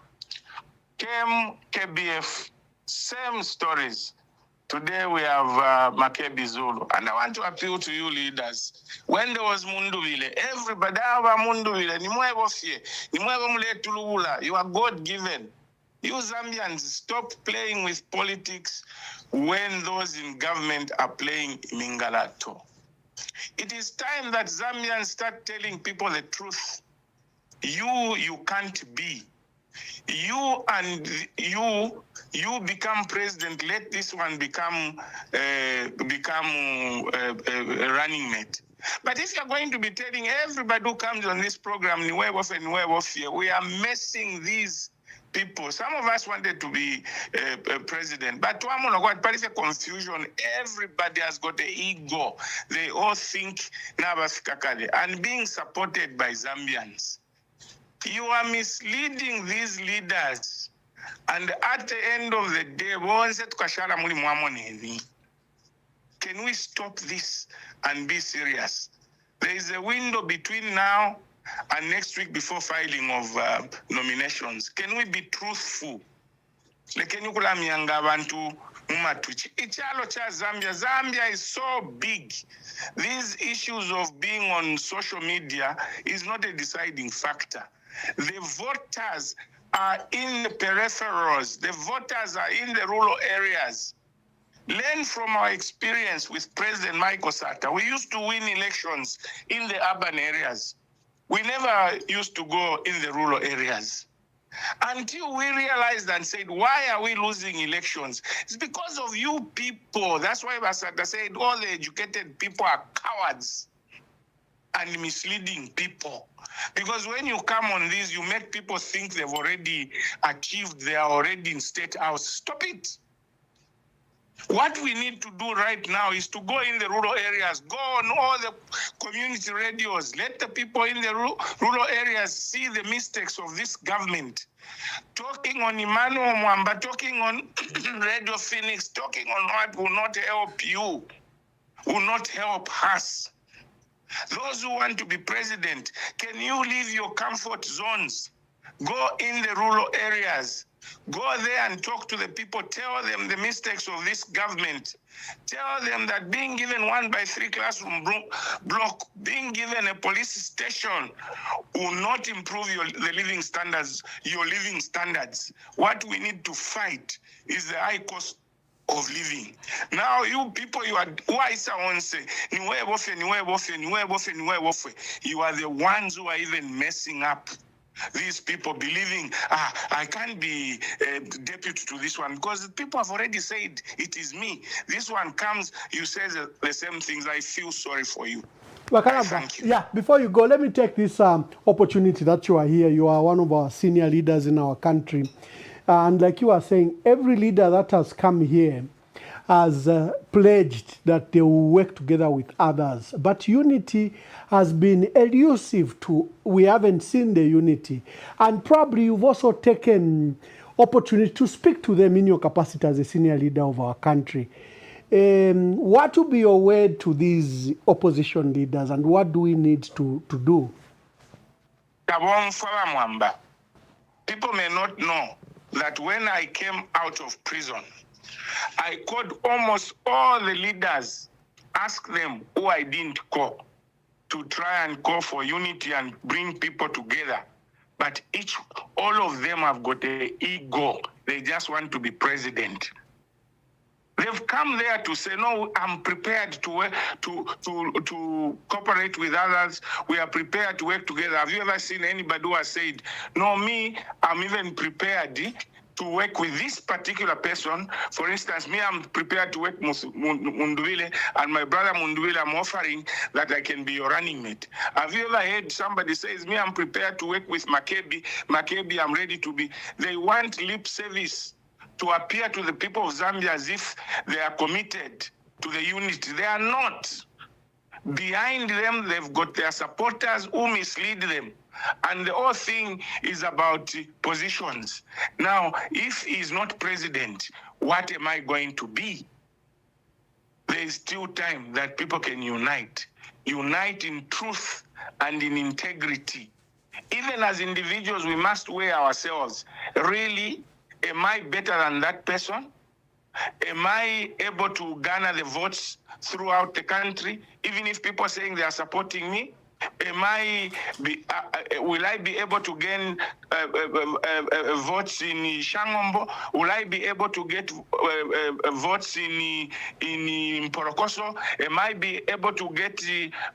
Came KBF, same stories. Today we have Makebi Zulu. And I want to appeal to you leaders. When there was Munduvile, everybody have Munduvile. Ni mwevo fie. Ni mwevo mule tulula. You are God-given. You Zambians, stop playing with politics when those in government are playing Mingalato. It is time that Zambians start telling people the truth. You can't be. You become president. Let this one become a running mate. But if you're going to be telling everybody who comes on this program, we are messing these people. Some of us wanted to be president, but what is a confusion? Everybody has got the ego. They all think Nabafika and being supported by Zambians. You are misleading these leaders, and at the end of the day, can we stop this and be serious? There is a window between now and next week before filing of nominations. Can we be truthful? Zambia is so big. These issues of being on social media is not a deciding factor. The voters are in the peripherals. The voters are in the rural areas. Learn from our experience with President Michael Sata. We used to win elections in the urban areas. We never used to go in the rural areas. Until we realized and said, why are we losing elections? It's because of you people. That's why Basada said all the educated people are cowards and misleading people. Because when you come on this, you make people think they've already achieved, they are already in state house. Stop it. What we need to do right now is to go in the rural areas, go on all the community radios, let the people in the rural areas see the mistakes of this government. Talking on Emmanuel Mwamba, talking on Radio Phoenix, talking on what will not help you, will not help us. Those who want to be president, can you leave your comfort zones? Go in the rural areas. Go there and talk to the people. Tell them the mistakes of this government. Tell them that being given 1x3 classroom block, being given a police station will not improve your living standards. What we need to fight is the high cost of living. Now you people, you are the ones who are even messing up these people, believing I can't be deputy to this one, because people have already said it is me. This one comes, you say the same things. I feel sorry for you. Thank you. Yeah, before you go, let me take this opportunity that you are here. You are one of our senior leaders in our country. And like you are saying, every leader that has come here has pledged that they will work together with others. But unity has been elusive we haven't seen the unity. And probably you've also taken opportunity to speak to them in your capacity as a senior leader of our country. What will be your word to these opposition leaders, and what do we need to do? People may not know that when I came out of prison, I called almost all the leaders, asked them who I didn't call, to try and call for unity and bring people together. But all of them have got an ego. They just want to be president. They've come there to say, no, I'm prepared to work, to cooperate with others. We are prepared to work together. Have you ever seen anybody who has said, no, me, I'm even prepared to work with this particular person? For instance, me, I'm prepared to work with Munduvile, and my brother Munduvile, I'm offering that I can be your running mate. Have you ever heard somebody says, me, I'm prepared to work with Makebi, I'm ready to be? They want lip service to appear to the people of Zambia as if they are committed to the unity. They are not. Behind them, they've got their supporters who mislead them. And the whole thing is about positions. Now, if he's not president, what am I going to be? There is still time that people can unite. Unite in truth and in integrity. Even as individuals, we must weigh ourselves. Really, am I better than that person? Am I able to garner the votes throughout the country, even if people are saying they are supporting me? Will I be able to gain votes in Shangombo? Will I be able to get votes in Mporokoso? Am I be able to get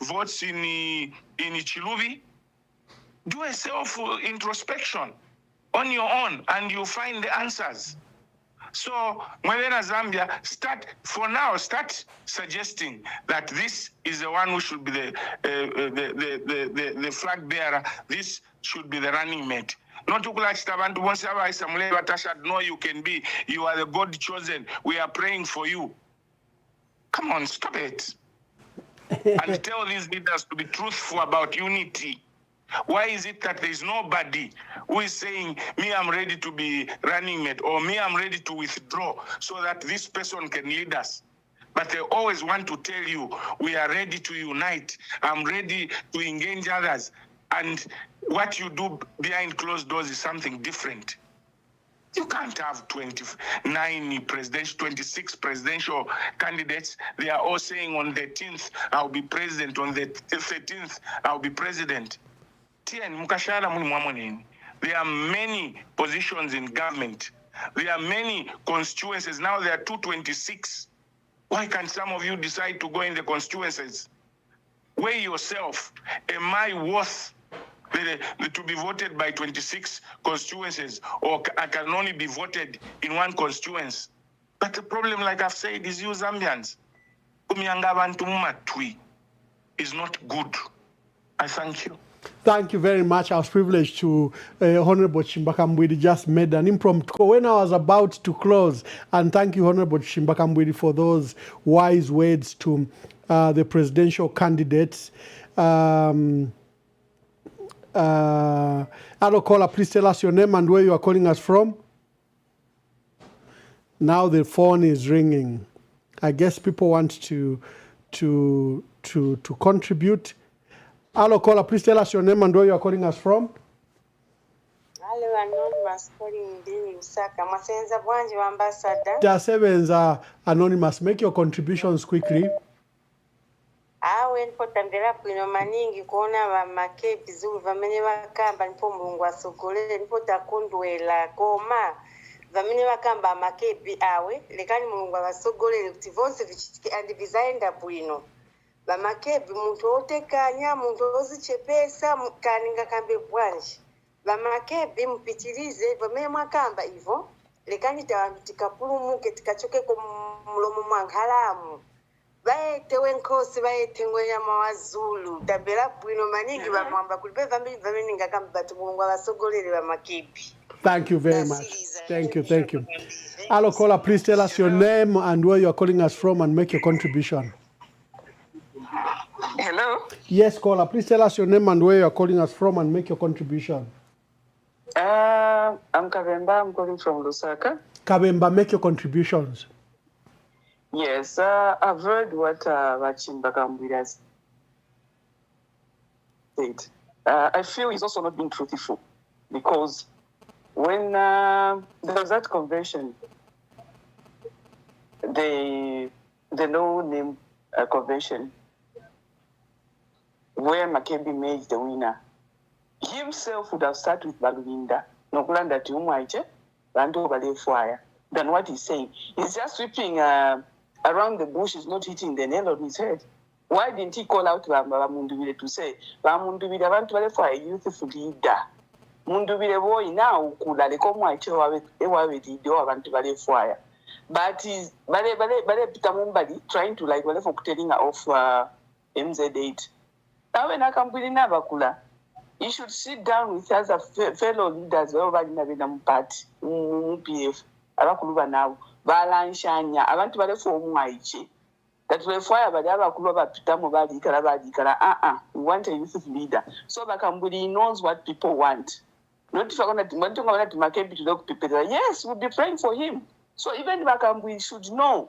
votes in Chiluvi? Do a self-introspection on your own, and you'll find the answers. So, Mwelena Zambia, start suggesting that this is the one who should be the flag bearer. This should be the running mate. Not to like Stabantu Bonsaba Samuel Batashad. No, you can be. You are the God chosen. We are praying for you. Come on, stop it. And tell these leaders to be truthful about unity. Why is it that there is nobody who is saying, me, I'm ready to be running mate, or me, I'm ready to withdraw so that this person can lead us? But they always want to tell you, we are ready to unite. I'm ready to engage others. And what you do behind closed doors is something different. You can't have 26 presidential candidates. They are all saying on the 13th, I'll be president. On the 13th, I'll be president. There are many positions in government. There are many constituencies. Now there are 226. Why can't some of you decide to go in the constituencies? Weigh yourself. Am I worth to be voted by 26 constituencies, or I can only be voted in one constituency? But the problem, like I've said, is you Zambians. Is not good. I thank you. Thank you very much. I was privileged to Honorable Chimbaka just made an impromptu when I was about to close. And thank you, Honorable Chimbaka, for those wise words to the presidential candidates. Hello, caller, please tell us your name and where you are calling us from. Now the phone is ringing. I guess people want to contribute. Hello, caller, please tell us your name and where you are calling us from. Hello, Anonymous calling in Lusaka. Masenza Bwanji wa ambassador. Jasebenza Anonymous, make your contributions quickly. Awe nipotambira bwino maningi kuona bamakebi zulu bamenye bakamba nipo mulungu asogolere nipo takondwela koma bamenye bakamba amakebi awe lekani mulungu abasogolere kuti vonse vichitike andi bizaenda bwino. Bamakebi muntu otekanya muntu ozichepesa kaninga kambe bwanji. Bamakebi mpitilize bamenye mwakamba ivo lekani tikapulumuke tikachoke ku mulomo mwanghalamu. Baete wenkosi baete ngoya mawazulu tabela bwino maningi bamwamba kulipe vamini ngakamba batu mulungu abasogolere bamakebi. Thank you very much. Thank you. Hello, caller, please tell us your name and where you are calling us from and make your contribution. Hello? Yes, caller, please tell us your name and where you are calling us from and make your contribution. I'm Kabemba, I'm calling from Lusaka. Kabemba, make your contributions. Yes, I've heard what Chimbaka has said. I feel he's also not being truthful because when there was that convention, the no-name convention, where Makebi made the winner, himself would have started with Balulinda, Nokulanda Tumwaiche, Bandu Bale Fire, than what he's saying. He's just sweeping around the bush, is not hitting the nail on his head. Why didn't he call out Mundubile to say, Mundubile Bantu Bale Fire, youthful leader? Mundubile boy now could have come my child, they were with the door of Bantu Bale Fire. But he's Bale trying to like whatever telling off MZ8. Now when I come with Navakula, you should sit down with other fellow leaders over in the party, PF, Arakuluba now, Balanshanya, Abantu Bale for Maichi. That will fire by the Arakuluba Pitamobadi Karabadi. We want a youth leader. So Bakambudi knows what people want. Not if I want to Makebi to look people. Yes, we'll be praying for him. So even Bakambwi should know.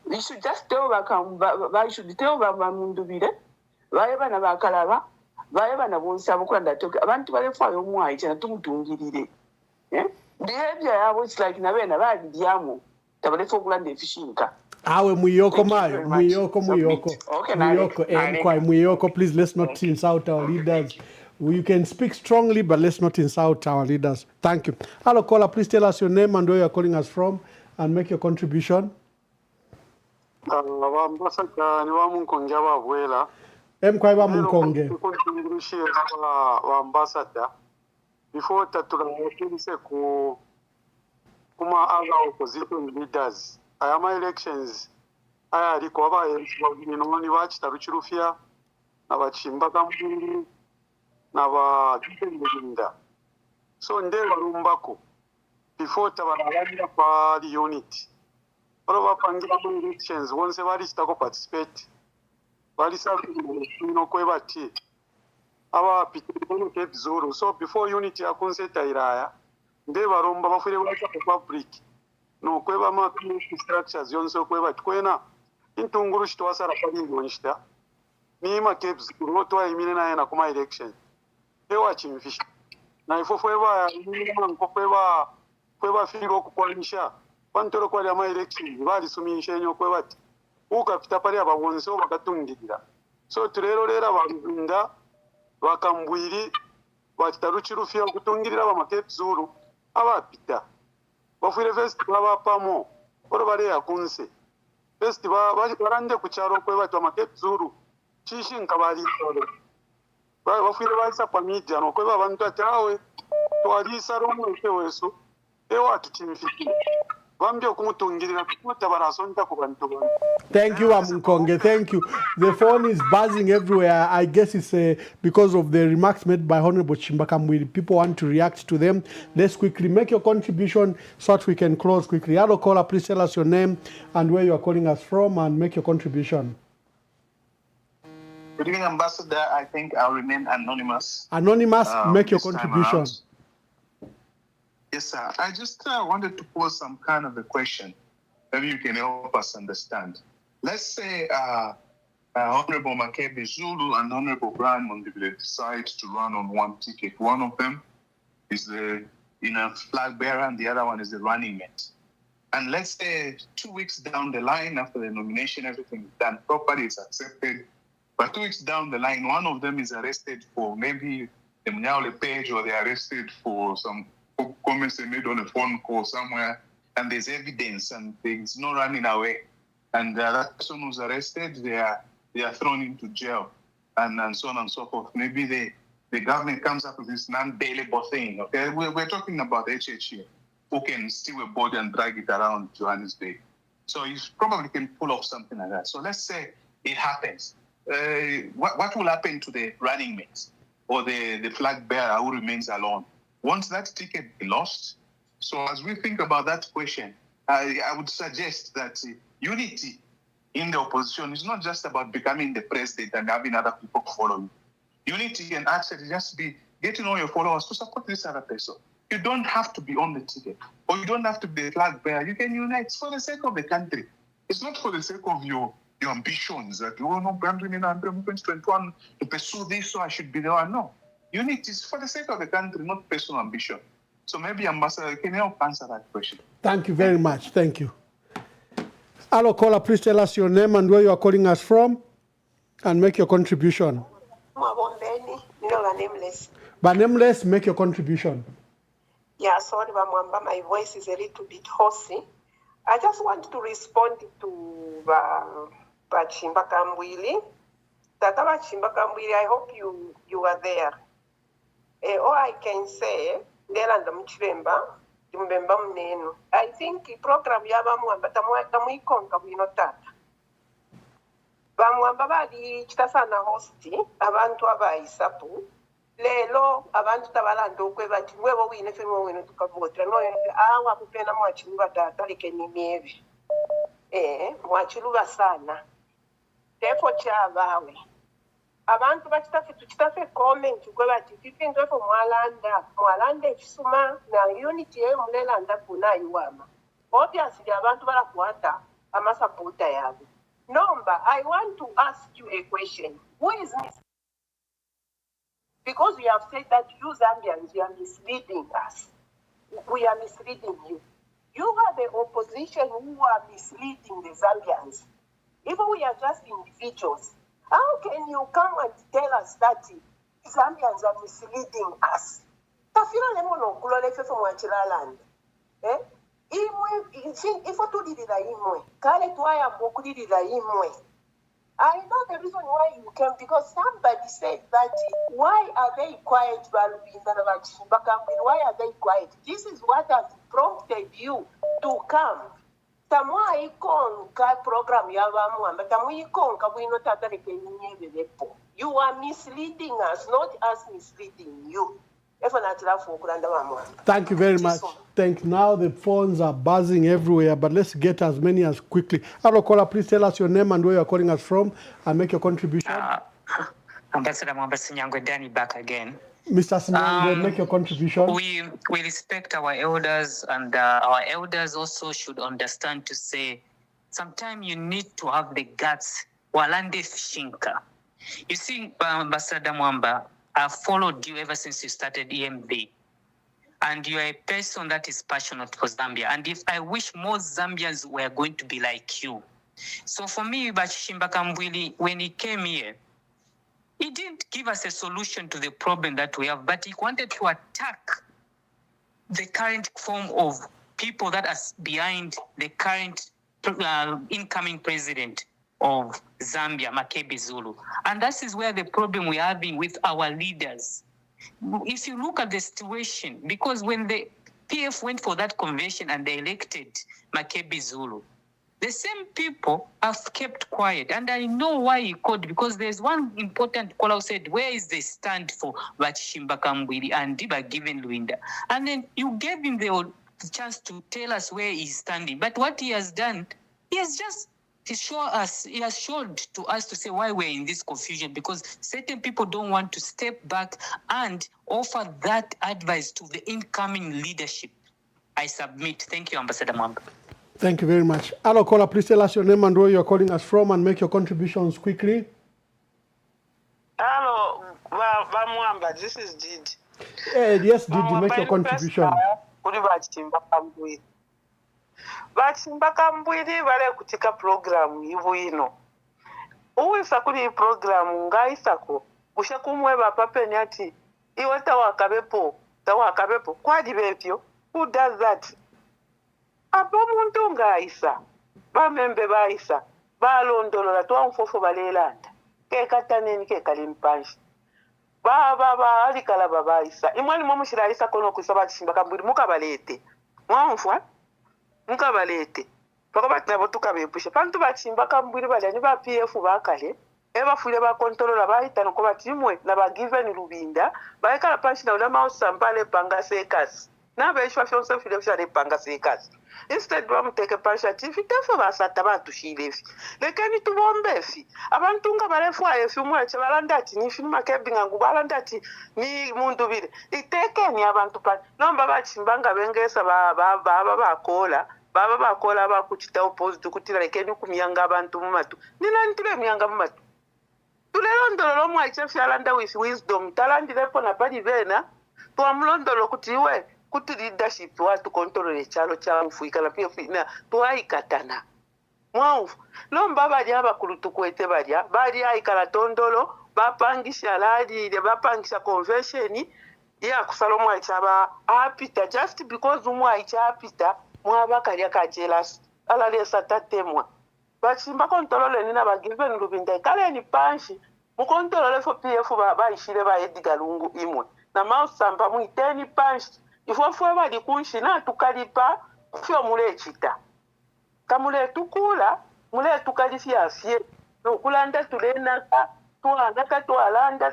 We should just tell Bakambwi, should tell Bamundubire, Vayabana Bakalava, Vayabana Bonsabukwanda took abantu balefayo omwai kyana tumutungirire. Behavior was like Navena Diamo, Tabalefa Grand Fishinka. Awe Muyoko Mayo, Muyoko. Okay, Muyoko, please let's not insult our leaders. You can speak strongly, but let's not insult our leaders. Thank you. Hello, caller, please tell us your name and where you are calling us from and make your contribution. Mkwaiba Munkonge. Before Tatula, kuma other opposition leaders. I am elections. I recover in only watch Taruchurufia, Navachimba Kampuni, Nava Kinda. So in there, Rumbako, before Tavaranda for the unit. All of our elections, once a Varistako participate, Varisa, Kwevati, our people Cape Zoro. So before unity, I consider Iraya, they were Rumba for the public. No kweva ma structures yonso kweva kwena intunguru to asara pali ngonshita ni ma caps roto wa imine na kuma election ewa chimfish na ifo kweva kweva firo kukwalisha pantoro kwa ya ma election bali sumisha nyo kweva ukapita pali abawonso bakatungirira so turero rera bandunda bakambwiri batitaruchirufia kutungirira ba ma caps zuru abapita Bafire festival bapamo oro bari yakunse festival barande kucharo kwe batu amakepu zuru chishi nkabali solo bafire balisa pa media no kwe abantu atawe twalisa romo kweweso ewa tutimfiki bambye okumutungirira kutabaraso ku bantu bano. Thank you, Amunkonge. Thank you. The phone is buzzing everywhere. I guess it's because of the remarks made by Honorable Chimbakamwili. People want to react to them. Let's quickly make your contribution so that we can close quickly. Hello, caller, please tell us your name and where you are calling us from and make your contribution. Good evening, Ambassador. I think I'll remain anonymous. Anonymous, make your contribution. Yes, sir. I just wanted to pose some kind of a question. Maybe you can help us understand. Let's say Honorable Makebi Zulu and Honorable Brian Mondibile decide to run on one ticket. One of them is the flag bearer and the other one is the running mate. And let's say 2 weeks down the line after the nomination, everything is done properly, it's accepted. But 2 weeks down the line, one of them is arrested for maybe the Mnyaule page, or they're arrested for some comments they made on a phone call somewhere, and there's evidence and there's no running away. And that person who's arrested, they are thrown into jail and so on and so forth. Maybe the government comes up with this non-bailable thing. Okay, we're talking about HH here, who can steal a body and drag it around Johannesburg. So you probably can pull off something like that. So let's say it happens. What will happen to the running mate or the flag bearer who remains alone? Once that ticket be lost, so as we think about that question, I would suggest that unity in the opposition is not just about becoming the president and having other people follow you. Unity can actually just be getting all your followers to support this other person. You don't have to be on the ticket, or you don't have to be a flag bearer. You can unite. It's for the sake of the country. It's not for the sake of your ambitions that, oh no, I'm 2021 to pursue this, so I should be the one. No. Unity is for the sake of the country, not personal ambition. So maybe Ambassador, can you help answer that question? Thank you very much. Thank you. Hello, caller, please tell us your name and where you are calling us from and make your contribution. Nameless. By nameless, make your contribution. Yeah, sorry, my voice is a little bit hoarse. I just want to respond to Chimbakamwili. Tata Chimbakamwili, I hope you are there. All I can say, I think the program yabamuamba tamuikonka winotata. Bamuamba bali chitasana hosti abantu abaisapu. Lelo abantu tabalando kwebati wewe wine femo wino tukavotra no awa kupena mwachiluba tata likenimievi. Mwachiluba sana. Therefore chabawe. Abantu bachitafe comment kwebati fipinzo fo mwalanda chisuma na unity ye mulelanda kuna iwama. obviously abantu balakwata amasapota yaabwe. Nomba, I want to ask you a question. Who is this? Because we have said that you Zambians, you are misleading us. We are misleading you. You are the opposition who are misleading the Zambians. Even we are just individuals. How can you come and tell us that Zambians are misleading us? Tafila lemono kulolefe from Wachilaland. If I told you that imwe, kale tuaya mokudi da imwe. I know the reason why you came, because somebody said that why are they quiet? Why are they quiet? This is what has prompted you to come. Tamwa ikon ka program ya Wamwamba, tamu ikon ka wino tatari kenye lepo. You are misleading us, not us misleading you. Thank you very much. Thank you. Now the phones are buzzing everywhere, but let's get as many as quickly. Hello, caller, please tell us your name and where you're calling us from and make your contribution. Ambassador Mwamba Sinyangwe Danny back again. Mr. Sinyangwe, make your contribution. We respect our elders, and our elders also should understand to say, sometimes you need to have the guts. Walande Shinka. You see, Ambassador Mwamba, I've followed you ever since you started EMV. And you are a person that is passionate for Zambia. And if I wish more Zambians were going to be like you. So for me, Bachishimba Kambwili, when he came here, he didn't give us a solution to the problem that we have, but he wanted to attack the current form of people that are behind the current incoming president of Zambia, Makebi Zulu. And that is where the problem we're having with our leaders. If you look at the situation, because when the PF went for that convention and they elected Makebi Zulu, the same people have kept quiet. And I know why he called, because there's one important caller who said, where is the stand for Bachishimba Kambwili and Diba given Luinda? And then you gave him the chance to tell us where he's standing. But what he has done, he has just he has showed to us to say why we're in this confusion, because certain people don't want to step back and offer that advice to the incoming leadership. I submit. Thank you, Ambassador Mwamba. Thank you very much. Hello, caller, please tell us your name and where you're calling us from and make your contributions quickly. Hello, Mwamba, this is Didi. Yes, Didi, make your contribution. Bachimba Kambwili vale kutika programu ivu ino. Uwisa kuli programu nga isako. Usha kumweba papeni ati. Iwa tawa kabepo. Kwa dibepyo. Who does that? Apo muntu nga isa. Ba membe ba isa. Ba londolo la tuwa mfofo balelanda. Ke kataneni ke kalimpanshi. Ba alikala ba isa. Imwani mwamushira isa kono kusaba Bachimba Kambwili muka balete. Mwamfwa? Mukabalete bakobati nabo tukabepushe pantu Bachimba Kambwili balani ba PF bakale ebafule ba controller bahita no kobati imwe na ba given Lubinda baikala panshi na ulama usambale panga sekas na beshwa fyonse file fyale panga sekas instead bamuteke panshi ati fitefu basata batushilefi lekani tubombefi abantu nga balefu ayefi umwe chebalanda ati ni filma kebinga ngubalanda ati ni mundu bile iteke ni abantu pa nomba Bachimba nga bengesa baba bakola bakuchita opposite kutira lekeni kumyanga abantu mumatu nina ntule myanga mumatu tulelondolo mwache fyalanda with wisdom talandilepo na pali vena tuamlondolo kutiwe kuti leadership watu control echalo cha mfuika na pia fina tuaikatana mwafu lomba bali abakulutu kwete bali aikala tondolo bapangisha ladi bapangisha convention ya kusalomo aichaba apita just because umwaicha apita mwabakalia kajelas ala lesa tatemwa Bachimba kontolole nina ba given Lubinda kale ni panshi mu kontolole fo PF ba ishire ba Edgar Lungu imwe na mausamba mu iteni panshi ifo ba di kunshi na tukalipa fyo mule chita kamule tukula mule tukalifia fie no kulanda tulena ka tualanda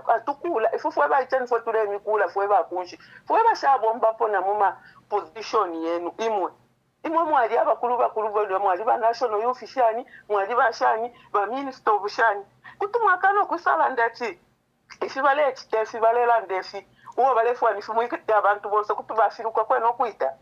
atukula ifo ba iteni fo tule mikula fo ba kunshi fo ba shabomba pona muma position yenu imwe mwali abakulu bali mwali ba national official mwali ba shani ba minister of shani kutumwakano kusala ndati ifibale ekitefi balela ndefi uwo balefu anifu mwikete abantu bose kutubafiruka kweno kuita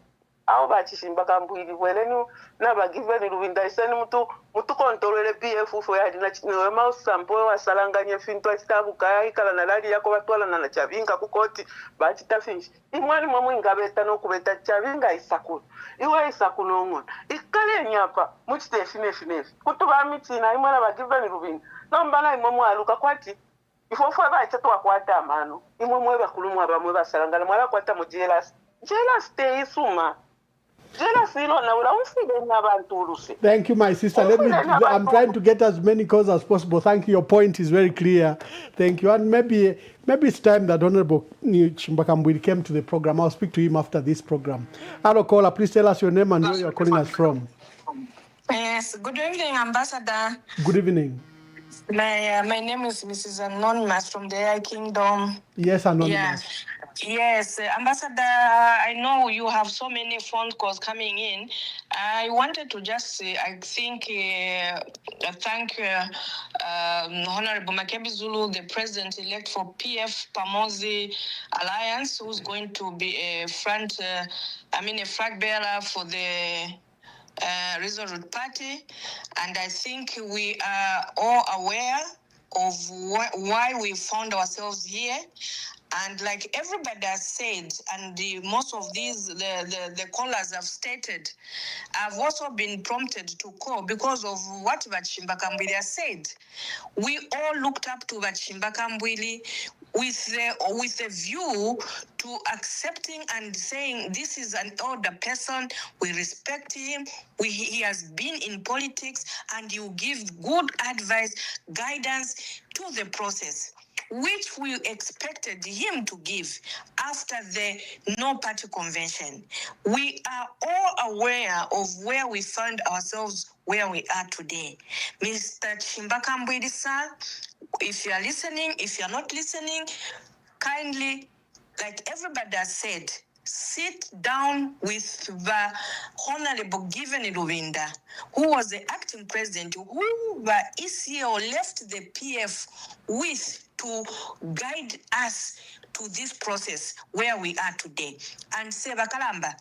aho bachishimba kambwiri bwelenu nabagiveni Lubinda iseni mutu kontrolele PF fo yadi na chino mausampo wasalanganye fintu achitabuka ikala nalali yako batwala na chavinga kukoti bachita finch imwani momwe ngabeta no kubeta chavinga isakulu iwe isakulu ngona ikale nyapa muchite finefinefi kutuba mitina imwana bagiveni Lubinda nombana imomwe aluka kwati ifofu abacha twakwata amano imomwe bakulumwa abamwe basalangana mwala kwata mu jealous stay suma. Thank you, my sister. I'm trying to get as many calls as possible. Thank you. Your point is very clear. Thank you. And maybe it's time that Honorable Chimbakambwiri came to the program. I'll speak to him after this program. Hello, caller. Please tell us your name and where you're calling us from. Yes. Good evening, Ambassador. Good evening. My name is Mrs. Anonymous from the AI Kingdom. Yes, Anonymous. Yeah. Yes, Ambassador, I know you have so many phone calls coming in. I wanted to just say, thank Honorable Makebi Zulu, the president-elect for PF Pamozi Alliance, who's going to be a flag bearer for the Resolute Party. And I think we are all aware of why we found ourselves here. And like everybody has said, and most of these, the callers have stated, I've also been prompted to call because of what Bachimba Kambwili has said. We all looked up to Bachimba Kambwili with a view to accepting and saying this is an older person, we respect him, he has been in politics, and you give good advice, guidance to the process, which we expected him to give after the no-party convention. We are all aware of where we found ourselves, where we are today. Mr. Chimbakambwili, sir, if you are listening, if you are not listening, kindly, like everybody has said, sit down with the Honorable Given Lubinda, who was the acting president, who the ECO left the PF with to guide us to this process where we are today. And Seba Kalamba,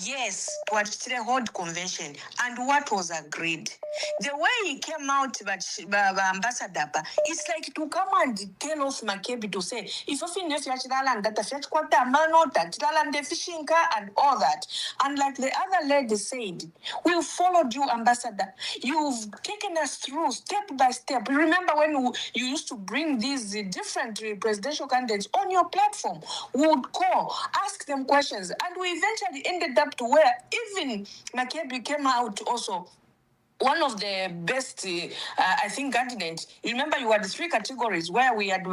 yes, to hold convention, and what was agreed. The way he came out, Ambassador, it's like to come and tell us Makebi to say, if you finish Yachidaland, that the fetch quarter, Mano, Tachidaland, the fishing car, and all that. And like the other lady said, we followed you, Ambassador. You've taken us through step by step. Remember when you used to bring these different presidential candidates on your platform? We would call, ask them questions, and we eventually ended up to where even Makebi came out also one of the best, I think, candidates. You remember you had the three categories where we had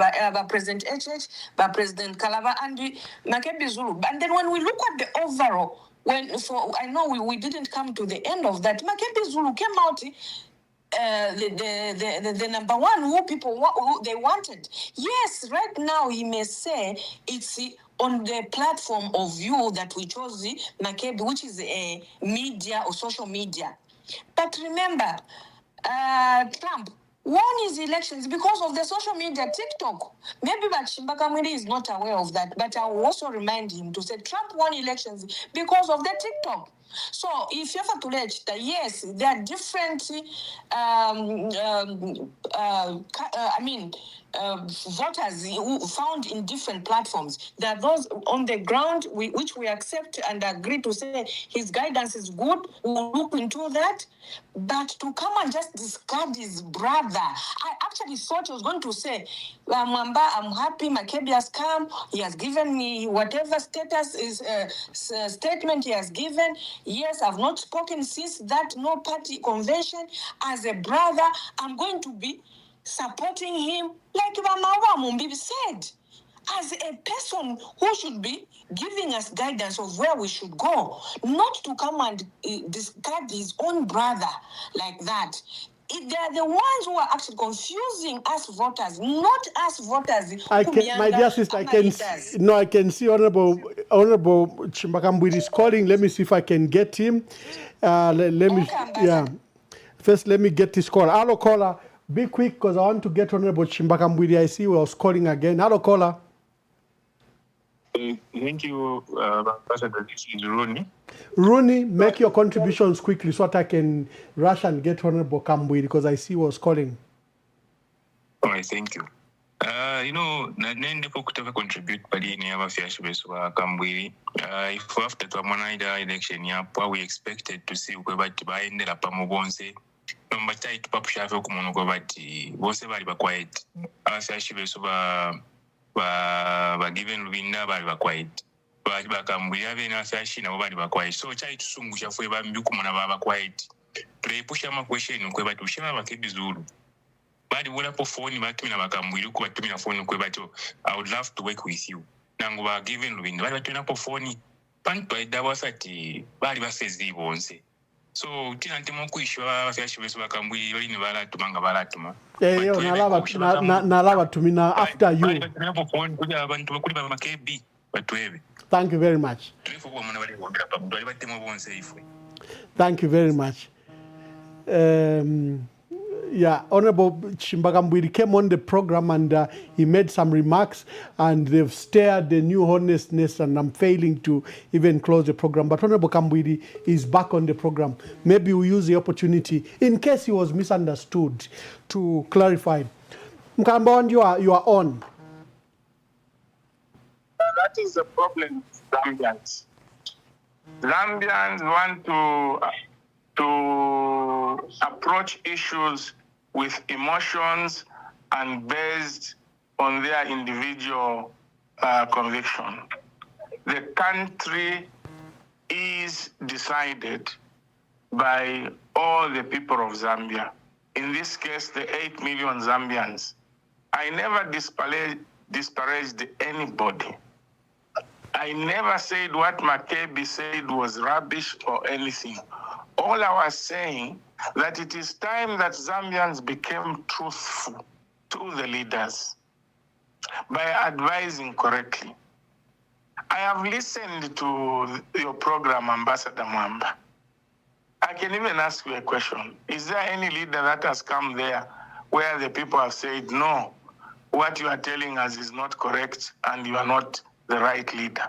President HH, President Kalava, and Makebi Zulu. And then when we look at the overall, I know we didn't come to the end of that. Makebi Zulu came out the number one who they wanted. Yes, right now he may say it's on the platform of you that we chose Makebi, which is a media or social media. But remember, Trump won his elections because of the social media, TikTok. Maybe Bachimba Kambwili is not aware of that, but I will also remind him to say Trump won elections because of the TikTok. So if you have to let, yes, there are different, voters who found in different platforms. There are those on the ground which we accept and agree to say his guidance is good. We'll look into that. But to come and just discard his brother, I actually thought he was going to say, Mwamba, I'm happy Makebi has come. He has given me whatever status is statement he has given. Yes, I've not spoken since that no-party convention. As a brother, I'm going to be supporting him, like Mamawa Mumbibi said, as a person who should be giving us guidance of where we should go, not to come and discard his own brother like that. They're the ones who are actually confusing us voters, not us voters. My dear sister, I can see Honorable Chimbakambwili is calling. Let me see if I can get him. First, let me get this call. Hello, caller. Be quick because I want to get Honorable Chimbakambwili. I see he was calling again. Hello, caller. Thank you, Ambassador. This is Rooney. Rooney, make your contributions quickly so that I can rush and get Honorable Kambui because I see was calling. All right, thank you. Nende kutaka contribute pali ni abafyashi besu wa Kambwiri. If after twamanaida election yapo, we expected to see ukwe bati baendera pamubonse. Nomba tight papushafe okumuntu kwa bati bonse bali ba quiet. Abafyashi besu ba given Lubinda bali ba quiet. Ba Kambwiri abe na abafyashi nabo bali ba quiet. So chai tusungusha fwe bambi kumuna ba quiet. Tuyipusha ama question ukwe bati ushema Makebizulu. Badi wala po phone batumina Bakambwiri ko batumina phone ko bato I would love to work with you nangu ba given Lubinda badi batumina po phone panto idawa sati bali basezi bonse so tina ntemo kuishwa bafyashi beso Bakambwiri bali ni bala tumanga bala tuma yo nalaba tumina after you batumina po phone kuja abantu bakuli ba Makebi batwebe. Thank you very much. Thank you very much. Yeah, Honorable Chimbagambwiri came on the program and he made some remarks and they've stirred the new honestness and I'm failing to even close the program. But Honorable Kambwiri is back on the program. Maybe we use the opportunity, in case he was misunderstood, to clarify. Mkambon, you are on. That is the problem with Zambians. Zambians want to approach issues with emotions and based on their individual conviction. The country is decided by all the people of Zambia. In this case, the 8 million Zambians. I never disparaged anybody. I never said what Makebi said was rubbish or anything. All I was saying that it is time that Zambians became truthful to the leaders by advising correctly. I have listened to your program, Ambassador Mwamba. I can even ask you a question. Is there any leader that has come there where the people have said, no, what you are telling us is not correct and you are not the right leader?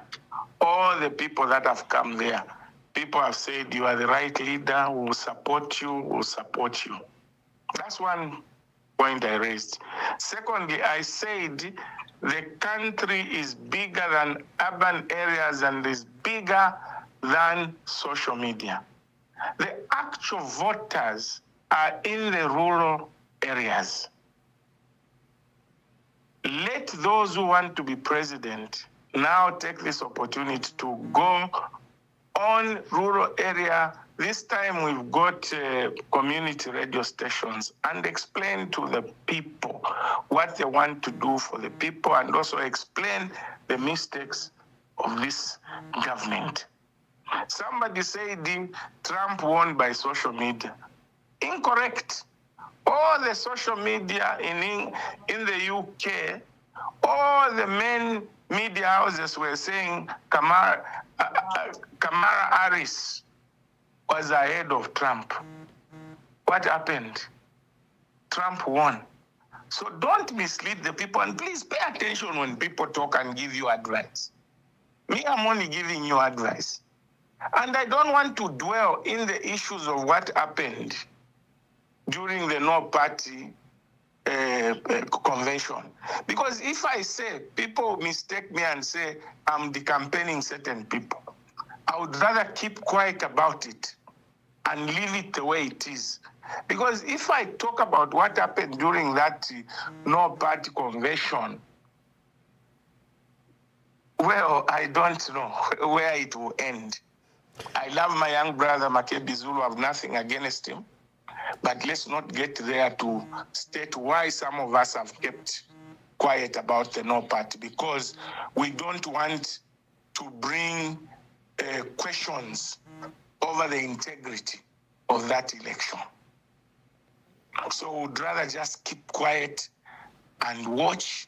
All the people that have come there, people have said you are the right leader, we will support you, we will support you. That's one point I raised. Secondly, I said the country is bigger than urban areas and is bigger than social media. The actual voters are in the rural areas. Let those who want to be president now take this opportunity to go on rural area. This time we've got community radio stations and explain to the people what they want to do for the people and also explain the mistakes of this government. Somebody said Trump won by social media. Incorrect. All the social media in the UK, all the main media houses were saying Kamala Harris was ahead of Trump. What happened? Trump won. So don't mislead the people and please pay attention when people talk and give you advice. Me, I'm only giving you advice. And I don't want to dwell in the issues of what happened during the No Party convention. Because if I say, people mistake me and say I'm decampaigning certain people, I would rather keep quiet about it and leave it the way it is. Because if I talk about what happened during that No Party convention, well, I don't know where it will end. I love my young brother Makebizulu, I have nothing against him. But let's not get there to state why some of us have kept quiet about the No Party, because we don't want to bring questions over the integrity of that election. So we'd rather just keep quiet and watch,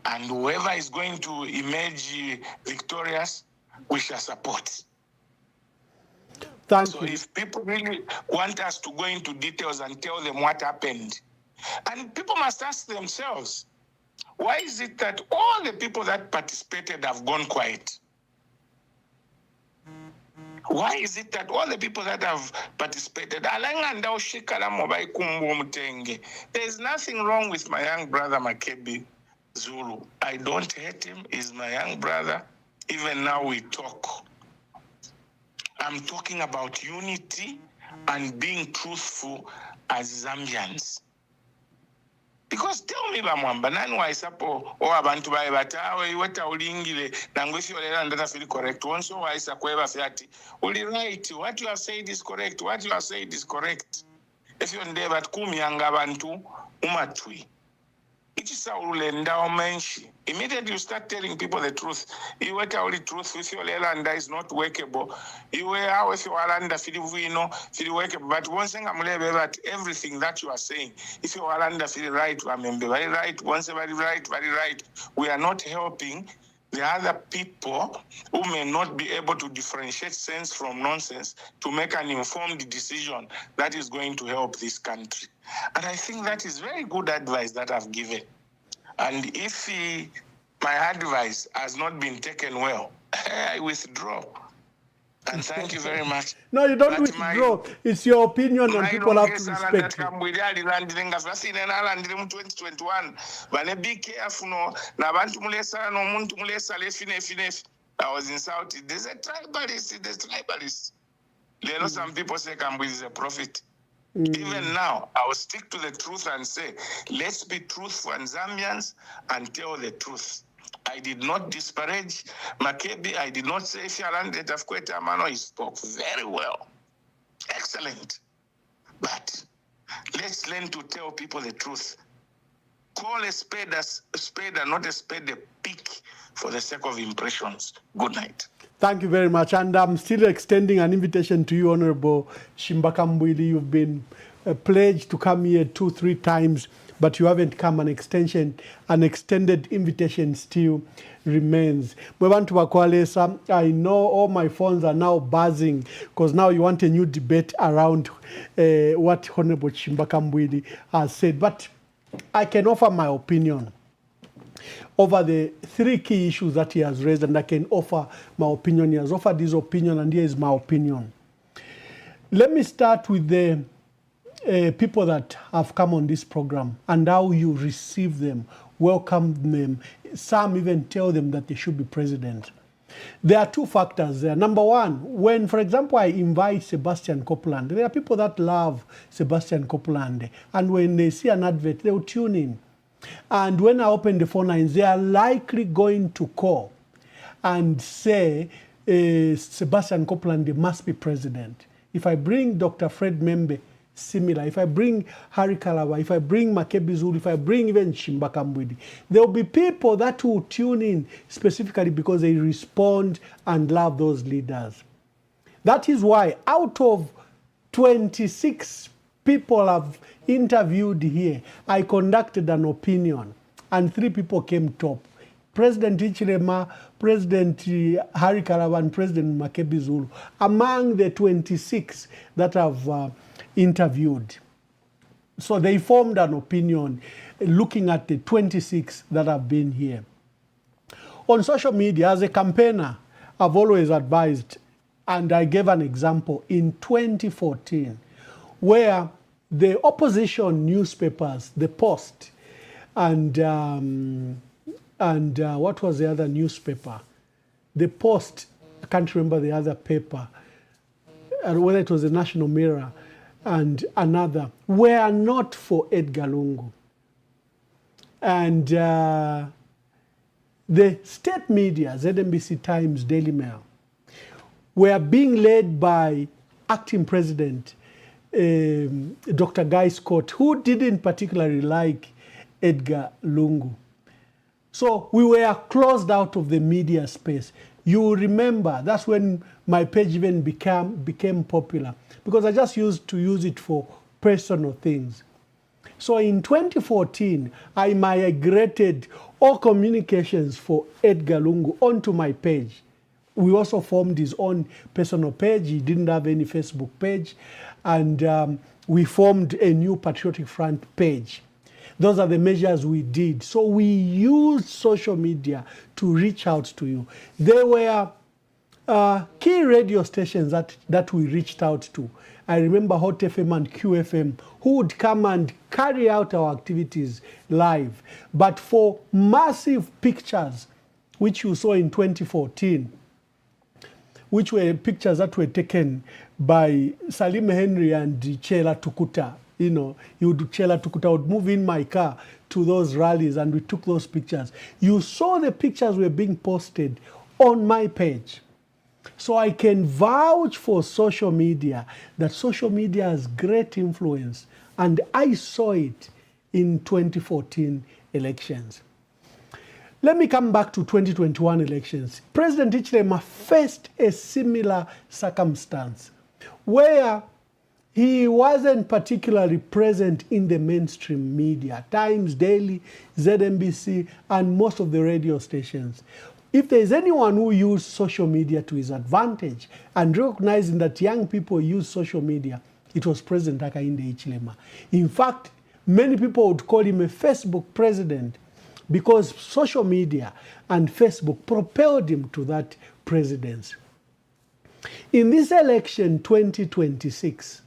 and whoever is going to emerge victorious, we shall support. So if people really want us to go into details and tell them what happened, and people must ask themselves, Why is it that all the people that participated have gone quiet? Why is it that all the people that have participated, there is nothing wrong with my young brother Makebi Zulu. I don't hate him. He's my young brother. Even now we talk. I'm talking about unity and being truthful as Zambians. Because tell me bamwamba nani waisapo o abantu bae batawe iweta ulingile nangwisi olela ndata feel correct once waisa kweba fiati uli right, what you have said is correct, what you have said is correct. If you nde bat kumyanga abantu umatwi immediately you start telling people the truth. You wait only truth with your land is not workable. You were with your land feel workable. But one thing I'm about everything that you are saying. If your land feel right, remember very right, once very right, very right. We are not helping the other people who may not be able to differentiate sense from nonsense to make an informed decision that is going to help this country. And I think that is very good advice that I've given. And if my advice has not been taken well, I withdraw. And thank you very much. No, you don't withdraw. It's your opinion and people have to respect it. 2021. Be careful. I was insulted. There's a tribalist. Some people say Kambwi is a prophet. Even now, I will stick to the truth and say, let's be truthful and Zambians and tell the truth. I did not disparage Makebi. I did not say if you are under Tafkweta Mano, he spoke very well. Excellent. But let's learn to tell people the truth. Call a spade and not a spade a pick for the sake of impressions. Good night. Thank you very much. And I'm still extending an invitation to you, Honorable Shimbaka Mbwili. You've been pledged to come here 2-3 times, but you haven't come. An extended invitation still remains. I know all my phones are now buzzing because now you want a new debate around what Honorable Shimbaka Mbwili has said. But I can offer my opinion over the 3 key issues that he has raised, and I can offer my opinion. He has offered his opinion, and here is my opinion. Let me start with the people that have come on this program and how you receive them, welcome them. Some even tell them that they should be president. There are 2 factors there. Number 1, when, for example, I invite Sebastian Copeland, there are people that love Sebastian Copeland, and when they see an advert, they will tune in. And when I open the phone lines, they are likely going to call and say, Sebastian Copeland must be president. If I bring Dr. Fred Membe, similar. If I bring Harry Kalaba, if I bring Makebi Zulu, if I bring even Shimbaka Mbwili, there will be people that will tune in specifically because they respond and love those leaders. That is why out of 26 people I've interviewed here, I conducted an opinion, and 3 people came top. President Ichirema, President Harry Kalaba, and President Makebi Zulu, among the 26 that I've interviewed. So they formed an opinion looking at the 26 that have been here. On social media, as a campaigner, I've always advised, and I gave an example in 2014, where the opposition newspapers, the Post, and what was the other newspaper? The Post, I can't remember the other paper, whether it was the National Mirror and another, were not for Edgar Lungu. And the state media, ZNBC Times, Daily Mail, were being led by acting president Dr. Guy Scott, who didn't particularly like Edgar Lungu. So we were closed out of the media space. You remember, that's when my page even became popular, because I just used to use it for personal things. So in 2014, I migrated all communications for Edgar Lungu onto my page. We also formed his own personal page. He didn't have any Facebook page. And we formed a new Patriotic Front page. Those are the measures we did. So we used social media to reach out to you. There were key radio stations that we reached out to. I remember Hot FM and QFM, who would come and carry out our activities live. But for massive pictures, which you saw in 2014, which were pictures that were taken by Salim Henry and Chela Tukuta. You know, Chela Tukuta would move in my car to those rallies and we took those pictures. You saw the pictures were being posted on my page. So I can vouch for social media, that social media has great influence. And I saw it in 2014 elections. Let me come back to 2021 elections. President Hichilema faced a similar circumstance where he wasn't particularly present in the mainstream media, Times, Daily, ZNBC, and most of the radio stations. If there is anyone who used social media to his advantage and recognizing that young people use social media, it was President Hakainde Hichilema. In fact, many people would call him a Facebook president because social media and Facebook propelled him to that presidency. In this election 2026,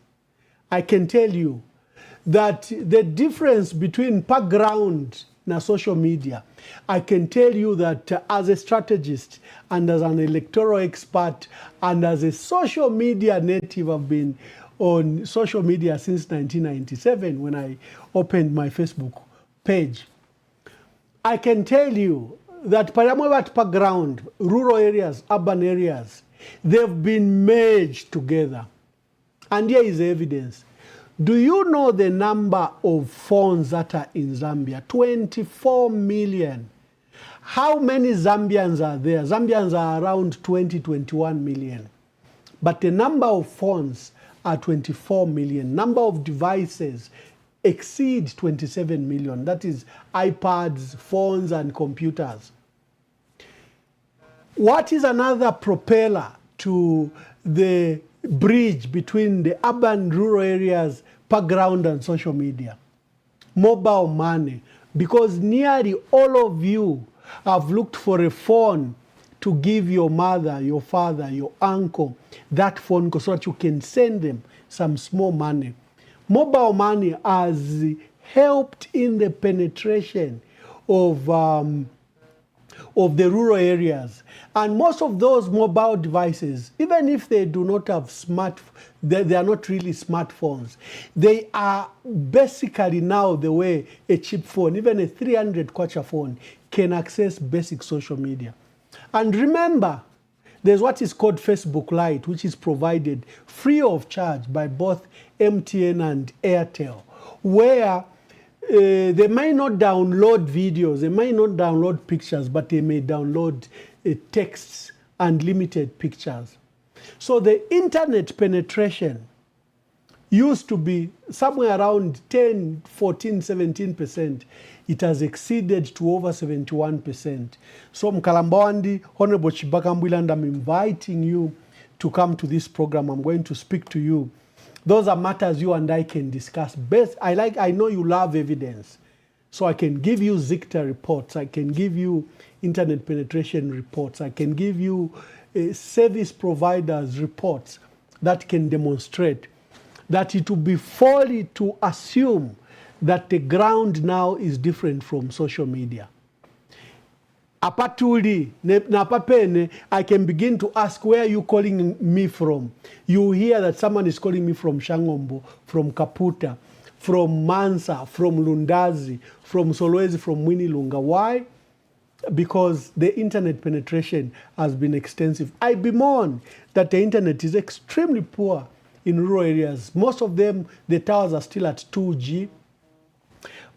I can tell you that the difference between background and social media, I can tell you that as a strategist and as an electoral expert and as a social media native, I've been on social media since 1997 when I opened my Facebook page. I can tell you that Paramobat background, rural areas, urban areas, they've been merged together. And here is evidence. Do you know the number of phones that are in Zambia? 24 million. How many Zambians are there? Zambians are around 21 million. But the number of phones are 24 million. Number of devices exceeds 27 million. That is iPads, phones, and computers. What is another propeller to the bridge between the urban rural areas, background, and social media? Mobile money. Because nearly all of you have looked for a phone to give your mother, your father, your uncle that phone so that you can send them some small money. Mobile money has helped in the penetration of the rural areas. And most of those mobile devices, even if they do not have they are not really smartphones. They are basically now the way a cheap phone, even a 300 kwacha phone, can access basic social media. And remember, there's what is called Facebook Lite, which is provided free of charge by both MTN and Airtel, where they may not download videos, they may not download pictures, but they may download texts and limited pictures. So the internet penetration used to be somewhere around 10, 14, 17%. It has exceeded to over 71%. So Mkalambawandi, Honorable Chibaka Mbwilanda, I'm inviting you to come to this program. I'm going to speak to you. Those are matters you and I can discuss. I know you love evidence. So I can give you ZICTA reports. I can give you internet penetration reports. I can give you service providers reports that can demonstrate that it would be folly to assume that the ground now is different from social media. Apatuli, napapene, I can begin to ask, where are you calling me from? You hear that someone is calling me from Shangombo, from Kaputa, from Mansa, from Lundazi, from Solwezi, from Mwinilunga. Why? Because the internet penetration has been extensive. I bemoan that the internet is extremely poor in rural areas. Most of them, the towers are still at 2G.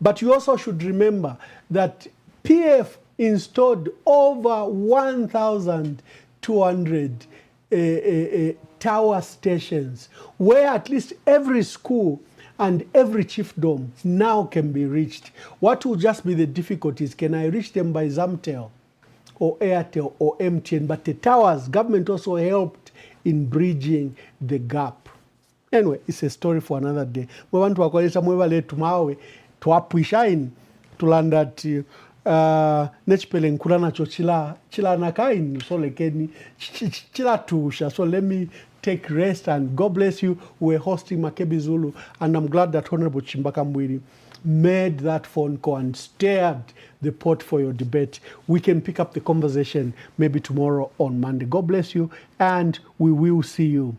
But you also should remember that PF installed over 1,200 tower stations where at least every school and every chiefdom now can be reached. What will just be the difficulties? Can I reach them by Zamtel or Airtel or MTN? But the towers, government also helped in bridging the gap. Anyway, it's a story for another day. We want to twapwishaini tulanda ti nechipele nkula nacho chila nakaini so lekeni chila tusha. So let me take rest and God bless you. We're hosting Makebi Zulu and I'm glad that Honorable Chimbaka Mwiri made that phone call and stirred the pot for your debate. We can pick up the conversation maybe tomorrow on Monday. God bless you and we will see you.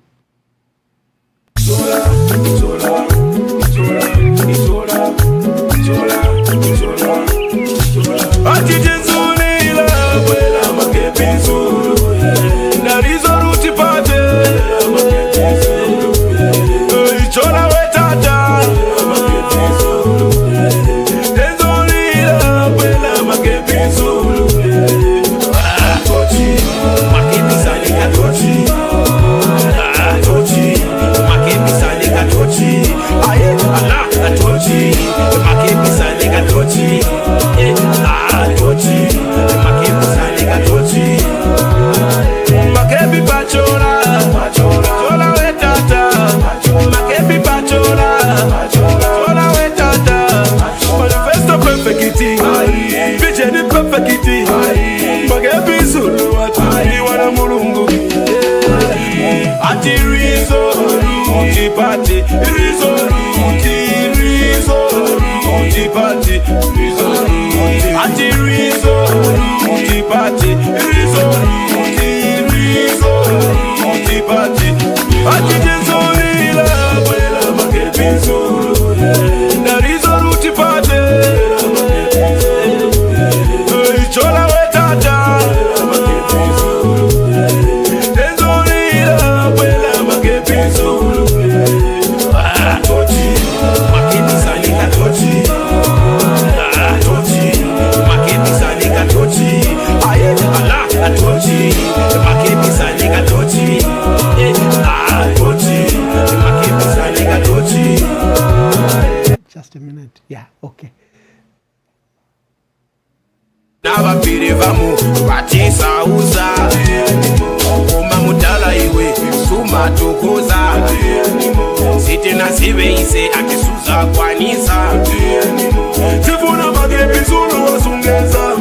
Just a minute. Yeah, okay. Nabapiri vamu batisa uza Oma mudala iwe suma tukuza Siti na siwe ise akisuza kwanisa Tifuna Makebi Zulu wasungeza